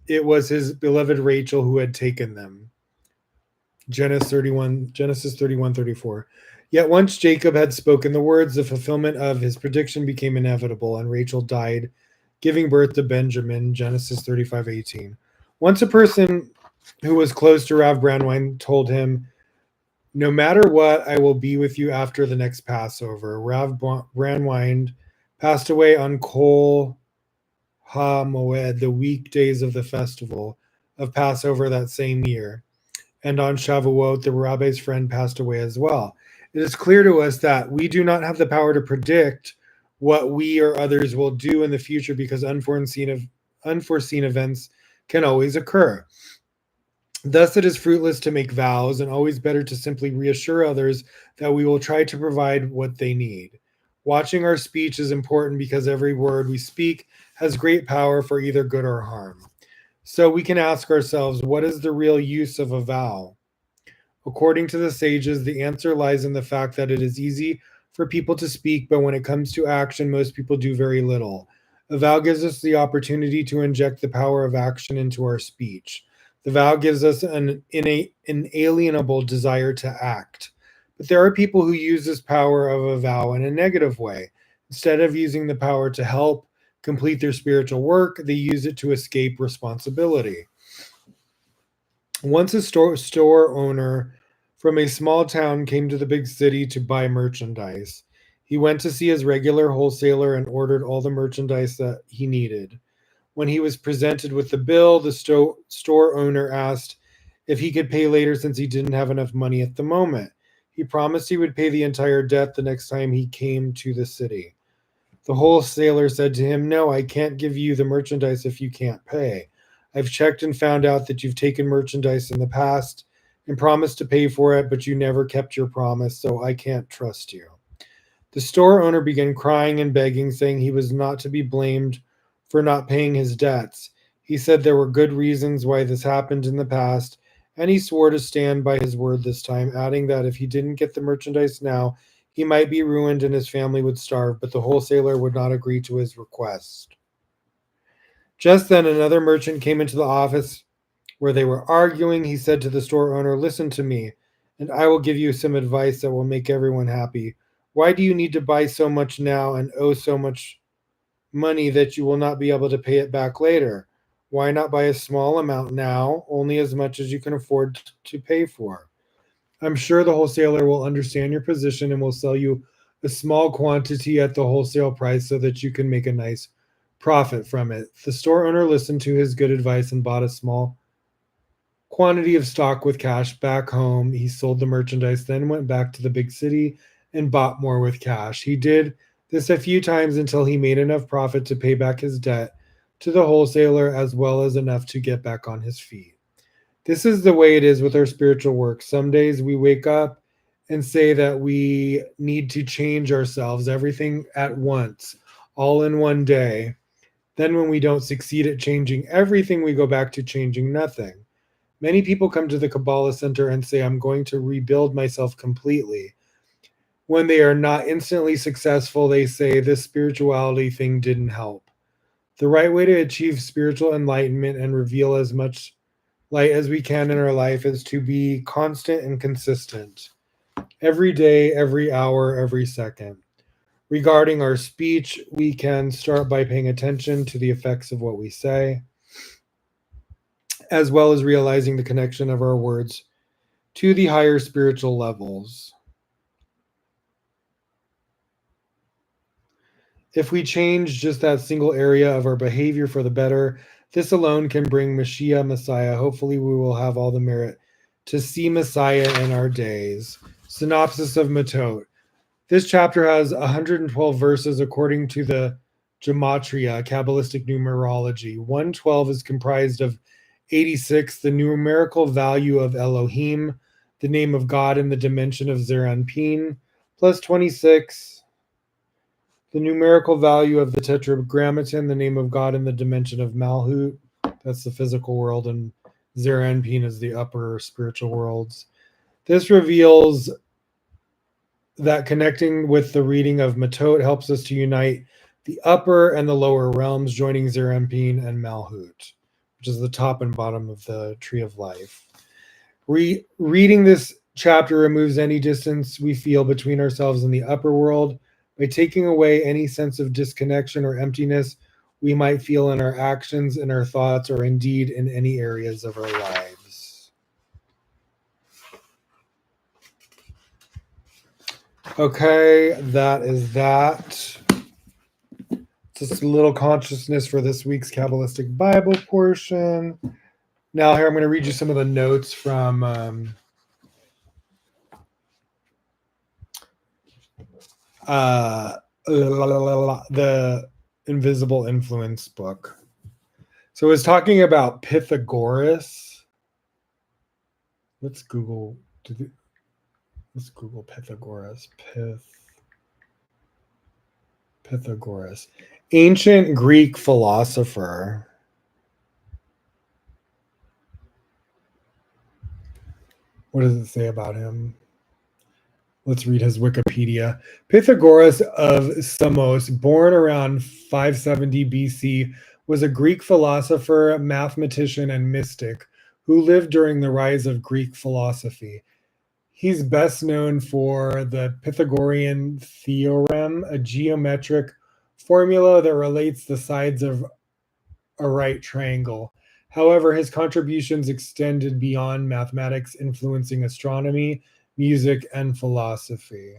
it was his beloved Rachel who had taken them. Genesis 31:34. Yet once Jacob had spoken the words, the fulfillment of his prediction became inevitable, and Rachel died, giving birth to Benjamin. Genesis 35:18. Once a person who was close to Rav Brandwein told him, "No matter what, I will be with you after the next Passover." Rav Brandwein passed away on Kol HaMoed, the weekdays of the festival of Passover that same year. And on Shavuot, the rabbi's friend passed away as well. It is clear to us that we do not have the power to predict what we or others will do in the future because unforeseen events can always occur. Thus, it is fruitless to make vows and always better to simply reassure others that we will try to provide what they need. Watching our speech is important because every word we speak has great power for either good or harm. So we can ask ourselves, what is the real use of a vow? According to the sages, the answer lies in the fact that it is easy for people to speak, but when it comes to action, most people do very little. A vow gives us the opportunity to inject the power of action into our speech. The vow gives us an inalienable desire to act. But there are people who use this power of a vow in a negative way. Instead of using the power to help complete their spiritual work, they use it to escape responsibility. Once a store owner from a small town came to the big city to buy merchandise. He went to see his regular wholesaler and ordered all the merchandise that he needed. When he was presented with the bill, the store owner asked if he could pay later since he didn't have enough money at the moment. He promised he would pay the entire debt the next time he came to the city. The wholesaler said to him, "No, I can't give you the merchandise if you can't pay. I've checked and found out that you've taken merchandise in the past and promised to pay for it, but you never kept your promise, so I can't trust you." The store owner began crying and begging, saying he was not to be blamed for not paying his debts. He said there were good reasons why this happened in the past, and he swore to stand by his word this time, adding that if he didn't get the merchandise now, he might be ruined and his family would starve, but the wholesaler would not agree to his request. Just then, another merchant came into the office where they were arguing. He said to the store owner, "Listen to me, and I will give you some advice that will make everyone happy. Why do you need to buy so much now and owe so much money that you will not be able to pay it back later? Why not buy a small amount now, only as much as you can afford to pay for? I'm sure the wholesaler will understand your position and will sell you a small quantity at the wholesale price so that you can make a nice profit from it." The store owner listened to his good advice and bought a small quantity of stock with cash back home. He sold the merchandise, then went back to the big city and bought more with cash. He did this a few times until he made enough profit to pay back his debt to the wholesaler as well as enough to get back on his feet. This is the way it is with our spiritual work. Some days we wake up and say that we need to change ourselves, everything at once, all in one day. Then when we don't succeed at changing everything, we go back to changing nothing. Many people come to the Kabbalah Center and say, I'm going to rebuild myself completely. When they are not instantly successful, they say, this spirituality thing didn't help. The right way to achieve spiritual enlightenment and reveal as much light as we can in our life is to be constant and consistent. Every day, every hour, every second. Regarding our speech, we can start by paying attention to the effects of what we say, as well as realizing the connection of our words to the higher spiritual levels. If we change just that single area of our behavior for the better, this alone can bring Mashiach, Messiah. Hopefully, we will have all the merit to see Messiah in our days. Synopsis of Matot. This chapter has 112 verses according to the Gematria, Kabbalistic numerology. 112 is comprised of 86, the numerical value of Elohim, the name of God in the dimension of Zeranpin, plus 26, the numerical value of the Tetragrammaton, the name of God in the dimension of Malhut. That's the physical world, and Zeranpin is the upper spiritual worlds. This reveals that connecting with the reading of Matot helps us to unite the upper and the lower realms, joining Zerampin and Malhut, which is the top and bottom of the tree of life. Reading this chapter removes any distance we feel between ourselves and the upper world by taking away any sense of disconnection or emptiness we might feel in our actions, in our thoughts, or indeed in any areas of our lives. Okay, that is that. Just a little consciousness for this week's Kabbalistic Bible portion. Now, here I'm going to read you some of the notes from the Invisible Influence book. So it's talking about Pythagoras. Let's Google Pythagoras. Pythagoras. Ancient Greek philosopher. What does it say about him? Let's read his Wikipedia. Pythagoras of Samos, born around 570 BC, was a Greek philosopher, mathematician, and mystic who lived during the rise of Greek philosophy. He's best known for the Pythagorean theorem, a geometric formula that relates the sides of a right triangle. However, his contributions extended beyond mathematics, influencing astronomy, music, and philosophy.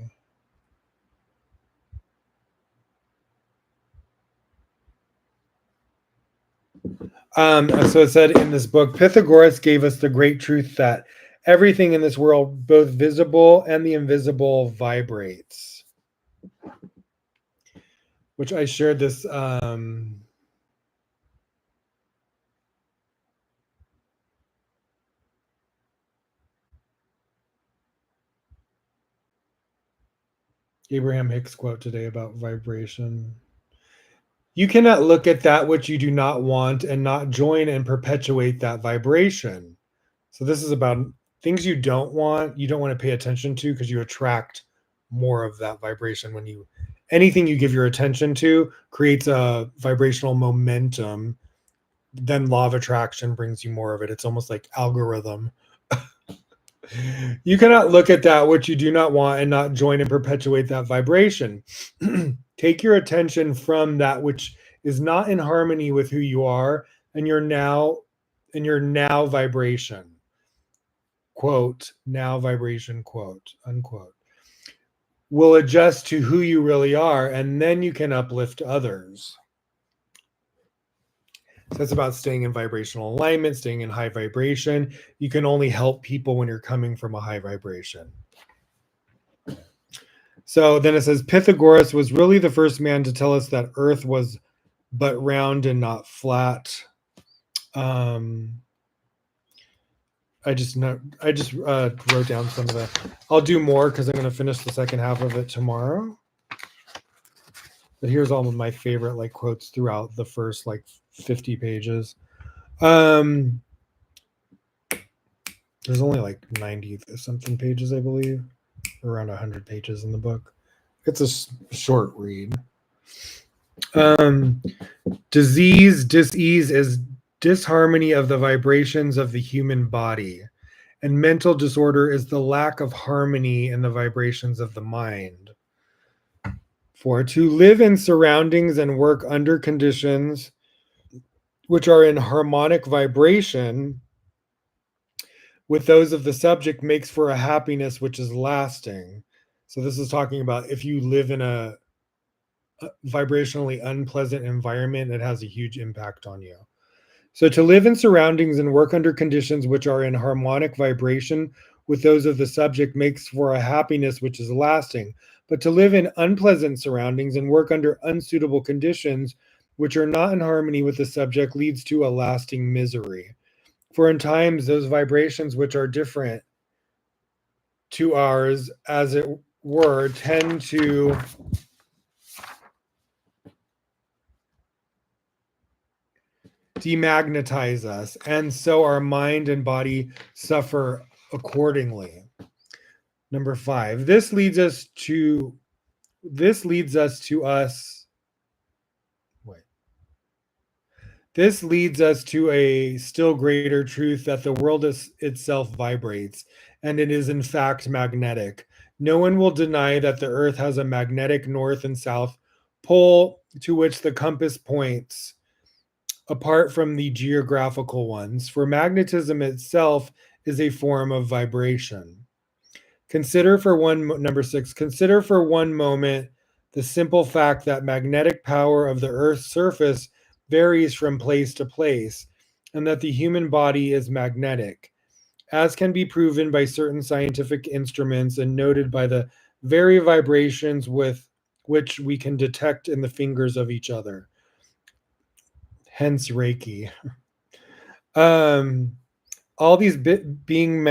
So it said in this book, Pythagoras gave us the great truth that everything in this world, both visible and the invisible, vibrates. Which I shared this Abraham Hicks quote today about vibration. You cannot look at that which you do not want and not join and perpetuate that vibration. So this is about things you don't want to pay attention to, because you attract more of that vibration. When anything you give your attention to creates a vibrational momentum, then law of attraction brings you more of it. It's almost like algorithm. You cannot look at that which you do not want and not join and perpetuate that vibration. Take your attention from that which is not in harmony with who you are and your now vibration. Quote, now vibration, quote, unquote. Will adjust to who you really are, and then you can uplift others. So that's about staying in vibrational alignment, staying in high vibration. You can only help people when you're coming from a high vibration. So then it says, Pythagoras was really the first man to tell us that Earth was but round and not flat. I just wrote down some of the. I'll do more because I'm going to finish the second half of it tomorrow. But here's all of my favorite quotes throughout the first 50 pages. There's only like 90 something pages, I believe, around 100 pages in the book. It's a short read. Disease is disharmony of the vibrations of the human body, and mental disorder is the lack of harmony in the vibrations of the mind. 4, to live in surroundings and work under conditions which are in harmonic vibration with those of the subject makes for a happiness which is lasting. So this is talking about if you live in a vibrationally unpleasant environment, it has a huge impact on you. So to live in surroundings and work under conditions which are in harmonic vibration with those of the subject makes for a happiness which is lasting. But to live in unpleasant surroundings and work under unsuitable conditions which are not in harmony with the subject leads to a lasting misery. For in times those vibrations which are different to ours, as it were, tend to demagnetize us, and so our mind and body suffer accordingly. Number 5, this leads us to a still greater truth that the world itself vibrates, and it is in fact magnetic. No one will deny that the earth has a magnetic north and south pole to which the compass points, apart from the geographical ones, for magnetism itself is a form of vibration. Number 6, consider for one moment the simple fact that magnetic power of the Earth's surface varies from place to place, and that the human body is magnetic, as can be proven by certain scientific instruments and noted by the very vibrations with which we can detect in the fingers of each other. Hence Reiki. All these being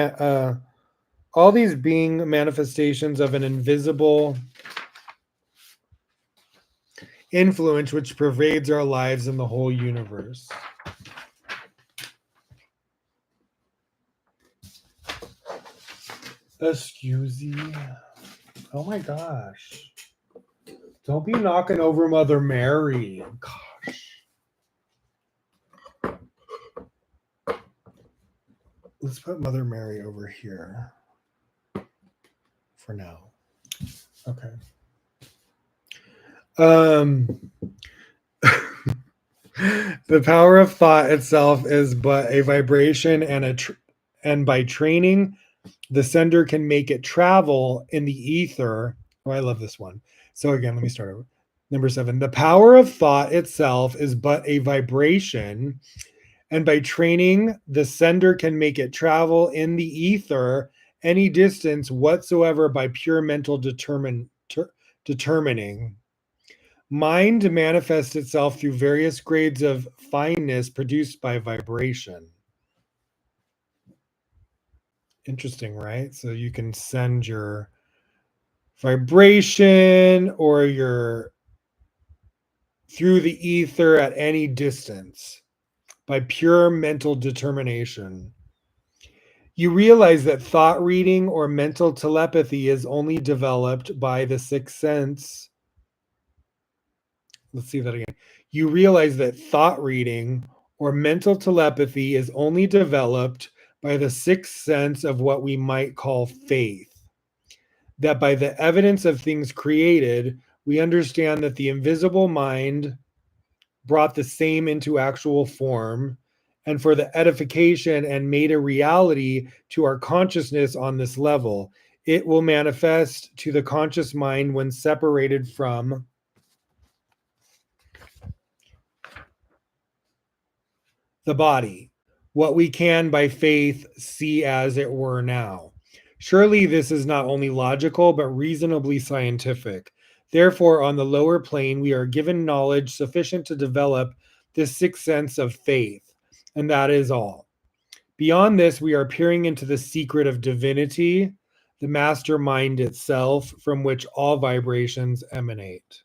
manifestations of an invisible influence which pervades our lives and the whole universe. Excuse me. Oh my gosh. Don't be knocking over Mother Mary. Gosh. Let's put Mother Mary over here for now. Okay. The power of thought itself is but a vibration, and by training, the sender can make it travel in the ether. Oh, I love this one. So again, let me start over. Number 7, the power of thought itself is but a vibration, and by training, the sender can make it travel in the ether any distance whatsoever by pure mental determining. Mind manifests itself through various grades of fineness produced by vibration. Interesting, right? So you can send your vibration or your through the ether at any distance by pure mental determination. You realize that thought reading or mental telepathy is only developed by the sixth sense. Let's see that again. You realize that thought reading or mental telepathy is only developed by the sixth sense of what we might call faith. That by the evidence of things created, we understand that the invisible mind brought the same into actual form, and for the edification and made a reality to our consciousness on this level. It will manifest to the conscious mind when separated from the body, what we can by faith see as it were now. Surely this is not only logical, but reasonably scientific. Therefore, on the lower plane, we are given knowledge sufficient to develop this sixth sense of faith, and that is all. Beyond this, we are peering into the secret of divinity, the mastermind itself, from which all vibrations emanate.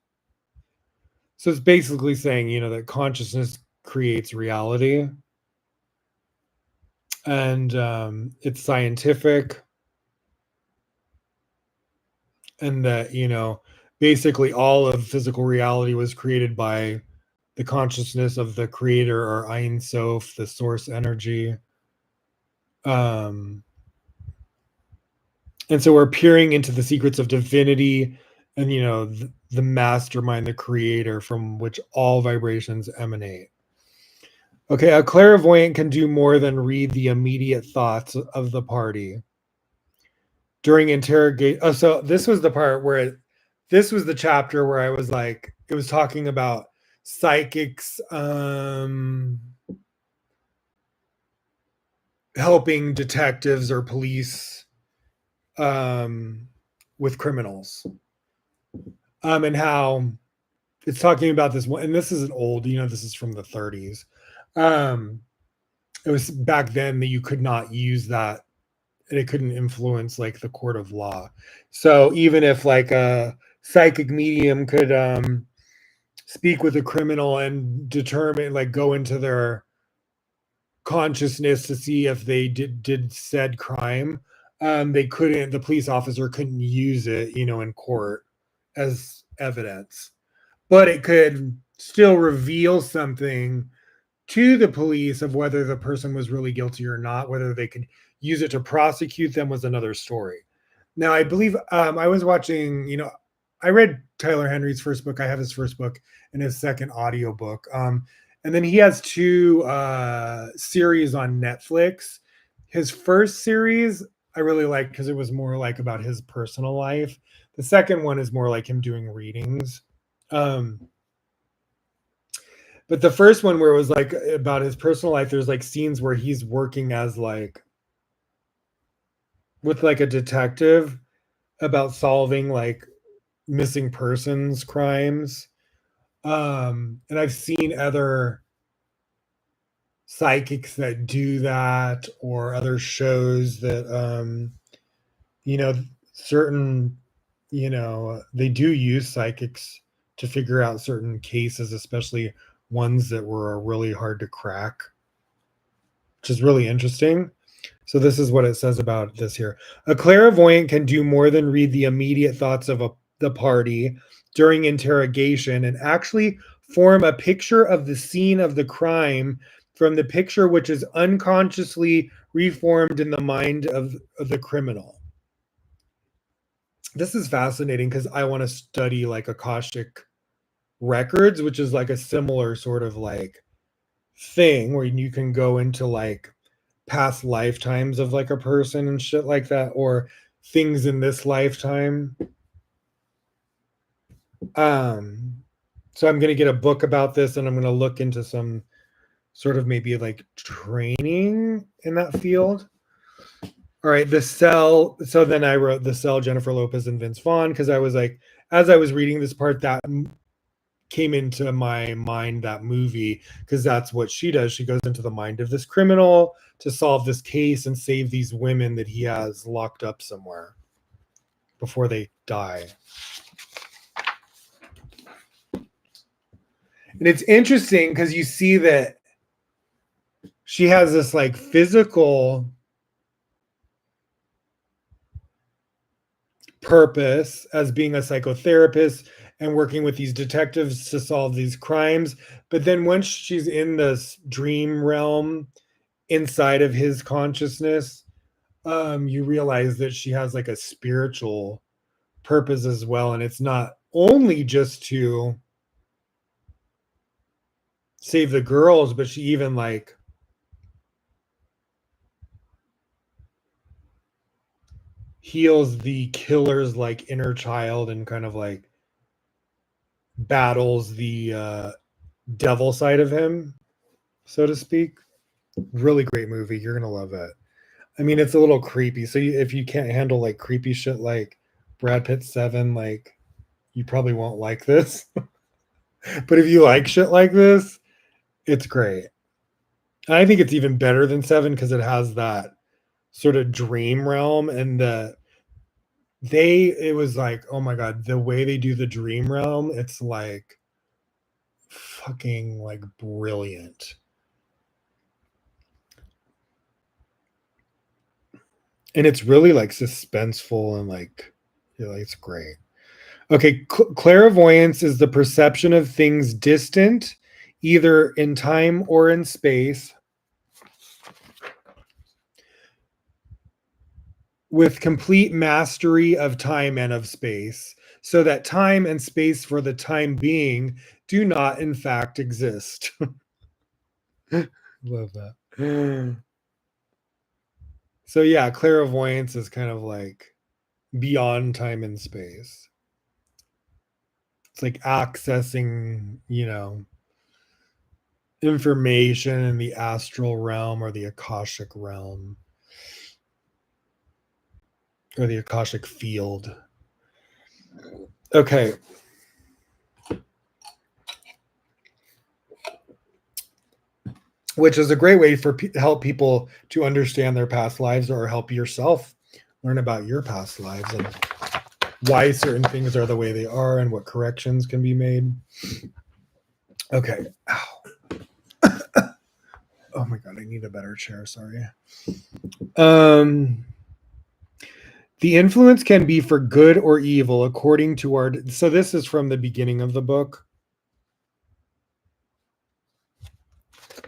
So it's basically saying, that consciousness creates reality. and it's scientific, and that, basically all of physical reality was created by the consciousness of the creator, or Ein Sof, the source energy. Um, and so we're peering into the secrets of divinity, and the mastermind, the creator, from which all vibrations emanate. Okay, a clairvoyant can do more than read the immediate thoughts of the party during interrogate. Oh, so this was the part where this was the chapter where I was like, it was talking about psychics helping detectives or police with criminals, and how it's talking about this one. And this isn't old, this is from the 30s. It was back then that you could not use that, and it couldn't influence like the court of law. So even if like a psychic medium could speak with a criminal and determine, like, go into their consciousness to see if they did said crime, they couldn't, the police officer couldn't use it, in court as evidence, but it could still reveal something to the police of whether the person was really guilty or not. Whether they could use it to prosecute them was another story. Now, I believe I was watching, I read Tyler Henry's first book. I have his first book and his second audiobook. And then he has two series on Netflix. His first series I really liked because it was more like about his personal life. The second one is more like him doing readings. But the first one, where it was like about his personal life, there's like scenes where he's working as like with like a detective about solving like missing persons crimes. And I've seen other psychics that do that, or other shows that you know certain they do use psychics to figure out certain cases, especially ones that were really hard to crack, which is really interesting. So this is what it says about this here. A clairvoyant can do more than read the immediate thoughts of the party during interrogation, and actually form a picture of the scene of the crime from the picture which is unconsciously reformed in the mind of the criminal. This is fascinating because I want to study like Akashic records, which is like a similar sort of like thing where you can go into like past lifetimes of like a person and shit like that, or things in this lifetime. So I'm going to get a book about this, and I'm going to look into some sort of maybe like training in that field. All right, The Cell. So then I wrote The Cell, Jennifer Lopez and Vince Vaughn, because I was like, as I was reading this part, that came into my mind, that movie, because that's what she does. She goes into the mind of this criminal to solve this case and save these women that he has locked up somewhere before they die. And it's interesting because you see that she has this like physical purpose as being a psychotherapist and working with these detectives to solve these crimes. But then once she's in this dream realm inside of his consciousness, you realize that she has like a spiritual purpose as well. And it's not only just to save the girls, but she even like heals the killer's like inner child, and kind of like battles the devil side of him, so to speak. Really great movie. You're gonna love it. I mean, it's a little creepy. So if you can't handle like creepy shit like Brad Pitt's Seven, like, you probably won't like this. But if you like shit like this, it's great. And I think it's even better than Seven because it has that sort of dream realm, and it was like, oh my god, the way they do the dream realm, it's like fucking like brilliant. And it's really like suspenseful and like, it's great. Okay, clairvoyance is the perception of things distant, either in time or in space, with complete mastery of time and of space, so that time and space for the time being do not in fact exist. Love that. So yeah, clairvoyance is kind of like beyond time and space. It's like accessing, information in the astral realm or the Akashic realm or the Akashic field. Okay. Which is a great way for help people to understand their past lives, or help yourself learn about your past lives and why certain things are the way they are and what corrections can be made. Okay. Ow. Oh my God, I need a better chair. Sorry. The influence can be for good or evil according to our. So this is from the beginning of the book.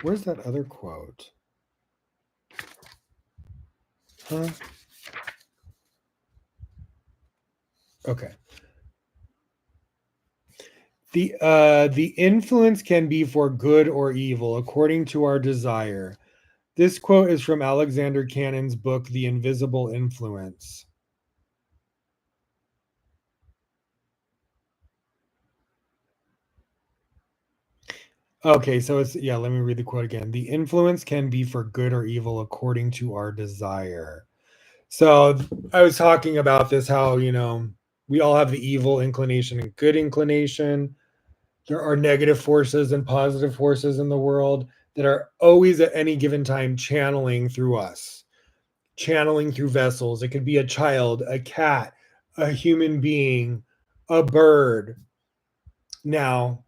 Where's that other quote? Huh? Okay. The influence can be for good or evil according to our desire. This quote is from Alexander Cannon's book, The Invisible Influence. Okay, so it's, let me read the quote again. The influence can be for good or evil according to our desire. So I was talking about this, how, we all have the evil inclination and good inclination. There are negative forces and positive forces in the world that are always at any given time channeling through us, channeling through vessels. It could be a child, a cat, a human being, a bird. Now,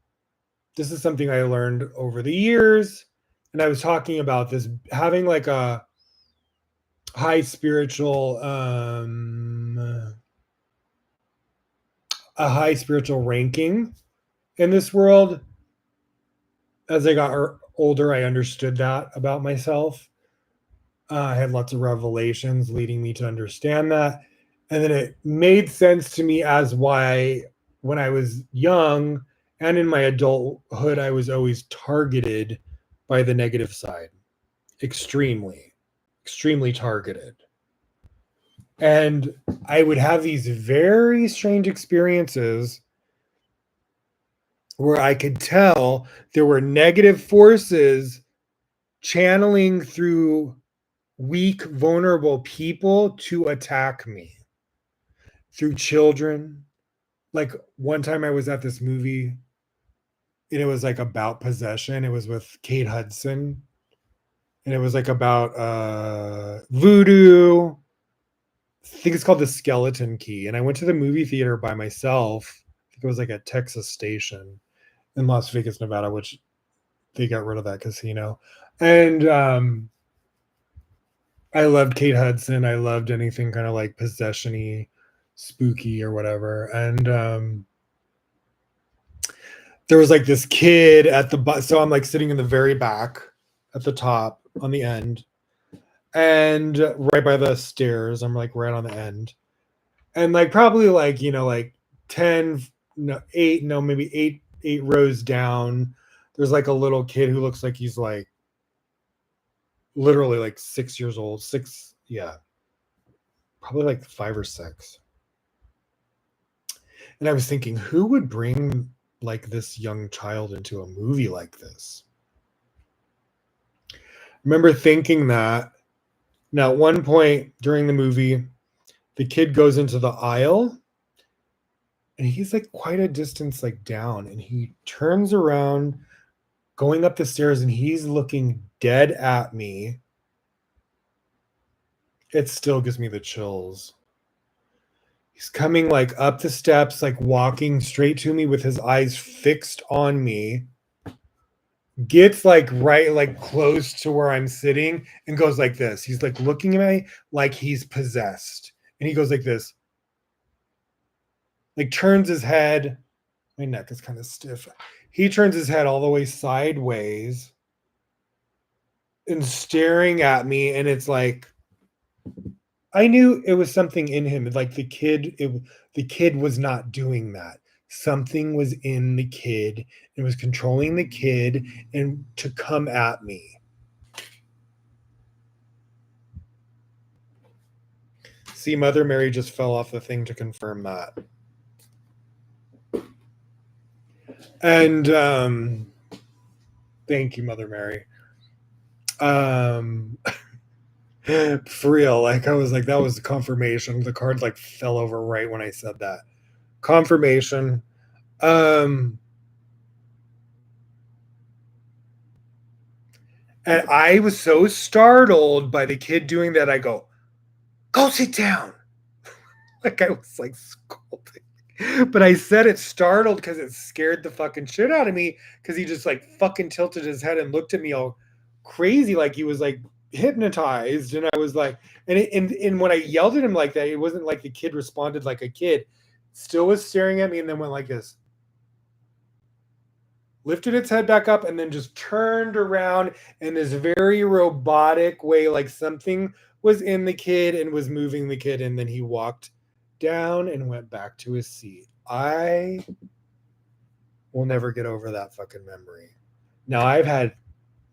this is something I learned over the years, and I was talking about this, having like a high spiritual ranking in this world. As I got older, I understood that about myself. I had lots of revelations leading me to understand that. And then it made sense to me as why, when I was young and in my adulthood, I was always targeted by the negative side. Extremely, extremely targeted. And I would have these very strange experiences where I could tell there were negative forces channeling through weak, vulnerable people to attack me, through children. Like one time I was at this movie and it was like about possession. It was with Kate Hudson, and it was like about voodoo. I think it's called The Skeleton Key. And I went to the movie theater by myself. I think it was like at Texas Station in Las Vegas, Nevada, which they got rid of that casino. And I loved Kate Hudson. I loved anything kind of like possession-y, spooky or whatever. And there was like this kid at the so I'm like sitting in the very back at the top on the end, and right by the stairs. I'm like right on the end, and like probably like like 10, no 8, no maybe 8 rows down. There's like a little kid who looks like he's like literally like 6 years old. Probably like 5 or 6. And I was thinking, who would bring like this young child into a movie like this? I remember thinking that. Now, at one point during the movie, the kid goes into the aisle and he's like quite a distance like down, and he turns around going up the stairs and he's looking dead at me. It still gives me the chills. He's coming like up the steps, like walking straight to me with his eyes fixed on me, gets like right, like close to where I'm sitting and goes like this. He's like looking at me like he's possessed. And he goes like this, like turns his head. My neck is kind of stiff. He turns his head all the way sideways and staring at me. And it's like, I knew it was something in him. Like the kid was not doing that. Something was in the kid and was controlling the kid and to come at me. See, Mother Mary just fell off the thing to confirm that. And thank you, Mother Mary. For real, like I was like, that was the confirmation. The card like fell over right when I said that. Confirmation. And I was so startled by the kid doing that. I go sit down. Like I was like scolding. But I said it startled because it scared the fucking shit out of me because he just like fucking tilted his head and looked at me all crazy like he was like hypnotized. And I was like, and when I yelled at him like that, it wasn't like the kid responded like a kid. Still was staring at me and then went like this. Lifted its head back up and then just turned around in this very robotic way, like something was in the kid and was moving the kid. And then he walked down and went back to his seat. I will never get over that fucking memory. Now, I've had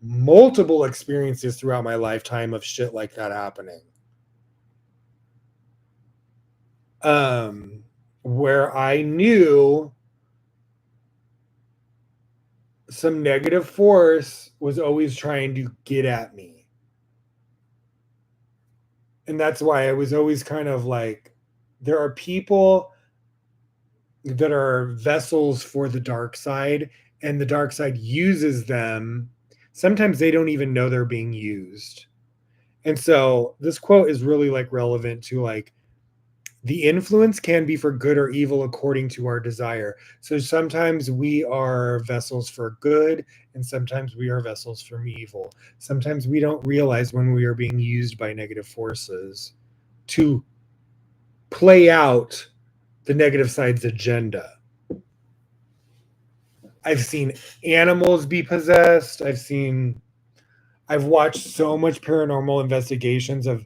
multiple experiences throughout my lifetime of shit like that happening. Where I knew some negative force was always trying to get at me. And that's why I was always kind of like, there are people that are vessels for the dark side, and the dark side uses them. Sometimes they don't even know they're being used. And so this quote is really like relevant to like, the influence can be for good or evil according to our desire. So sometimes we are vessels for good, and sometimes we are vessels for evil. Sometimes we don't realize when we are being used by negative forces to play out the negative side's agenda. I've seen animals be possessed. I've watched so much paranormal investigations of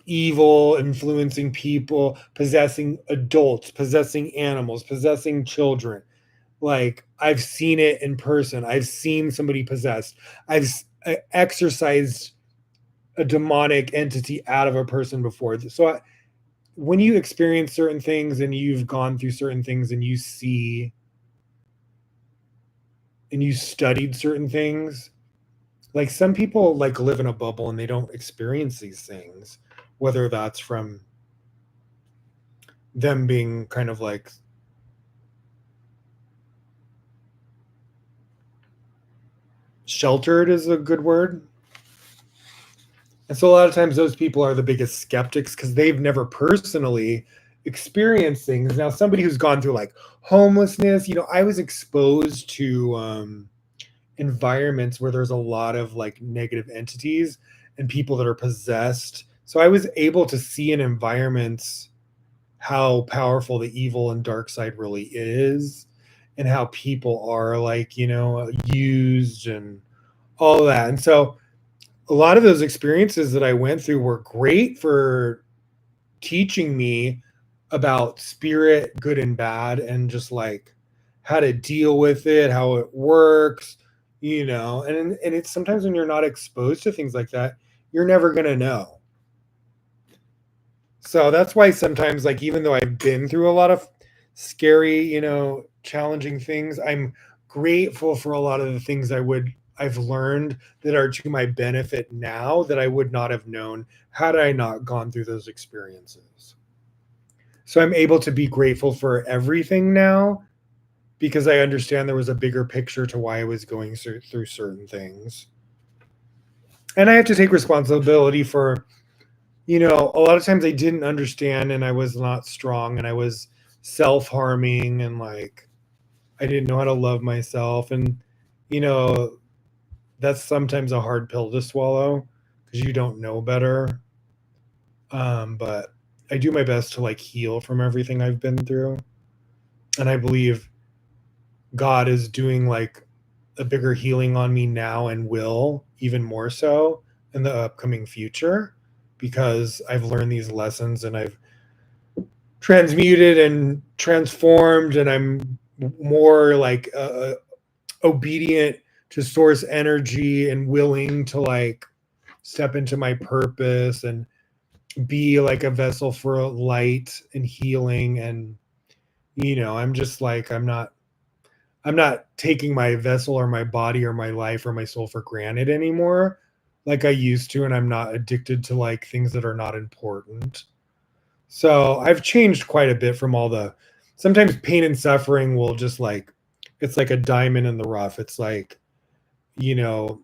evil influencing people, possessing adults, possessing animals, possessing children. Like I've seen it in person. I've seen somebody possessed. I've exorcised a demonic entity out of a person before. So when you experience certain things and you've gone through certain things and you see and you studied certain things, like some people like live in a bubble and they don't experience these things, whether that's from them being kind of like sheltered is a good word. And so a lot of times those people are the biggest skeptics because they've never personally experienced things. Now, somebody who's gone through like homelessness, I was exposed to environments where there's a lot of like negative entities and people that are possessed. So I was able to see in environments how powerful the evil and dark side really is and how people are like, used and all that. And so a lot of those experiences that I went through were great for teaching me about spirit, good and bad, and just like how to deal with it, how it works, and it's sometimes when you're not exposed to things like that, you're never going to know. So that's why sometimes, like, even though I've been through a lot of scary, challenging things, I'm grateful for a lot of the things I've learned that are to my benefit now that I would not have known had I not gone through those experiences. So I'm able to be grateful for everything now because I understand there was a bigger picture to why I was going through certain things. And I have to take responsibility for, a lot of times I didn't understand and I was not strong and I was self-harming and like I didn't know how to love myself. And, you know, that's sometimes a hard pill to swallow because you don't know better. But I do my best to like heal from everything I've been through. And I believe God is doing like a bigger healing on me now and will even more so in the upcoming future because I've learned these lessons and I've transmuted and transformed and I'm more like obedient to source energy and willing to like step into my purpose and be like a vessel for light and healing. And you know, I'm just like I'm not taking my vessel or my body or my life or my soul for granted anymore like I used to, and I'm not addicted to like things that are not important. So I've changed quite a bit from all the sometimes pain and suffering will just like it's like a diamond in the rough. It's like, you know,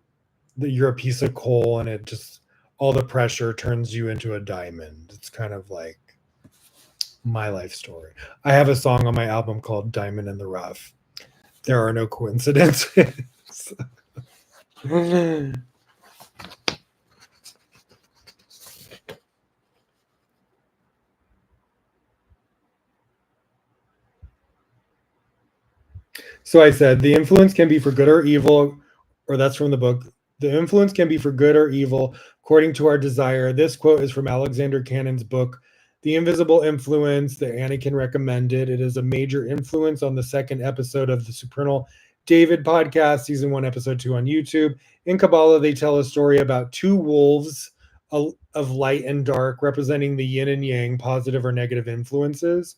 you're a piece of coal and it just all the pressure turns you into a diamond. It's kind of like my life story. I have a song on my album called Diamond in the Rough. There are no coincidences. So I said, the influence can be for good or evil, or that's from the book. The influence can be for good or evil according to our desire. This quote is from Alexander Cannon's book, The Invisible Influence, that Anakin recommended. It is a major influence on the second episode of the Supernal David podcast, season 1, episode 2 on YouTube. In Kabbalah, they tell a story about two wolves of light and dark, representing the yin and yang, positive or negative influences.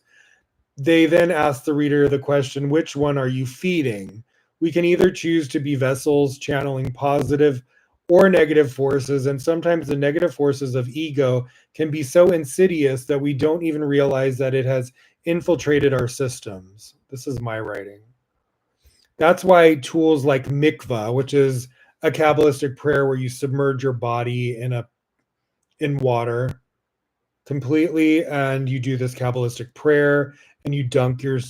They then ask the reader the question, which one are you feeding? We can either choose to be vessels channeling positive or negative forces, and sometimes the negative forces of ego can be so insidious that we don't even realize that it has infiltrated our systems. This is my writing. That's why tools like mikvah, which is a Kabbalistic prayer where you submerge your body in water completely, and you do this Kabbalistic prayer and you dunk your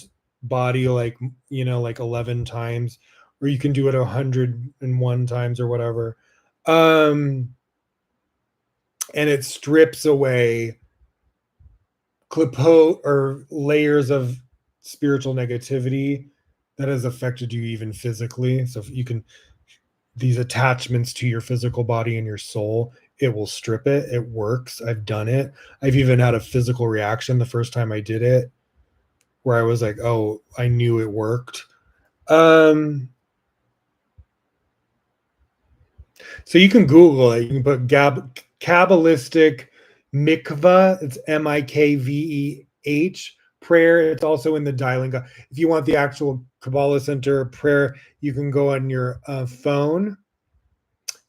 body like, you know, like 11 times, or you can do it 101 times or whatever. And it strips away clipo or layers of spiritual negativity that has affected you even physically. So if you can, these attachments to your physical body and your soul, it will strip it. It works. I've done it. I've even had a physical reaction the first time I did it where I was like, oh, I knew it worked. So you can Google it. You can put Kabbalistic mikvah. It's Mikveh prayer. It's also in the dialing. If you want the actual Kabbalah Center prayer, you can go on your phone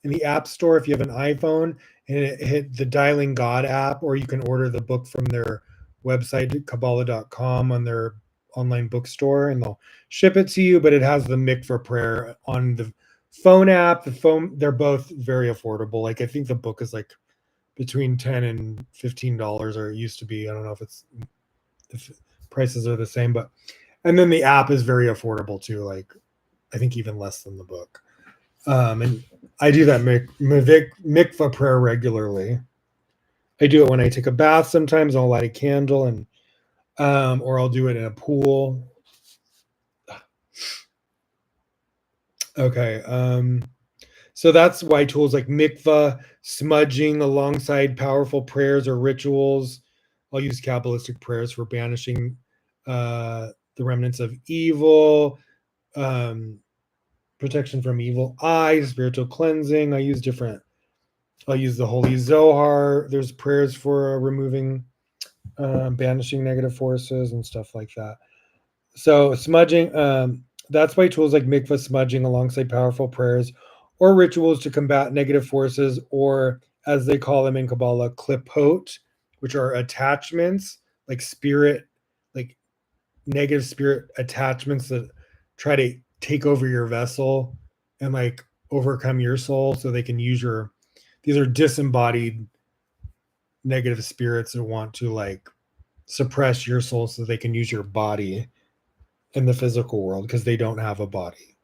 in the App Store if you have an iPhone and hit the Dialing God app, or you can order the book from their website, Kabbalah.com, on their online bookstore, and they'll ship it to you. But it has the mikvah prayer on the phone app. The phone, they're both very affordable. Like I think the book is like between $10 and $15, or it used to be. I don't know if it's the prices are the same, but and then the app is very affordable too. Like I think even less than the book. And I do that mikvah prayer regularly. I do it when I take a bath. Sometimes I'll light a candle and or I'll do it in a pool. Okay. So that's why tools like mikvah, smudging alongside powerful prayers or rituals. I'll use Kabbalistic prayers for banishing the remnants of evil, protection from evil eyes, spiritual cleansing. I'll use the Holy Zohar. There's prayers for removing, banishing negative forces and stuff like that. So smudging, that's why tools like mikvah, smudging alongside powerful prayers or rituals to combat negative forces, or as they call them in Kabbalah, klipot, which are attachments, like spirit, like negative spirit attachments that try to take over your vessel and like overcome your soul so they can use your, these are disembodied negative spirits that want to like suppress your soul so they can use your body in the physical world because they don't have a body.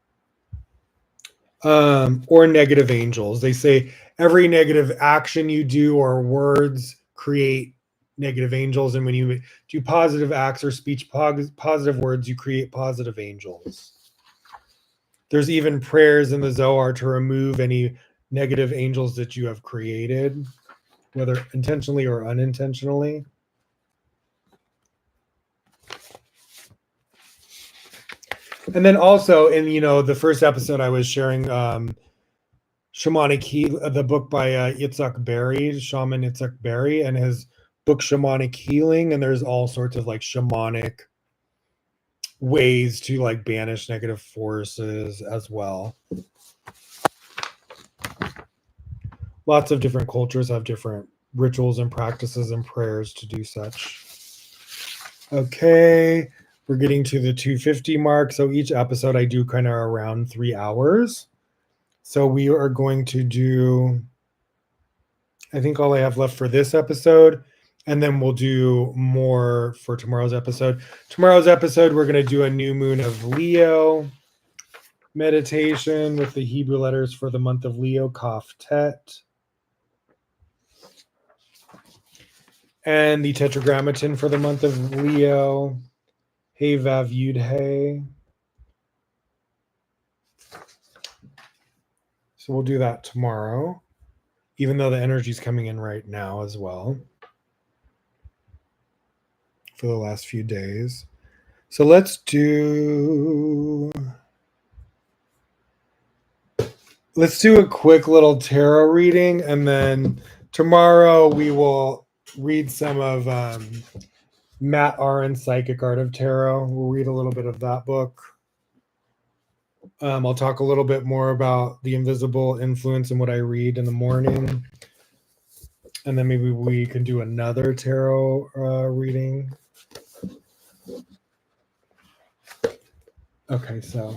Or negative angels. They say every negative action you do or words create negative angels, and when you do positive acts or speech positive words, you create positive angels. There's even prayers in the Zohar to remove any negative angels that you have created, whether intentionally or unintentionally. And then also in the first episode I was sharing shamanic the book by Yitzhak Berry, Shaman Yitzhak Berry, and his book Shamanic Healing, and there's all sorts of like shamanic ways to like banish negative forces as well. Lots of different cultures have different rituals and practices and prayers to do such. Okay, we're getting to the 250 mark. So each episode I do kind of around 3 hours. So we are going to do, I think all I have left for this episode, and then we'll do more for tomorrow's episode. Tomorrow's episode, we're going to do a new moon of Leo meditation with the Hebrew letters for the month of Leo, Kaf Tet. And the Tetragrammaton for the month of Leo, Hey Vav Yud Hey. So we'll do that tomorrow, even though the energy is coming in right now as well for the last few days. So let's do a quick little tarot reading, and then tomorrow we will read some of Matt Auryn's Psychic Art of Tarot. We'll read a little bit of that book. I'll talk a little bit more about the invisible influence and what I read in the morning. And then maybe we can do another tarot reading. Okay, so.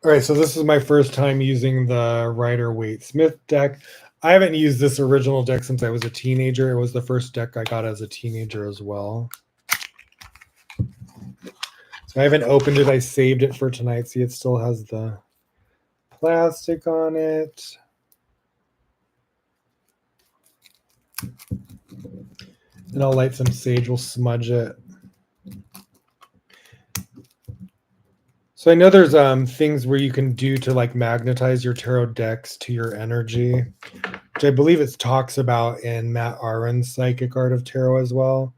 All right, so this is my first time using the Rider-Waite-Smith deck. I haven't used this original deck since I was a teenager. It was the first deck I got as a teenager as well. So I haven't opened it. I saved it for tonight. See, it still has the plastic on it. And I'll light some sage. We'll smudge it. So I know there's things where you can do to like magnetize your tarot decks to your energy, which I believe it talks about in Matt Auryn's Psychic Art of Tarot as well.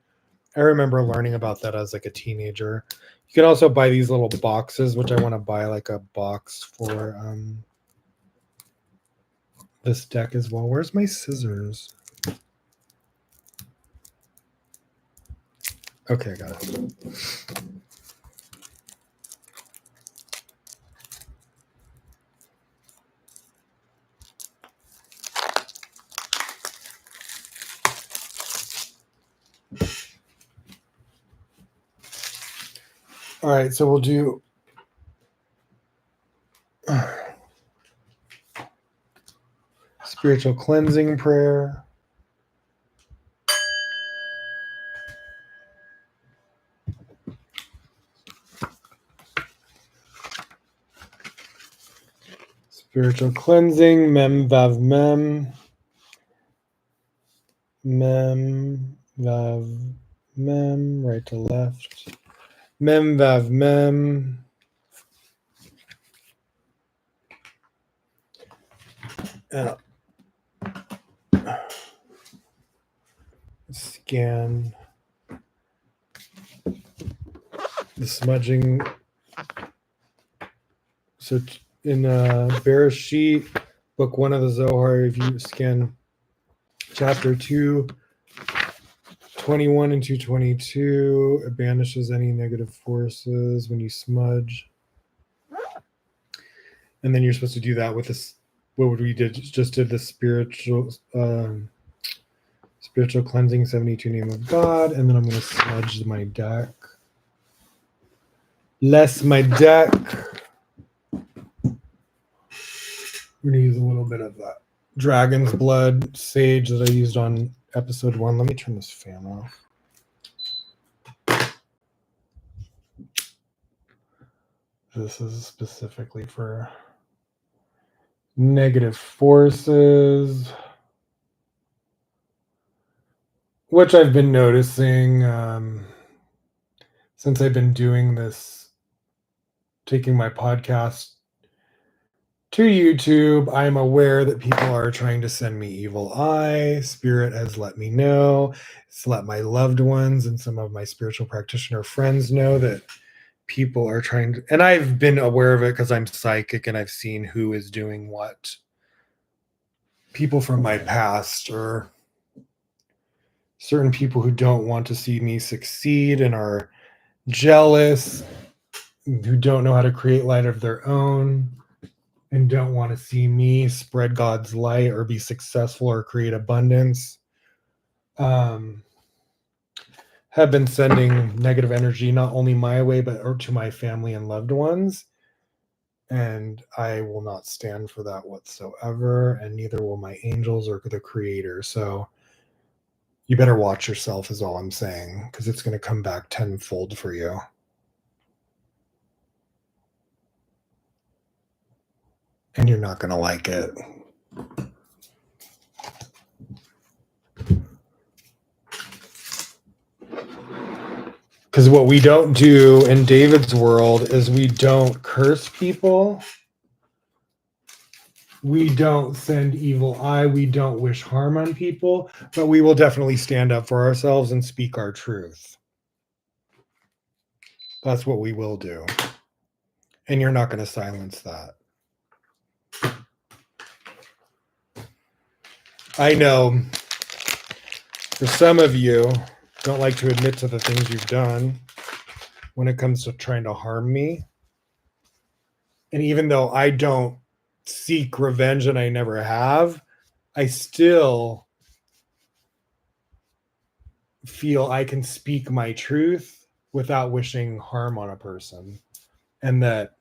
I remember learning about that as like a teenager. You can also buy these little boxes, which I want to buy like a box for this deck as well. Where's my scissors? Okay, I got it. All right, so we'll do spiritual cleansing prayer. Spiritual cleansing, mem vav mem. Mem vav mem, right to left. Mem vav mem. And scan the smudging. So in Bereshit, book 1 of the Zohar, if you scan chapter 2, 21 and 222, it banishes any negative forces when you smudge. And then you're supposed to do that with this. What would we just did the spiritual cleansing, 72 name of God, and then I'm going to smudge my deck. My deck. We're going to use a little bit of that dragon's blood sage that I used on episode 1. Let me turn this fan off. This is specifically for negative forces, which I've been noticing since I've been doing this, taking my podcast to YouTube. I'm aware that people are trying to send me evil eye. Spirit has let me know. It's let my loved ones and some of my spiritual practitioner friends know that people are trying to, and I've been aware of it because I'm psychic and I've seen who is doing what. People from my past, or certain people who don't want to see me succeed and are jealous, who don't know how to create light of their own and don't want to see me spread God's light or be successful or create abundance, have been sending negative energy not only my way but to my family and loved ones, and I will not stand for that whatsoever, and neither will my angels or the Creator. So you better watch yourself is all I'm saying, because it's going to come back tenfold for you. And you're not going to like it. Because what we don't do in David's world is we don't curse people. We don't send evil eye. We don't wish harm on people. But we will definitely stand up for ourselves and speak our truth. That's what we will do. And you're not going to silence that. I know for some of you don't like to admit to the things you've done when it comes to trying to harm me. And even though I don't seek revenge and I never have, I still feel I can speak my truth without wishing harm on a person. And that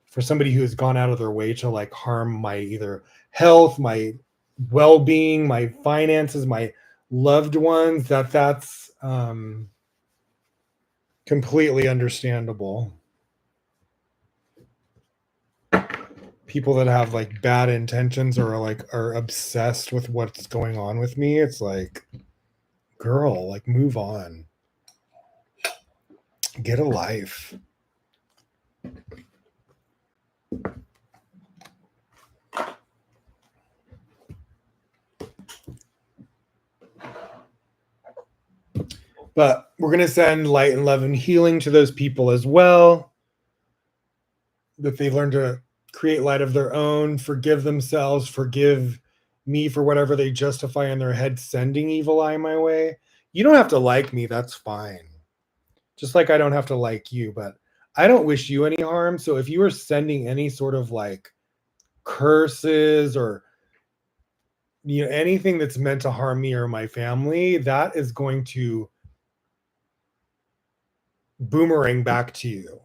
for somebody who has gone out of their way to like harm my either health, my well-being, my finances, my loved ones, that's completely understandable. People that have like bad intentions or are obsessed with what's going on with me, it's like, girl, like move on. Get a life. But we're going to send light and love and healing to those people as well, that they learn to create light of their own, forgive themselves, forgive me for whatever they justify in their head sending evil eye my way. You don't have to like me. That's fine. Just like I don't have to like you, but I don't wish you any harm. So if you are sending any sort of like curses or anything that's meant to harm me or my family, that is going to boomerang back to you.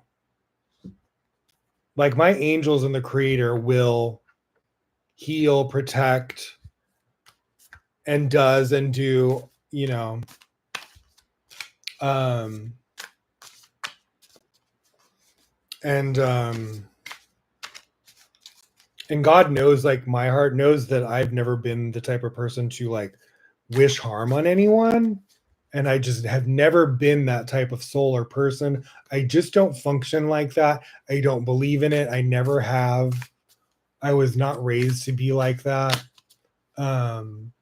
Like my angels and the Creator will heal, protect, and does and do, and God knows, like my heart knows that I've never been the type of person to like wish harm on anyone. And I just have never been that type of soul or person. I just don't function like that. I don't believe in it. I never have. I was not raised to be like that. And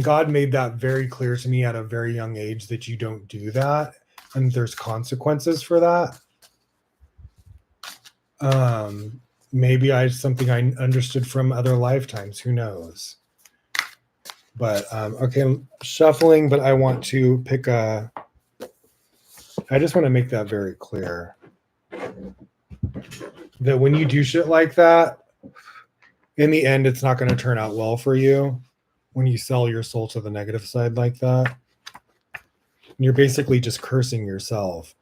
God made that very clear to me at a very young age that you don't do that. And there's consequences for that. Maybe something I understood from other lifetimes. Who knows? But okay, I'm shuffling, but I want to pick I just want to make that very clear. That when you do shit like that, in the end, it's not going to turn out well for you when you sell your soul to the negative side like that. You're basically just cursing yourself.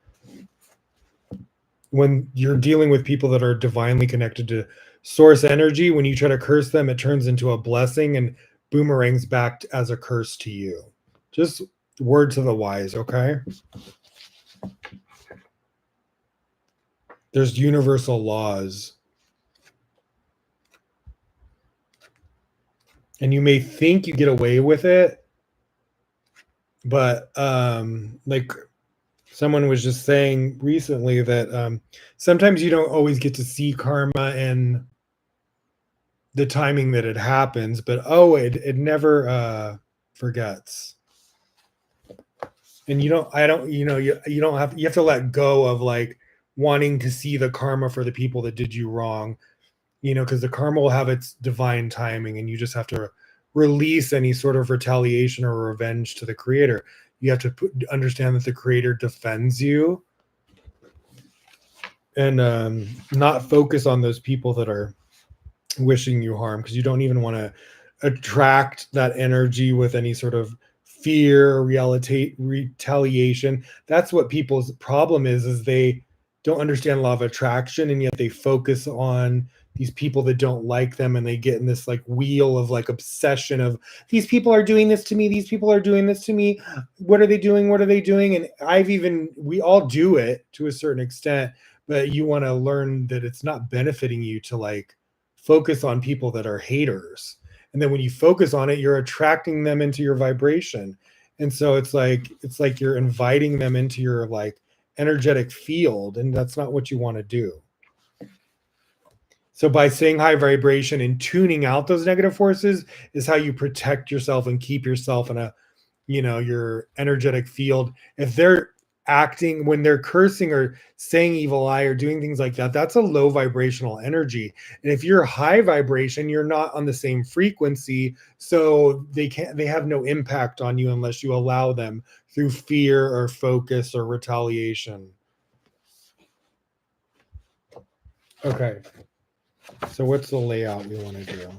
When you're dealing with people that are divinely connected to source energy, when you try to curse them, it turns into a blessing and boomerangs back as a curse to you. Just word to the wise, okay? There's universal laws. And you may think you get away with it, but like someone was just saying recently that sometimes you don't always get to see karma and the timing that it happens, but it never forgets. And you don't you have to let go of like wanting to see the karma for the people that did you wrong, because the karma will have its divine timing, and you just have to release any sort of retaliation or revenge to the creator. You have to understand that the creator defends you, and not focus on those people that are wishing you harm, because you don't even want to attract that energy with any sort of fear or retaliation. That's what people's problem is they don't understand law of attraction, and yet they focus on these people that don't like them, and they get in this like wheel of like obsession of, these people are doing this to me, these people are doing this to me, what are they doing, and we all do it to a certain extent, but you want to learn that it's not benefiting you to like focus on people that are haters. And then when you focus on it, you're attracting them into your vibration. And so it's like you're inviting them into your like energetic field, and that's not what you want to do. So by saying high vibration and tuning out those negative forces is how you protect yourself and keep yourself in a, your energetic field. If they're acting, when they're cursing or saying evil eye or doing things like that, that's a low vibrational energy. And if you're high vibration, you're not on the same frequency, so they have no impact on you unless you allow them through fear or focus or retaliation. Okay, so what's the layout we want to do?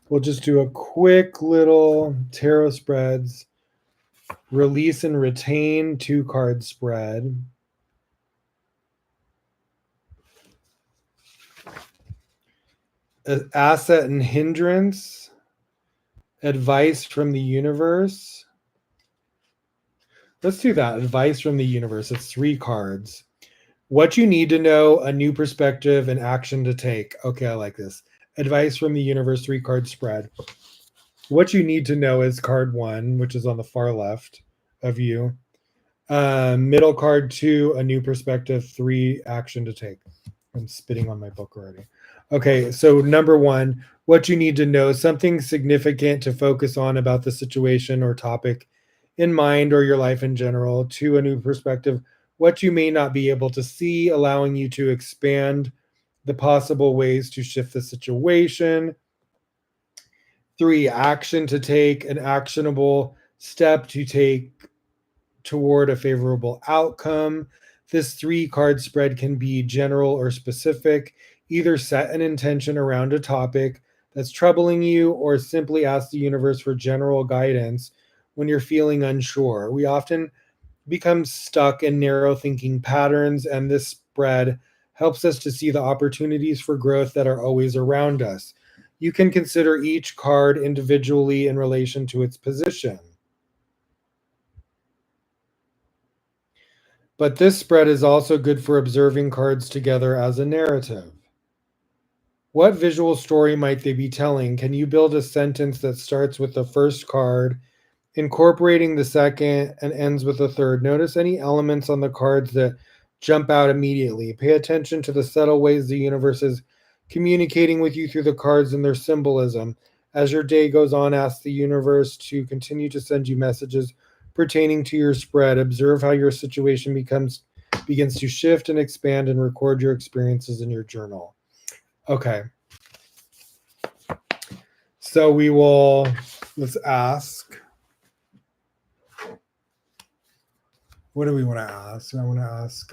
We'll just do a quick little tarot spreads. Release and retain 2-card spread. Asset and hindrance. Advice from the universe. Let's do that. Advice from the universe. It's 3 cards. What you need to know, a new perspective, and action to take. Okay, I like this. Advice from the universe, 3-card spread. What you need to know is card 1, which is on the far left of you. Middle card 2, a new perspective, 3, action to take. I'm spitting on my book already. Okay, so number 1, what you need to know, something significant to focus on about the situation or topic in mind or your life in general. 2, a new perspective, what you may not be able to see, allowing you to expand the possible ways to shift the situation. 3, action to take, an actionable step to take toward a favorable outcome. This 3-card spread can be general or specific. Either set an intention around a topic that's troubling you, or simply ask the universe for general guidance when you're feeling unsure. We often become stuck in narrow thinking patterns, and this spread helps us to see the opportunities for growth that are always around us. You can consider each card individually in relation to its position. But this spread is also good for observing cards together as a narrative. What visual story might they be telling? Can you build a sentence that starts with the first card, incorporating the second, and ends with the third? Notice any elements on the cards that jump out immediately. Pay attention to the subtle ways the universe is communicating with you through the cards and their symbolism. As your day goes on, ask the universe to continue to send you messages pertaining to your spread. Observe how your situation begins to shift and expand, and record your experiences in your journal. Okay. So let's ask. What do we want to ask? I want to ask,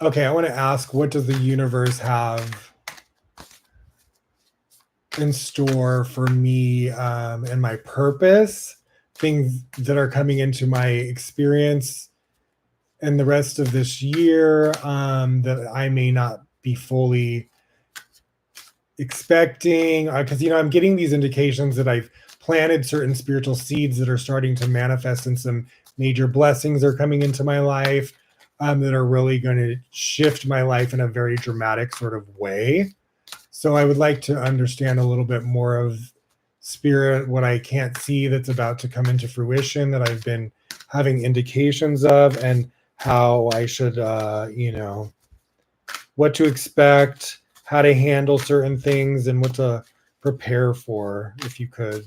okay, I want to ask, what does the universe have in store for me and my purpose, things that are coming into my experience and the rest of this year that I may not be fully expecting, because I'm getting these indications that I've planted certain spiritual seeds that are starting to manifest, and some major blessings are coming into my life that are really going to shift my life in a very dramatic sort of way. So I would like to understand a little bit more of spirit, what I can't see that's about to come into fruition that I've been having indications of, and how I should, what to expect, how to handle certain things, and what to prepare for, if you could.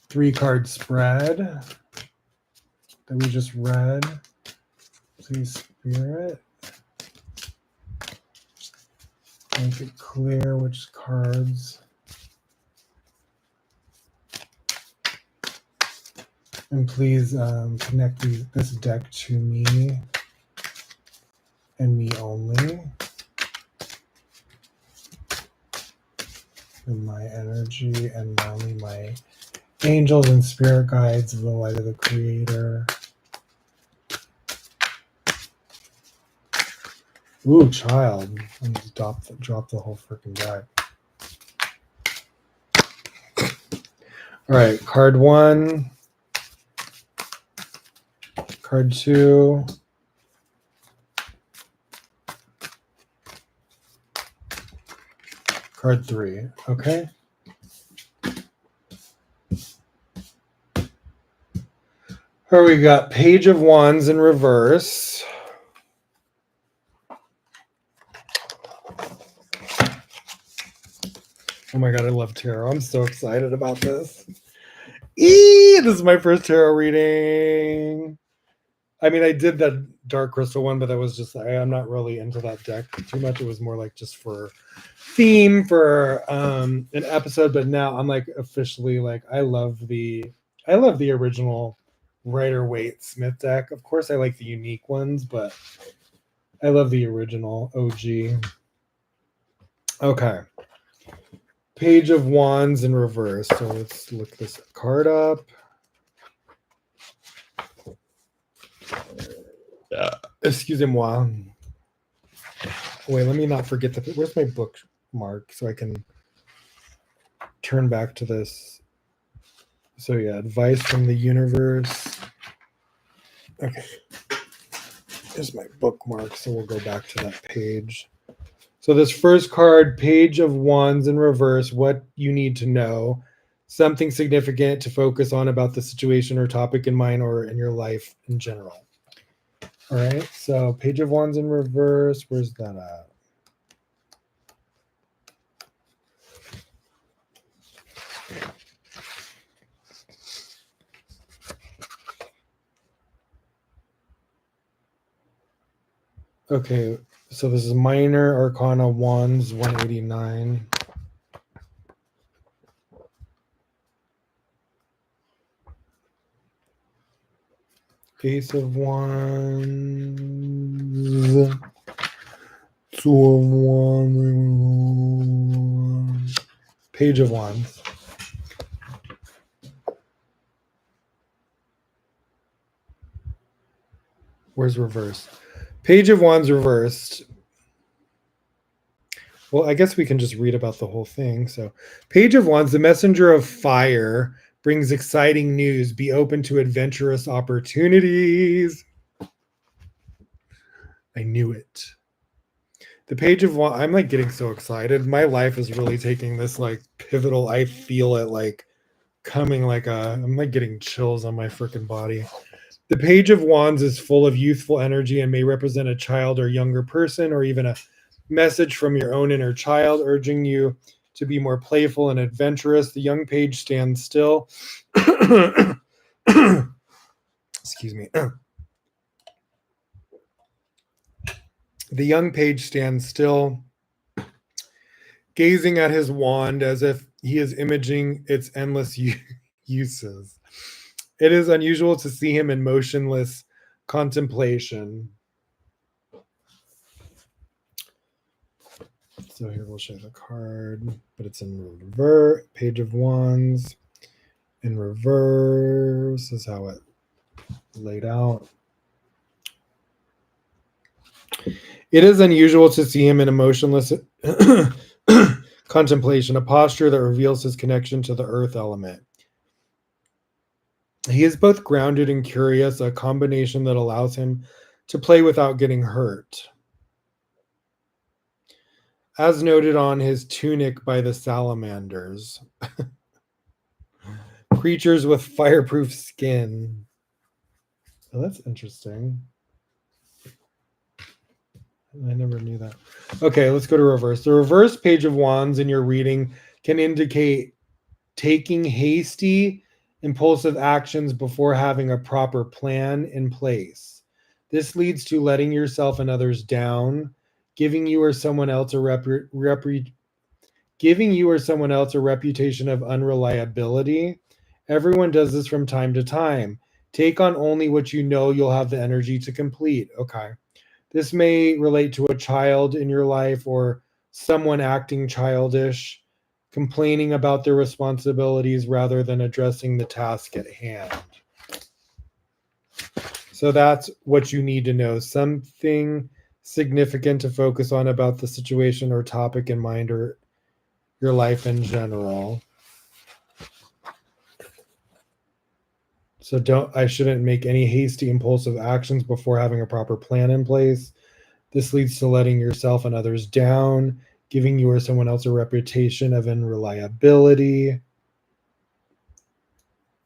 Three-card spread that we just read. Please, Spirit, make it clear which cards. And please connect this deck to me and me only. And my energy and only my angels and spirit guides of the light of the Creator. Ooh, child. I just dropped the whole freaking deck. All right, card 1. Card 2. Card 3. Okay. Here we got Page of Wands in reverse. Oh my God, I love tarot. I'm so excited about this. This is my first tarot reading. I mean, I did that Dark Crystal one, but that was just, I'm not really into that deck too much. It was more like just for theme for an episode. But now I'm like officially like, I love the original Rider-Waite-Smith deck. Of course, I like the unique ones, but I love the original OG. Okay. Page of Wands in reverse. So let's look this card up. Excusez-moi. Wait, let me not forget where's my bookmark so I can turn back to this. So yeah, advice from the universe. Okay. Here's my bookmark, so we'll go back to that page. So this first card, Page of Wands in reverse, what you need to know. Something significant to focus on about the situation or topic in mind or in your life in general. All right, so Page of Wands in reverse, where's that at? Okay, so this is Minor Arcana Wands 189. Ace of Wands. Two of Wands. Page of Wands. Where's reversed? Page of Wands reversed. Well, I guess we can just read about the whole thing. So, Page of Wands, the messenger of fire, brings exciting news. Be open to adventurous opportunities. I knew it. The Page of Wands, I'm like getting so excited. My life is really taking this like pivotal. I feel it like coming like I'm like getting chills on my freaking body. The Page of Wands is full of youthful energy and may represent a child or younger person, or even a message from your own inner child urging you to be more playful and adventurous. The young page stands still. Excuse me. The young page stands still, gazing at his wand as if he is imaging its endless uses. It is unusual to see him in motionless contemplation. So here we'll show the card, but it's in reverse. Page of Wands in reverse is how it laid out. It is unusual to see him in emotionless contemplation, a posture that reveals his connection to the earth element. He is both grounded and curious, a combination that allows him to play without getting hurt. As noted on his tunic by the salamanders. Creatures with fireproof skin. Oh, that's interesting. I never knew that. Okay, let's go to reverse. The reverse page of wands in your reading can indicate taking hasty, impulsive actions before having a proper plan in place. This leads to letting yourself and others down, giving you or someone else a reputation of unreliability. Everyone does this from time to time. Take on only what you know you'll have the energy to complete. Okay. This may relate to a child in your life or someone acting childish, complaining about their responsibilities rather than addressing the task at hand. So that's what you need to know. Something significant to focus on about the situation or topic in mind or your life in general. So I shouldn't make any hasty, impulsive actions before having a proper plan in place. This leads to letting yourself and others down, giving you or someone else a reputation of unreliability.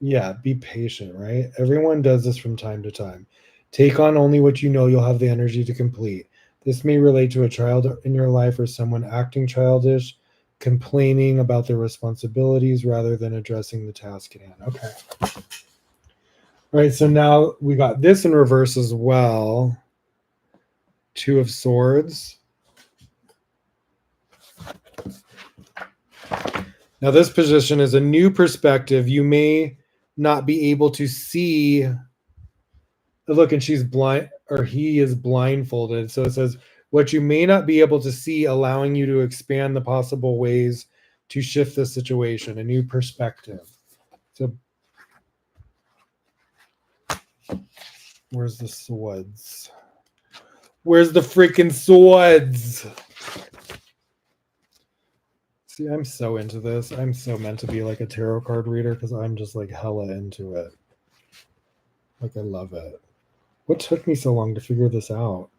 Yeah, be patient, right? Everyone does this from time to time. Take on only what you know you'll have the energy to complete. This may relate to a child in your life or someone acting childish, complaining about their responsibilities rather than addressing the task at hand. Okay. All right, so now we got this in reverse as well. Two of Swords. Now this position is a new perspective. You may not be able to see. Look, and she's blind, or he is blindfolded. So it says, what you may not be able to see, allowing you to expand the possible ways to shift the situation, a new perspective. So where's the swords? Where's the freaking swords? See, I'm so into this. I'm so meant to be like a tarot card reader because I'm just like hella into it. Like, I love it. What took me so long to figure this out?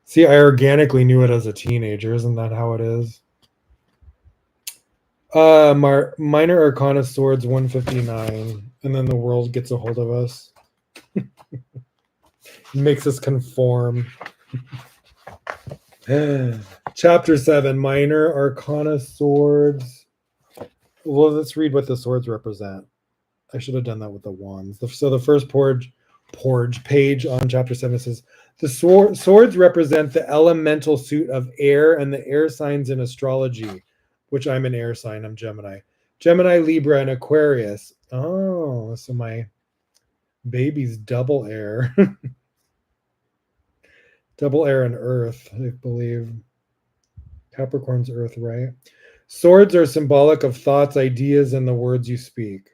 See, I organically knew it as a teenager. Isn't that how it is? Minor Arcana Swords 159. And then the world gets a hold of us. Makes us conform. Chapter 7, Minor Arcana Swords. Well, let's read what the swords represent. I should have done that with the wands. So the first page on chapter 7 says, the swords represent the elemental suit of air and the air signs in astrology, which I'm an air sign. I'm Gemini. Gemini, Libra, and Aquarius. Oh, so my baby's double air. Double air and earth, I believe. Capricorn's earth, right? Swords are symbolic of thoughts, ideas, and the words you speak.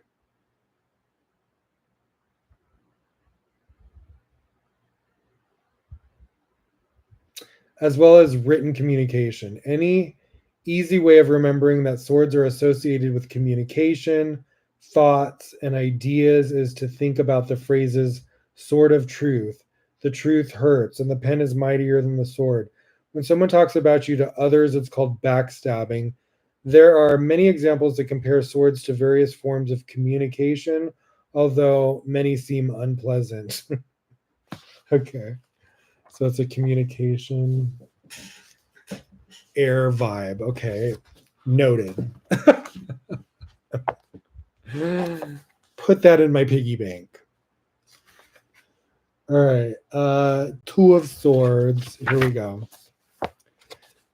As well as written communication. Any easy way of remembering that swords are associated with communication, thoughts, and ideas is to think about the phrases sword of truth. The truth hurts, and the pen is mightier than the sword. When someone talks about you to others, it's called backstabbing. There are many examples that compare swords to various forms of communication, although many seem unpleasant. Okay. So it's a communication air vibe. Okay. Noted. Put that in my piggy bank. All right. Two of Swords. Here we go.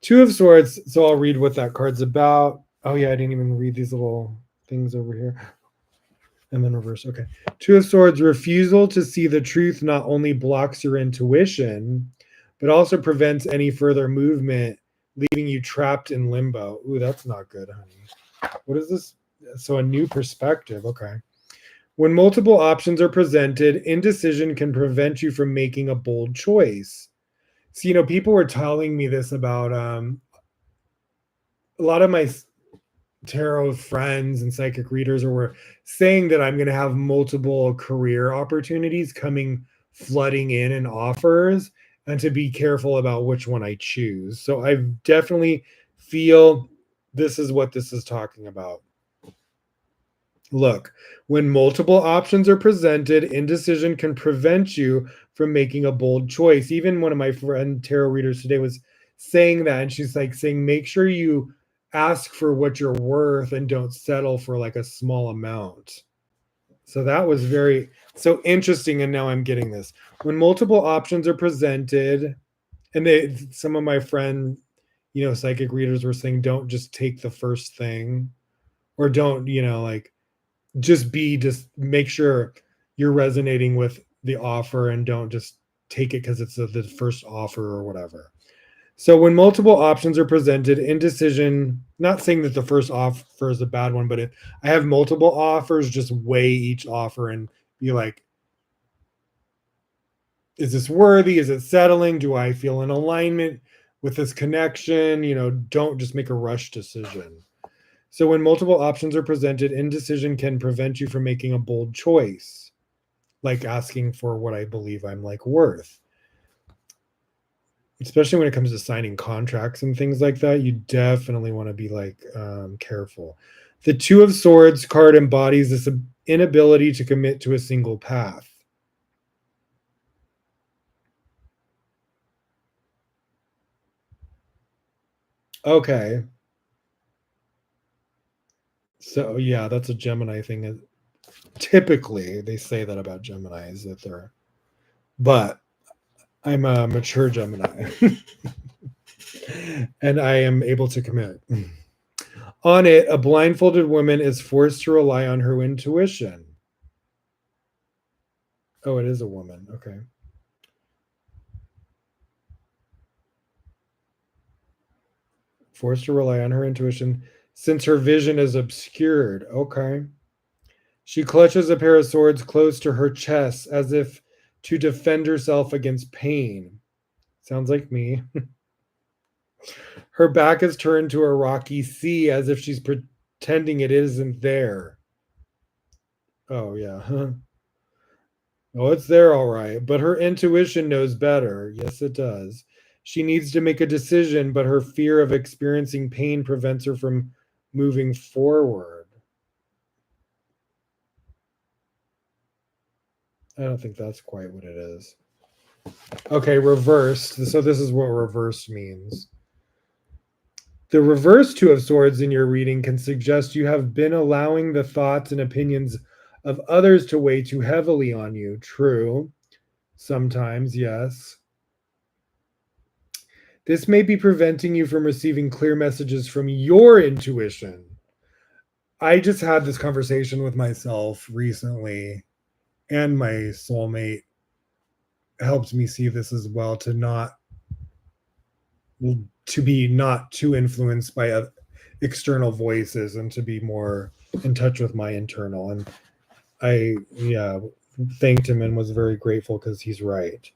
Two of Swords. So I'll read what that card's about. Oh, yeah. I didn't even read these little things over here. I'm in reverse. Okay. Two of Swords, refusal to see the truth not only blocks your intuition, but also prevents any further movement, leaving you trapped in limbo. Ooh, that's not good, honey. What is this? So a new perspective. Okay. When multiple options are presented, indecision can prevent you from making a bold choice. So, people were telling me this about a lot of my tarot friends and psychic readers were saying that I'm going to have multiple career opportunities coming flooding in and offers, and to be careful about which one I choose. So I definitely feel this is what this is talking about. Look, when multiple options are presented, indecision can prevent you from making a bold choice. Even one of my friend tarot readers today was saying that, and she's like saying, make sure you ask for what you're worth and don't settle for like a small amount. So that was very so interesting. And now I'm getting this. When multiple options are presented, and some of my friend, psychic readers were saying, don't just take the first thing, or don't, like just make sure you're resonating with the offer and don't just take it because it's the first offer or whatever. So when multiple options are presented, indecision, not saying that the first offer is a bad one, but if I have multiple offers, just weigh each offer and be like, is this worthy? Is it settling? Do I feel in alignment with this connection? Don't just make a rush decision. So when multiple options are presented, indecision can prevent you from making a bold choice, like asking for what I believe I'm like worth. Especially when it comes to signing contracts and things like that, you definitely want to be like careful. The Two of Swords card embodies this inability to commit to a single path. Okay. So yeah, that's a Gemini thing. Typically, they say that about Geminis that they're, but I'm a mature Gemini, and I am able to commit. On it, a blindfolded woman is forced to rely on her intuition. Oh, it is a woman. Okay. Forced to rely on her intuition since her vision is obscured. Okay. She clutches a pair of swords close to her chest as if to defend herself against pain. Sounds like me. Her back is turned to a rocky sea as if she's pretending it isn't there. Oh, yeah. Oh, it's there all right, but her intuition knows better. Yes, it does. She needs to make a decision, but her fear of experiencing pain prevents her from moving forward. I don't think that's quite what it is. Okay, reversed. So this is what reversed means. The reverse Two of Swords in your reading can suggest you have been allowing the thoughts and opinions of others to weigh too heavily on you. True. Sometimes, yes. This may be preventing you from receiving clear messages from your intuition. I just had this conversation with myself recently, and my soulmate helped me see this as well, to be not too influenced by external voices and to be more in touch with my internal. And I thanked him and was very grateful because he's right.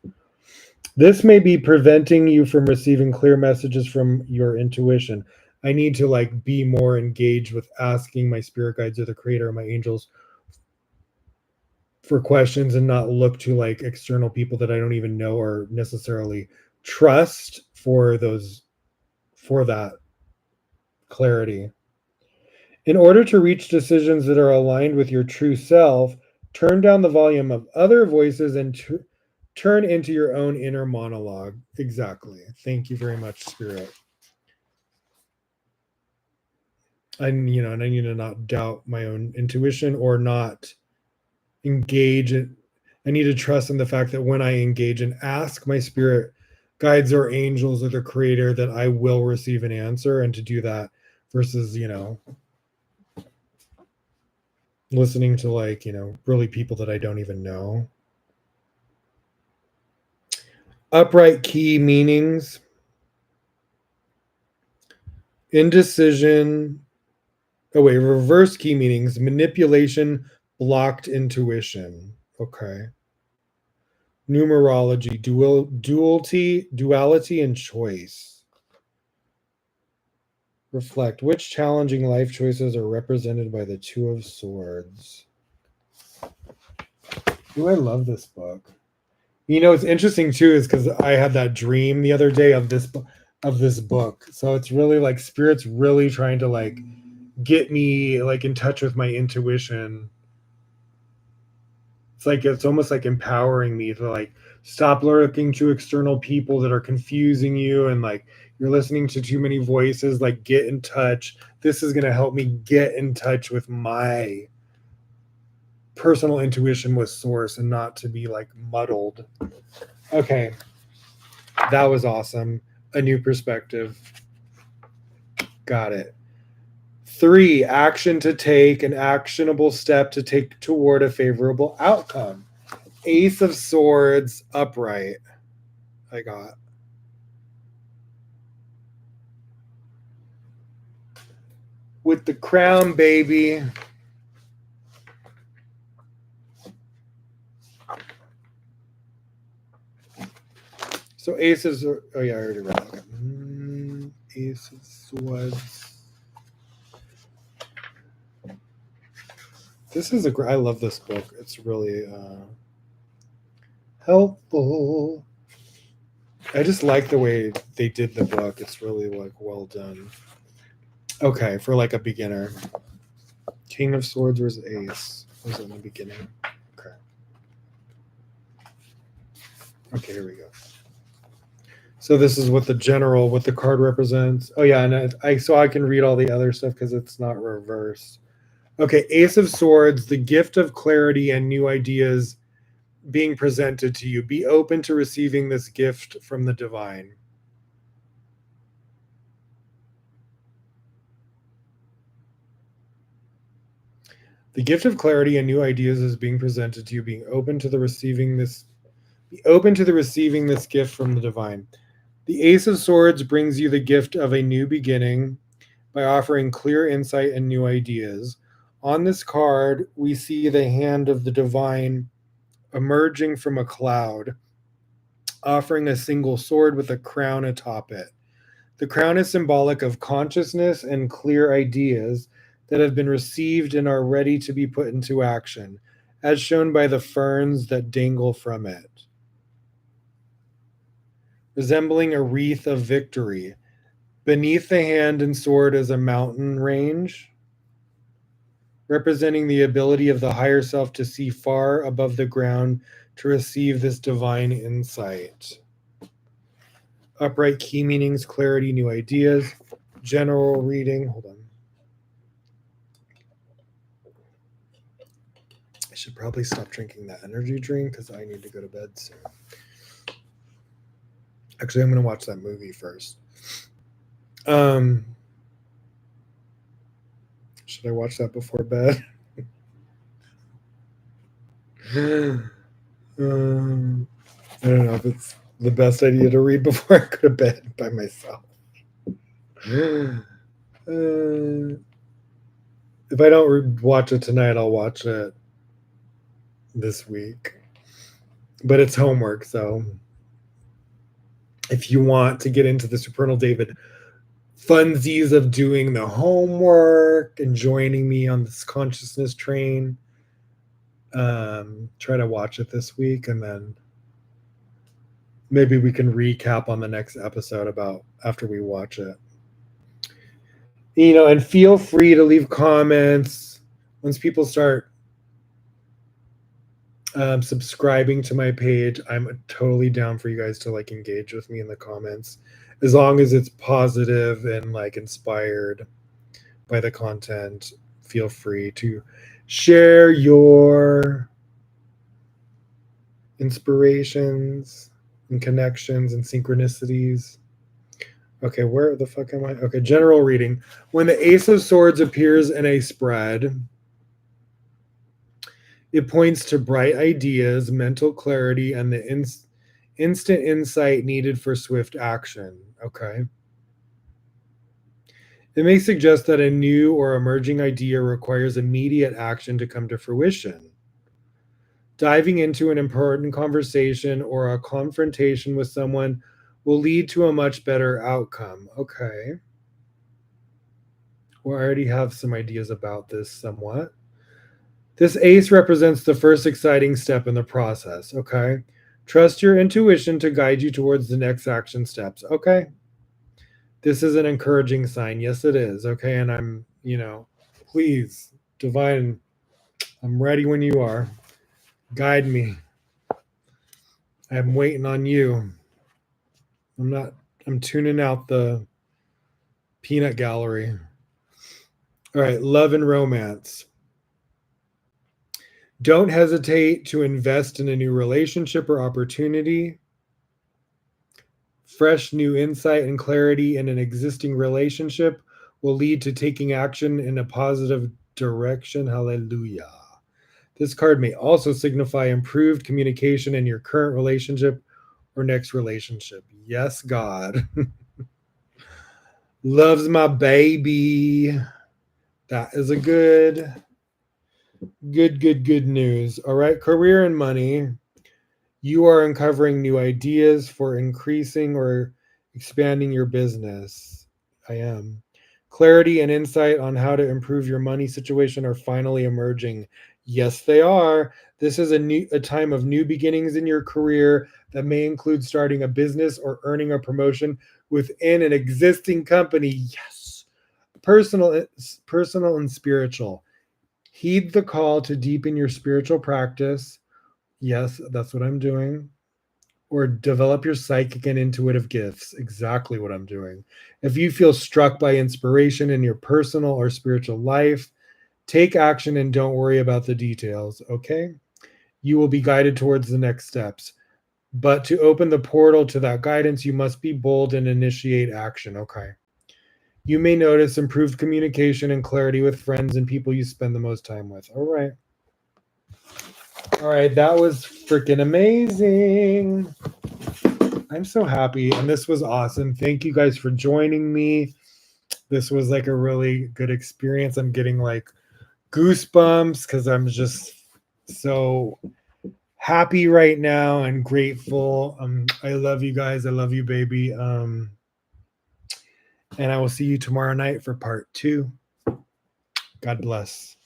This may be preventing you from receiving clear messages from your intuition. I need to like be more engaged with asking my spirit guides or the creator or my angels for questions and not look to like external people that I don't even know or necessarily trust for that clarity. In order to reach decisions that are aligned with your true self, turn down the volume of other voices and turn into your own inner monologue. Exactly. Thank you very much, Spirit. And I need to not doubt my own intuition or not engage. I need to trust in the fact that when I engage and ask my spirit guides or angels or the creator, that I will receive an answer, and to do that versus, listening to like, really people that I don't even know. Upright key meanings. Indecision. Oh wait, reverse key meanings. Manipulation, blocked intuition. Okay. Numerology, duality, and choice. Reflect. Which challenging life choices are represented by the Two of Swords? Ooh, I love this book. It's interesting too, is because I had that dream the other day of this book. So it's really like spirit's really trying to like get me like in touch with my intuition. It's almost like empowering me to like stop looking to external people that are confusing you, and like you're listening to too many voices. Like, get in touch. This is going to help me get in touch with my personal intuition with source and not to be like muddled. Okay, that was awesome. A new perspective. Got it. 3, action to take, an actionable step to take toward a favorable outcome. Ace of Swords, upright. I got. With the crown, baby. So aces are, oh yeah, I already read that. Okay. Ace of Swords. This is I love this book. It's really helpful. I just like the way they did the book. It's really like well done. Okay, for like a beginner. King of Swords versus Ace was in the beginning. Okay. Okay, here we go. So this is what the card represents. Oh yeah, and so I can read all the other stuff because it's not reversed. Okay, Ace of Swords, the gift of clarity and new ideas being presented to you. Be open to receiving this gift from the divine. The gift of clarity and new ideas is being presented to you. Be open to receiving this gift from the divine. The Ace of Swords brings you the gift of a new beginning by offering clear insight and new ideas. On this card, we see the hand of the divine emerging from a cloud, offering a single sword with a crown atop it. The crown is symbolic of consciousness and clear ideas that have been received and are ready to be put into action, as shown by the ferns that dangle from it. Resembling a wreath of victory. Beneath the hand and sword is a mountain range, representing the ability of the higher self to see far above the ground to receive this divine insight. Upright key meanings, clarity, new ideas. General reading. Hold on. I should probably stop drinking that energy drink because I need to go to bed soon. Actually, I'm going to watch that movie first. Should I watch that before bed? I don't know if it's the best idea to read before I go to bed by myself. If I don't watch it tonight, I'll watch it this week. But it's homework, so if you want to get into the Supernal David funsies of doing the homework and joining me on this consciousness train, try to watch it this week, and then maybe we can recap on the next episode about after we watch it. And feel free to leave comments once people start subscribing to my page. I'm totally down for you guys to like engage with me in the comments, as long as it's positive and like inspired by the content. Feel free to share your inspirations and connections and synchronicities. Okay, where the fuck am I? Okay, general reading. When the Ace of Swords appears in a spread, It points to bright ideas, mental clarity, and the instant insight needed for swift action. Okay. It may suggest that a new or emerging idea requires immediate action to come to fruition. Diving into an important conversation or a confrontation with someone will lead to a much better outcome. Okay. Well, I already have some ideas about this somewhat. This ace represents the first exciting step in the process. Okay. Trust your intuition to guide you towards the next action steps. Okay. This is an encouraging sign. Yes, it is. Okay. And I'm, please, divine, I'm ready when you are. Guide me. I'm waiting on you. I'm tuning out the peanut gallery. All right. Love and romance. Don't hesitate to invest in a new relationship or opportunity. Fresh new insight and clarity in an existing relationship will lead to taking action in a positive direction. Hallelujah. This card may also signify improved communication in your current relationship or next relationship. Yes, God. Loves my baby. That is a good news. All right, career and money. You are uncovering new ideas for increasing or expanding your business. I am. Clarity and insight on how to improve your money situation are finally emerging. Yes, they are. This is a time of new beginnings in your career that may include starting a business or earning a promotion within an existing company. Yes. Personal and spiritual. Heed the call to deepen your spiritual practice. Yes, that's what I'm doing. Or develop your psychic and intuitive gifts. Exactly what I'm doing. If you feel struck by inspiration in your personal or spiritual life, take action and don't worry about the details, okay? You will be guided towards the next steps. But to open the portal to that guidance, you must be bold and initiate action, okay? You may notice improved communication and clarity with friends and people you spend the most time with. All right. All right, that was freaking amazing. I'm so happy, and this was awesome. Thank you guys for joining me. This was like a really good experience. I'm getting like goosebumps because I'm just so happy right now and grateful. I love you guys. I love you, baby. And I will see you tomorrow night for part 2. God bless.